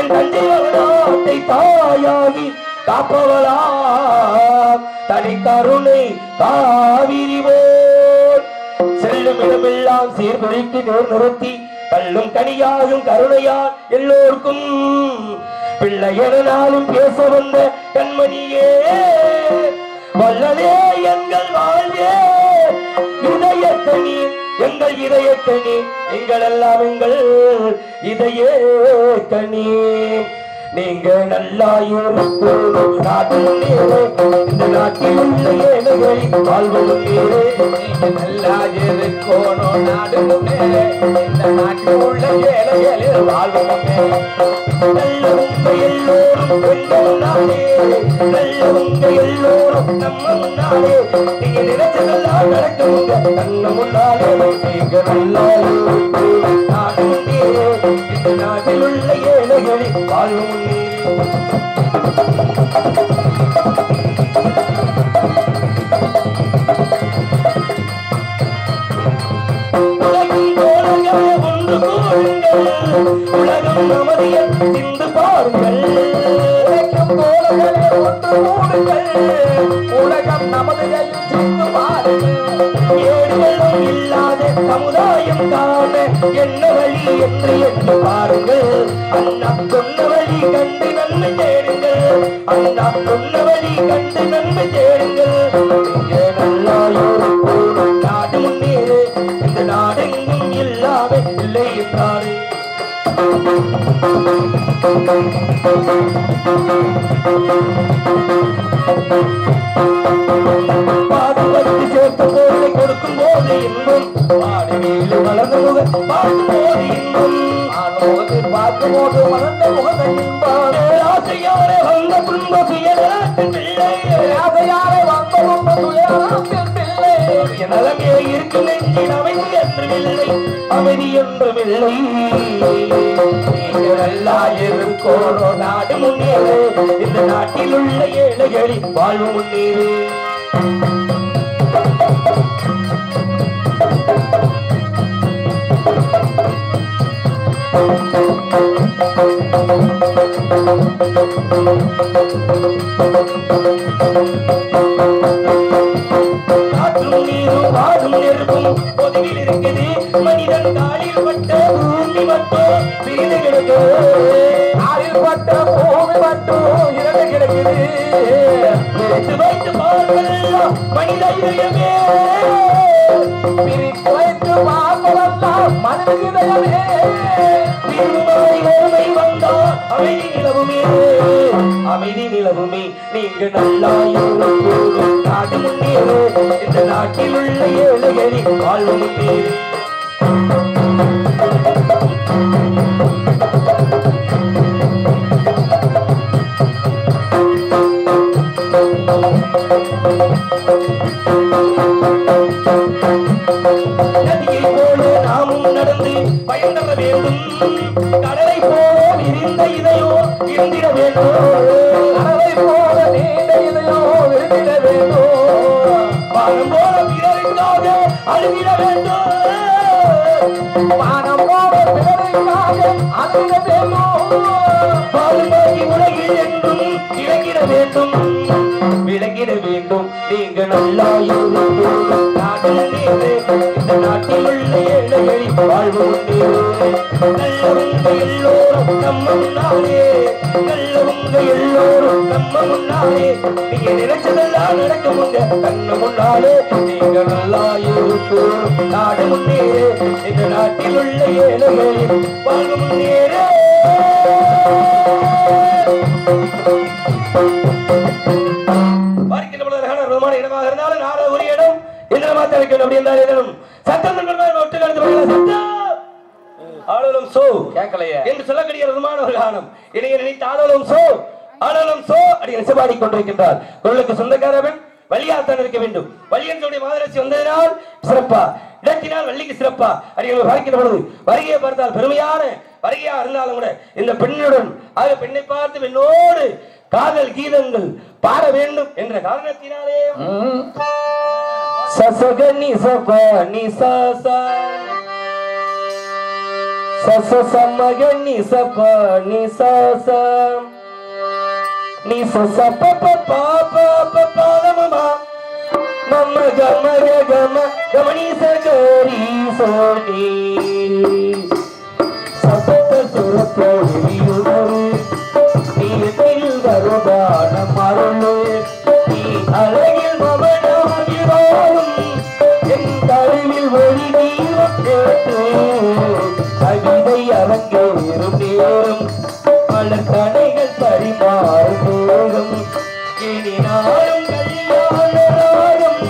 Speaker 3: என் தஞ்சை நாட்டை தாயாகி காப்பவளா தனி கருணை காவிரி போல் செல்லும் இடமெல்லாம் சீர்குலைக்கு நேர் நிறுத்தி கல்லும் கனியாகும் கருணையால் எல்லோருக்கும் பிள்ளையனாலும் பேச வந்த கண்மணியே வல்லலே எங்கள் வாழ்வே இதயக்கனி எங்கள் இதயக்கனி எங்கள் எல்லாம் எங்கள் இதய கனி நீங்க நல்லா இருக்கும் நாட்டில் இந்த நாட்டில் உள்ள ஏழைகளின் வாழ்வதும் நீங்க நல்லா இருக்கணும் நாடு இந்த நாட்டில் உள்ள ஏழைகளில் வாழ்வதும் நல்லவங்க எல்லோரும் எங்கள் நாடே நல்லவங்க எல்லோரும் நம்ம முன்னாலே நீங்க நினைச்சதெல்லாம் நடக்குங்க கண்ண முன்னாலே நீங்க நல்லா இருக்கும் நாடு இந்த நாட்டில் உள்ள ஏழைகளின் வாழ்வும் உலகம் நமதிய சிந்து பாருங்கள் உலகம் நமதிய சிந்து பாருங்கள் ஏடுகளும் இல்லாத சமுதாயம் காண என்ன வழி என்று எண்ணி பாருங்கள். அண்ணா சொன்ன வழி கண்டு நன்மை தேடுங்கள். அண்ணா சொன்ன வழி கண்டு நன்மை தேடுங்கள். இங்கே நல்லாயோருக்கும் நாடு முன்னேறு. இந்த நாடெங்கும் இல்லாத இல்லை என்றாரே. பாடுபட்டு சேர்த்த பொருளை கொடுக்கும் போது இன்பம் பாடுவேலு வளர்ந்த முகம் பார்க்கும் போது இன்பம் முகத்தில் பார்க்கும் போது வளர்ந்த முகம் இன்பம் ஆசையாரே வந்த துன்ப சுயநலத்தின் பிள்ளை ஆசையாரே வந்த துன்ப சுயநலத்தின் பிள்ளை நலமே இருக்கும் நெஞ்சில் அமைதி என்றுமில்லை அமைதி என்றுமில்லை. நல்லா இருக்கோரோ நாடு முன்னேறு. இந்த நாட்டில் உள்ள ஏழைகளின் வாழ்வு முன்னேறு. காற்றும் நீரும் வாழும் நெருப்பும் பொதுவில் இருக்குது. மனிதன் காலில் பட்ட பூமி மட்டும் பிரிந்து கிடக்கு. காலில் பட்ட பூமி மட்டும் இறந்து கிடக்குது. பிரித்து வைத்து பார்ப்பதெல்லாம் மனித இதயமே. பிரித்து வைத்து பார்ப்பதெல்லாம் மனித இதயமே. திருமலை ஓமை வந்தா அமைதி நிலவுமே. அமைதி நிலவுமே. நீங்க நல்லா இருக்கும் நாடு முன்னேறு. இந்த நாட்டில் உள்ள ஏழைகளின் வாழ்வு முன்னேறு. நதியை போல நாமும் நடந்து பயன்பட வேண்டும். கடலை போல விரிந்த இதையோ இருந்திட வேண்டும். கடலை போல நீண்ட இதையோ இருந்திட வேண்டும். பானம் போல பிறருக்காக அழுதிட வேண்டும். பானம் போல பிறருக்காக அழுதிட வேண்டும். பாலுமாகி உலகில் என்றும் விளங்கிட வேண்டும். விளங்கிட வேண்டும். நீங்க நல்லா இருக்கும் நாடு முன்னேறு. இந்த நாட்டில் உள்ள ஏழைகளின் வாழ்வு முன்னேறு. நல்லவங்க எல்லோரும் நம்ம முன்னாலே. நல்லவங்க எல்லோரும் நம்ம முன்னாலே. நீங்க நினைச்சதெல்லாம் நடக்கும் உங்க கண்ணு முன்னாலே. நீங்க நல்லா இருக்கும் நாடு முன்னேறு. இந்த நாட்டில் உள்ள ஏழைகளின் வாழ்வு முன்னேறு. இடமாக இருந்தாலும் நாட ஒரு இடம் என்ன மாத்த வைக்கணும் அப்படி என்றால் எதனும் சட்டம் ஒட்டு கலந்து ஆளும் சோ கேட்கலையே என்று சொல்லக்கூடிய விமான ஒரு காலம் இடையே நினைத்து ஆளும் சோ அப்படி நெசபாடி கொண்டிருக்கின்றார். குரலுக்கு சொந்தக்காரவன் வழியாத்தான் இருக்க வேண்டும். வழியனுடைய மாதரசி வந்ததினால் சிறப்பா, இடத்தினால் வள்ளிக்கு சிறப்பா அடிகள் பார்க்கின்ற பொழுது வருகையை பார்த்தால் பெருமையான வருகையா இருந்தாலும் கூட இந்த பெண்ணுடன் ஆக பெண்ணை பார்த்து பெண்ணோடு காதல் கீதங்கள் பாட வேண்டும் என்ற காரணத்தினாலே சசகனி சபனி சசா சசமகனி சபனி சசா நீ சச பப பப பதமமா மம்ம கம கம கமனி சகரி சோனி சபத சுரத்தோடியுடரு நீ தெயில் வருதான மருளு நீ அழகில் மமனாகிறாரும் என் தழுவில் ஒளி நீரம் கேட்டு கவிதை அரங்கேறும் நேரம் மலர் கனைகள் பரிமாறும் வேகம் இனி நாளும் கல்யாண ராகம்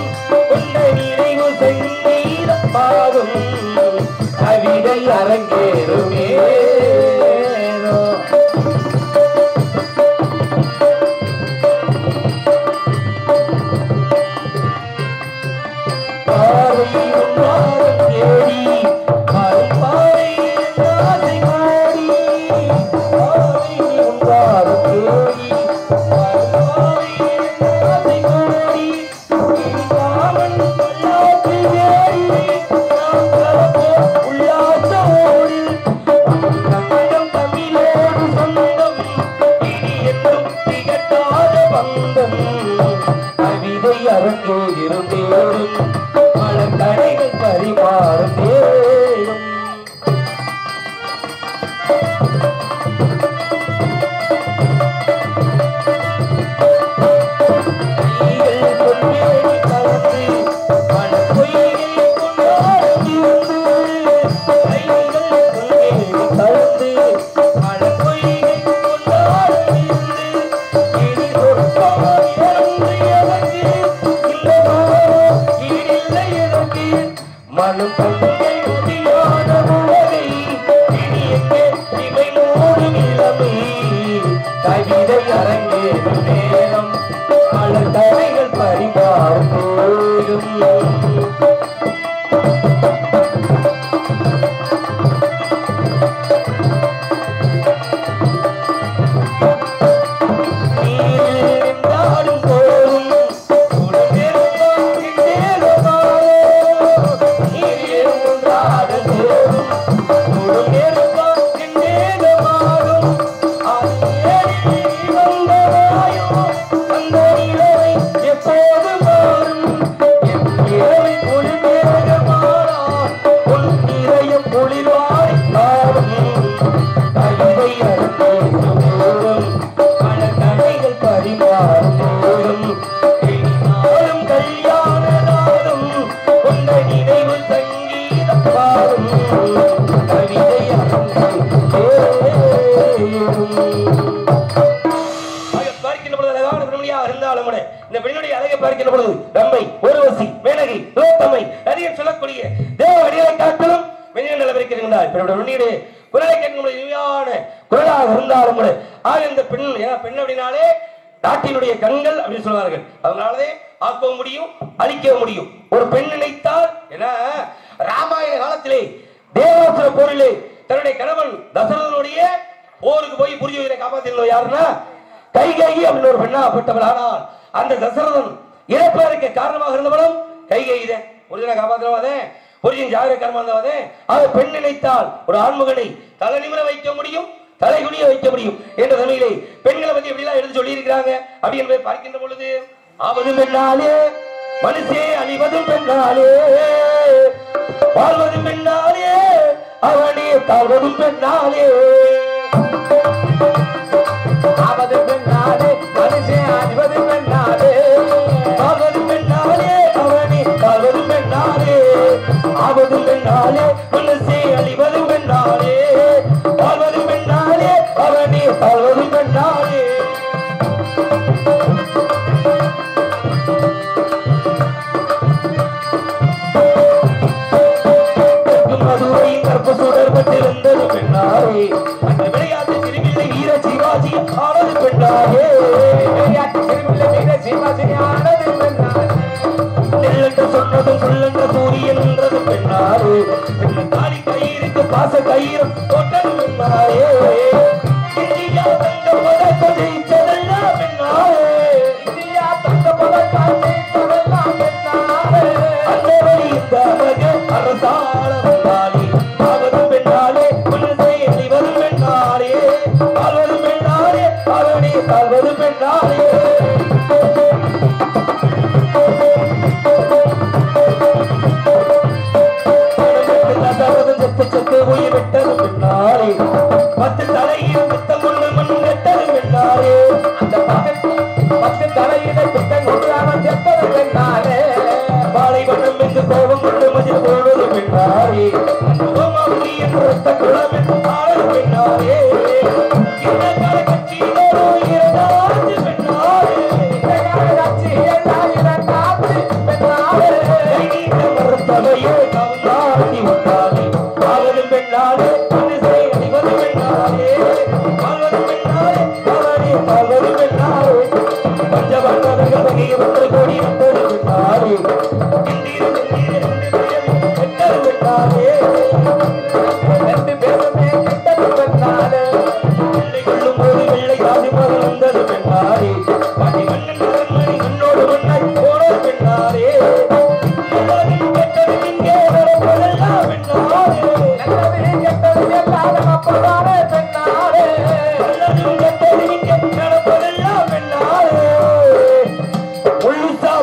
Speaker 3: கொண்ட நினைவு செங்கீத பாகம் கவிதை அரங்கேறும் நாட்டினுடைய கண்கள் அப்படின்னு சொல்வார்கள். அதனாலதே ஆக்கவும் முடியும், அழிக்கவும் முடியும். ஒரு பெண் நினைத்தால் ஏன்னா ராமாயண காலத்திலே தேவாசுர போரிலே தன்னுடைய கணவன் தசரதனுடைய போருக்கு போய் புரியுவதை காப்பாற்றினது யாருன்னா கைகேயி அப்படின்னு ஒரு பெண்ணாகப்பட்டவள். ஆனால் அந்த தசரதன் இறப்பதற்கு காரணமாக இருந்தவளும் கைகேயிதான். புரிஞ்சனை காப்பாற்றினவாதே, புரியும் ஜாகிரகரமா இருந்தவாதே. அது பெண் நினைத்தால் ஒரு ஆண்மகனை தலை நிமிர வைக்க முடியும், தலைகுனிய வைக்க முடியும் என்ற தன்மையிலே பெண்களை பத்தி எப்படி எல்லாம் எடுத்து சொல்லி இருக்கிறாங்க அப்படி என்பதை பார்க்கின்ற பொழுது ஆவதும் பெண்ணாலே மனுஷே அழிவதும் பெண்ணாலே வாழ்வதும் பெண்ணாலே அவனே தாழ்வதும் பெண்ணாலே ஆவதும் பெண்ணாலே மனுஷே அழிவதும் பெண்ணாலே வாழ்வதும் பெண்ணாலே அவனே தாழ்வதும் பெண்ணாலே ஆவதும் பெண்ணாலே மனுஷே அழிவதும் பெண்ணாலே வாழ்வதும் பெண்ணாலே அவனே தாழ்வதும் பெண்ணாலே சுடர்பட்டிருந்தது பெண்ணாரே அந்த விளையாட்டு திருவிழை வீர சிவாஜி ஆனது பெண்ணாரே விளையாட்டு திருவிழை வீர சிவாஜி ஆனது பெண்ணாரே நெல்லென்று சொன்னதும் சொல்லென்ற சூரியன் என்றது பெண்ணாரே பெண்ண தாலி கயிறுக்கு பாச கயிறு தொட்டது பெண்ணாரே இந்தியா தங்க பதக்கம் ஜெயிச்சதெல்லாம் பெண்ணாரே இந்தியா தங்க பதக்கம் ஜெயிச்சதெல்லாம் பெண்ணாரே அந்த வழி இந்த மக அரசாள வந்தாலே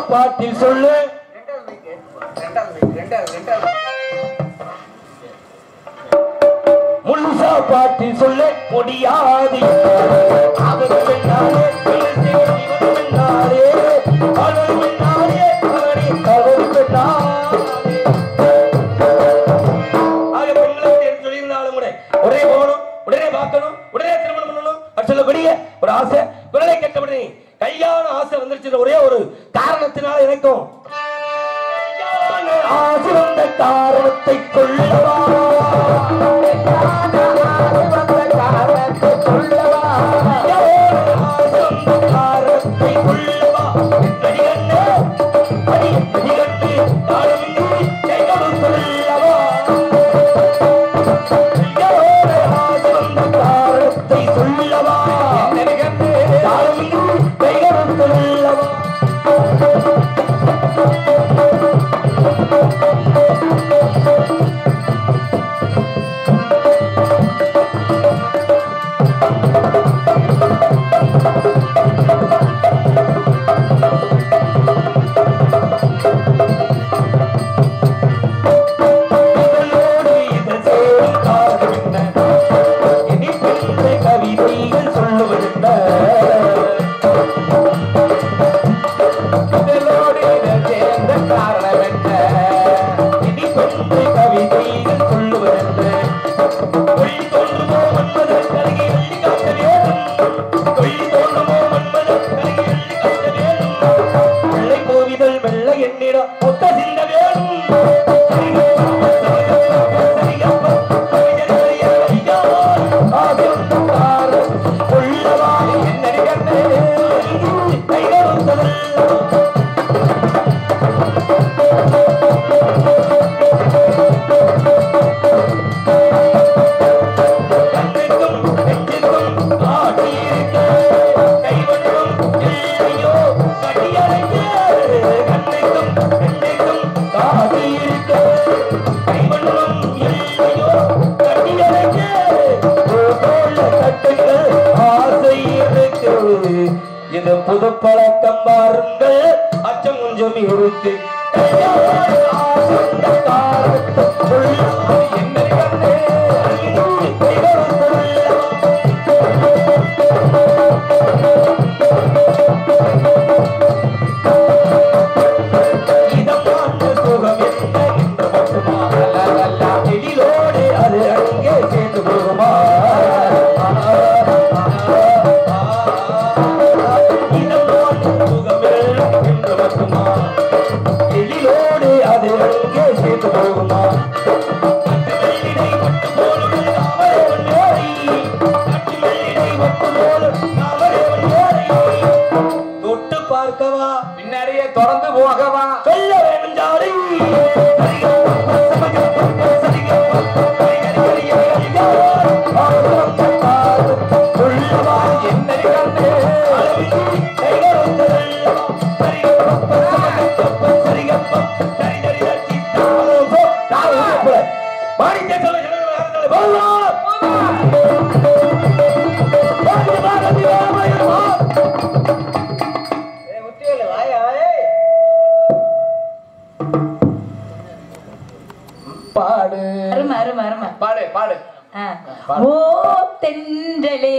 Speaker 3: பாட்டில் சொல்லு முழுசா பாட்டில் சொல்ல முடியாது காரணத்தை சொல்லவா இந்த புது பழக்கம் பாருங்கள் அச்சம் கொஞ்சம் இருக்கு
Speaker 5: பின்னாடியே தொடர்ந்து போகவா
Speaker 3: சொல்ல வேணும் ஜாடி
Speaker 5: பாடு
Speaker 1: அருமை அருமை அருமை
Speaker 5: பாடு பாடு
Speaker 1: ஓ தென்றலே